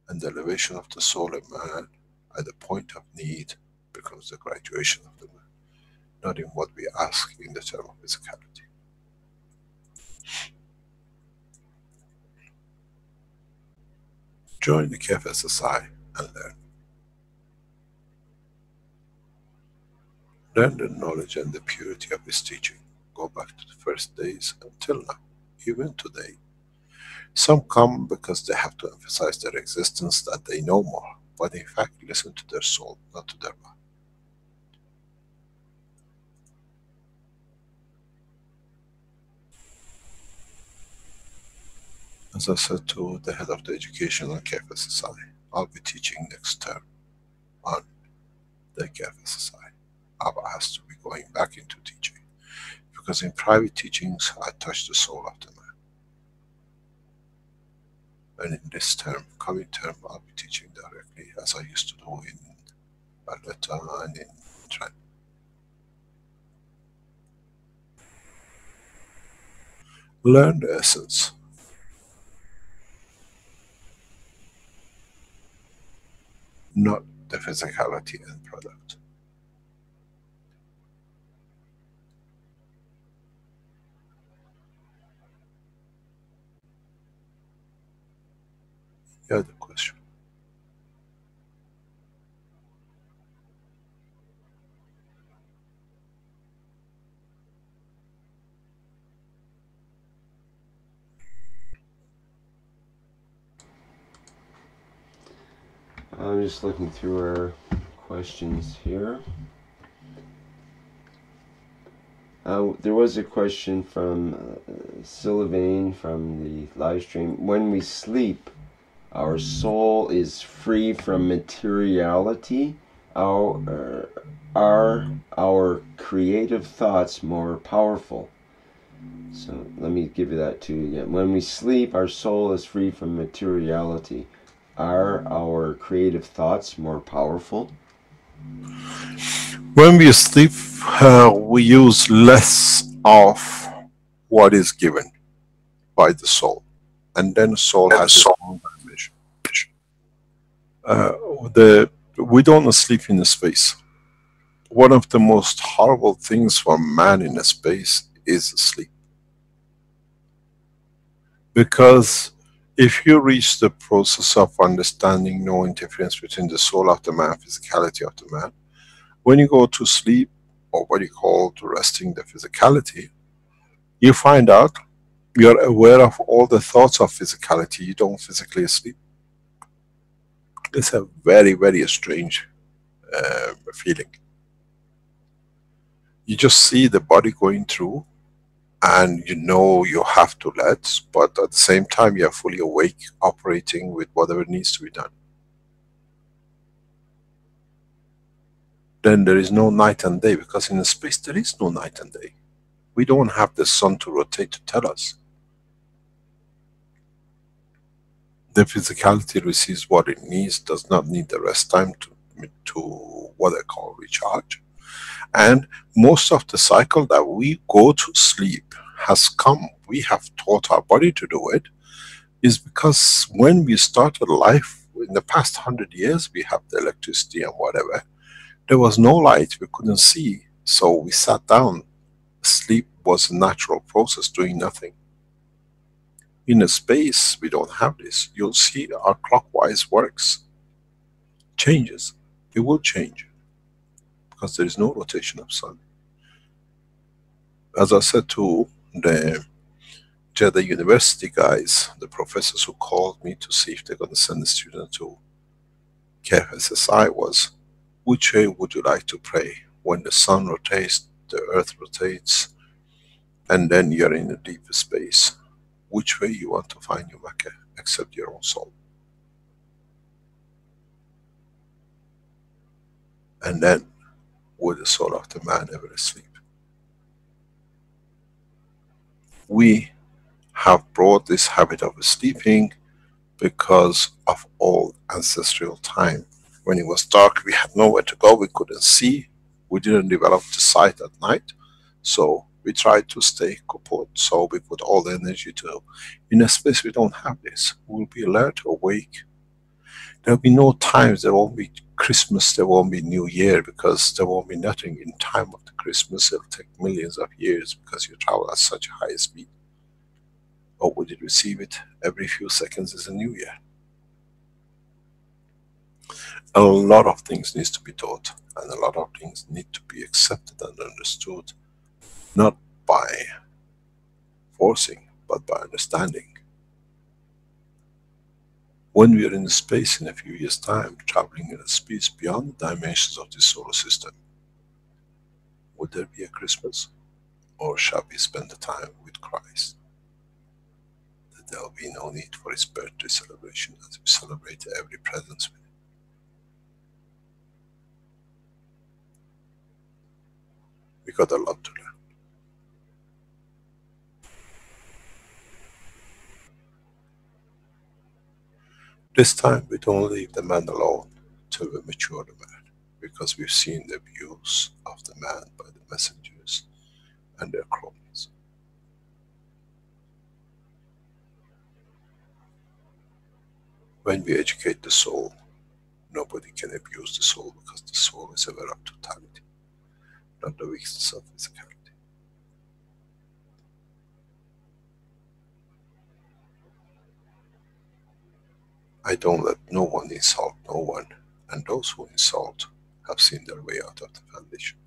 And the elevation of the soul in man at the point of need becomes the graduation of the man, not in what we ask in the term of physicality. Join the KFSSI and learn. Learn the knowledge and the purity of his teaching. Go back to the first days until now, even today. Some come because they have to emphasize their existence, that they know more, but in fact listen to their soul, not to their mind. As I said to the head of the education on KFSSI, I'll be teaching next term on the KFSSI. Abba has to be going back into teaching, because in private teachings I touch the soul of the man. And in this term, coming term, I'll be teaching directly as I used to do in Alberta and in Trent. Learn the essence. Not the physicality and product. You had a question. I'm just looking through our questions here. There was a question from Sylvain from the live stream. When we sleep, our soul is free from materiality. Are our creative thoughts more powerful? So let me give you that too again. When we sleep, our soul is free from materiality. Are our creative thoughts more powerful? When we sleep, we use less of what is given by the soul, and then the soul has its own dimension. We don't sleep in space. One of the most horrible things for man in space is sleep. Because if you reach the process of understanding no interference between the soul of the man and physicality of the man, when you go to sleep, or what you call to resting the physicality, you find out you're aware of all the thoughts of physicality. You don't physically sleep. It's a very, very strange feeling. You just see the body going through, and you know you have to let, but at the same time you are fully awake, operating with whatever needs to be done. Then there is no night and day, because in space there is no night and day. We don't have the sun to rotate to tell us. The physicality receives what it needs, does not need the rest time to what I call recharge. And most of the cycle that we go to sleep has come, we have taught our body to do it, is because when we started life, in the past 100 years, we have the electricity and whatever, there was no light, we couldn't see, so we sat down. Sleep was a natural process, doing nothing. In a space, we don't have this. You'll see our clockwise works, changes. It will change, because there is no rotation of sun. As I said to the Jeddah University guys, the professors who called me to see if they're going to send a student to KFSSI, was, which way would you like to pray? When the sun rotates, the earth rotates, and then you're in a deep space. Which way you want to find your Makkah, except your own soul? And then, would the soul of the man ever sleep? We have brought this habit of sleeping because of all ancestral time. When it was dark, we had nowhere to go, we couldn't see, We didn't develop the sight at night, so we tried to stay kaput, so we put all the energy to, in a space we don't have this. We'll be alert, awake. There'll be no times, there won't be Christmas, there won't be New Year, because there won't be nothing in time of the Christmas. It'll take millions of years because you travel at such a high speed. Or would you receive it? Every few seconds is a New Year. A lot of things needs to be taught, and a lot of things need to be accepted and understood, not by forcing, but by understanding. When we are in space in a few years' time, traveling in a speed beyond the dimensions of the solar system, would there be a Christmas? Or shall we spend the time with Christ? That there will be no need for his birthday celebration, as we celebrate every presence with him. We got a lot to learn. This time we don't leave the man alone till we mature the man, because we've seen the abuse of the man by the messengers and their cronies. When we educate the soul, nobody can abuse the soul, because the soul is aware of totality, not the weakness of physicality. I don't let no one insult no one, and those who insult have seen their way out of the foundation.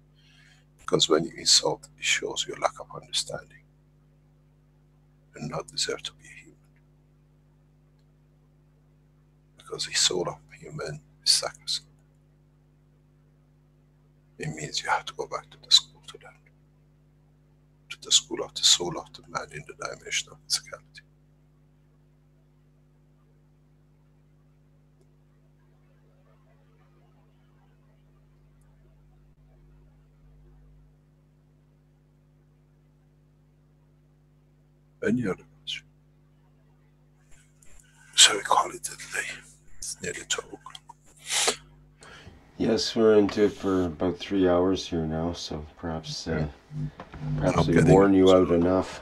Because when you insult, it shows your lack of understanding, and not deserve to be a human. Because the soul of human is sacrosanct. It means you have to go back to the school to learn. To the school of the soul of the man in the dimension of physicality. Any other question? Shall we call it a day? It's nearly 12 o'clock. Yes, we're into it for about 3 hours here now, so perhaps we worn you out enough.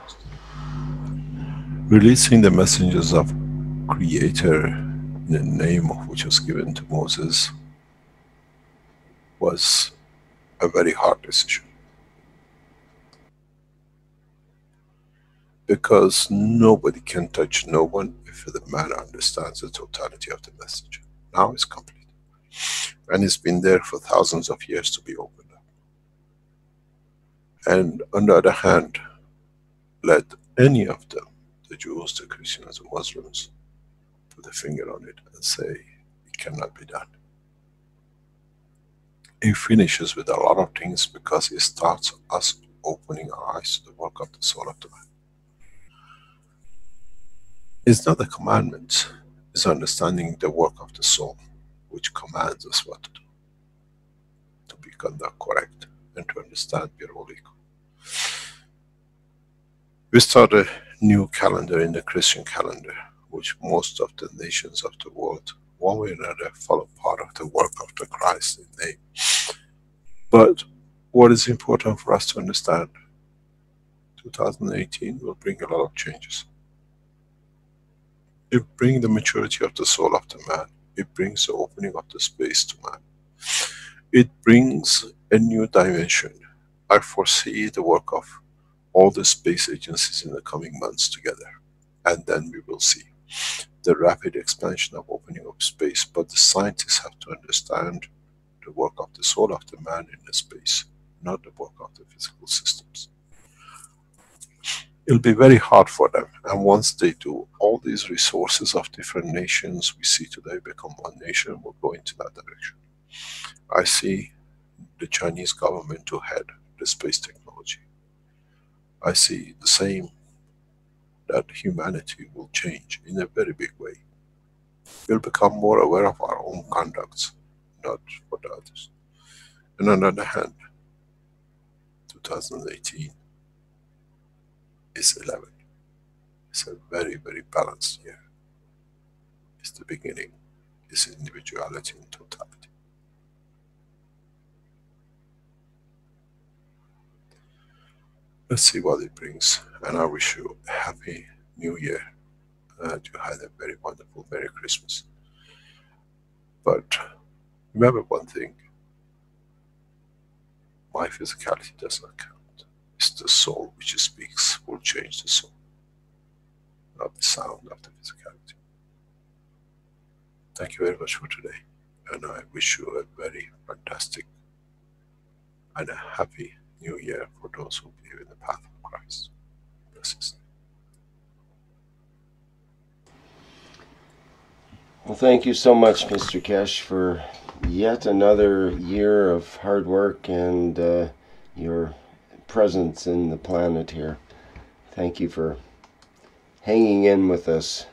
Releasing the messengers of Creator in the name of which was given to Moses was a very hard decision. Because nobody can touch no one if the man understands the totality of the message. Now it's complete. And it's been there for thousands of years to be opened up. And on the other hand, let any of them, the Jews, the Christians, the Muslims, put a finger on it and say, it cannot be done. It finishes with a lot of things, because it starts us opening our eyes to the work of the soul of the man. It's not a commandment, it's understanding the work of the soul, which commands us what to do, to be conduct correct, and to understand we are all equal. We start a new calendar in the Christian calendar, which most of the nations of the world, one way or another, follow part of the work of the Christ in name. But what is important for us to understand, 2018 will bring a lot of changes. It brings the maturity of the soul of the man. It brings the opening of the space to man. It brings a new dimension. I foresee the work of all the space agencies in the coming months together. And then we will see the rapid expansion of opening up space. But the scientists have to understand the work of the soul of the man in the space, not the work of the physical systems. It'll be very hard for them, and once they do, all these resources of different nations we see today become one nation, will go into that direction. I see the Chinese government to head the space technology. I see the same, that humanity will change in a very big way. We'll become more aware of our own conducts, not for the others. And on the other hand, 2018 is 11. It's a very, very balanced year. It's the beginning. It's individuality in totality. Let's see what it brings. And I wish you a happy new year. And you had a very wonderful Merry Christmas. But remember one thing, my physicality does not count. It's the soul which speaks, will change the soul, not the sound of the physicality. Thank you very much for today. And I wish you a very fantastic and a happy new year for those who believe in the path of Christ. Blessings. Well, thank you so much, Mr. Kesh, for yet another year of hard work and your presence in the planet here. Thank you for hanging in with us.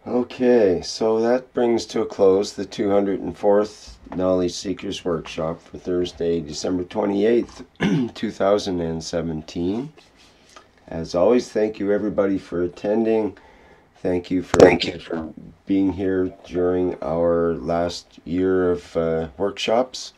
Okay, so that brings to a close the 204th Knowledge Seekers Workshop for Thursday, December 28th, 2017. As always, thank you everybody for attending. Thank you for being here during our last year of workshops.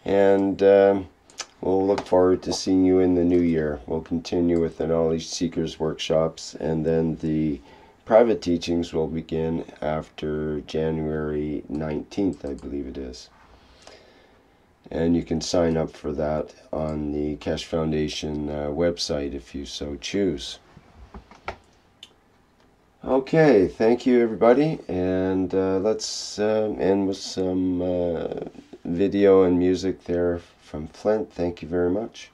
And we'll look forward to seeing you in the new year. We'll continue with the Knowledge Seekers Workshops, and then the private teachings will begin after January 19th, I believe it is. And you can sign up for that on the Keshe Foundation website if you so choose. Okay, thank you everybody, and let's end with some video and music there from Flint. Thank you very much.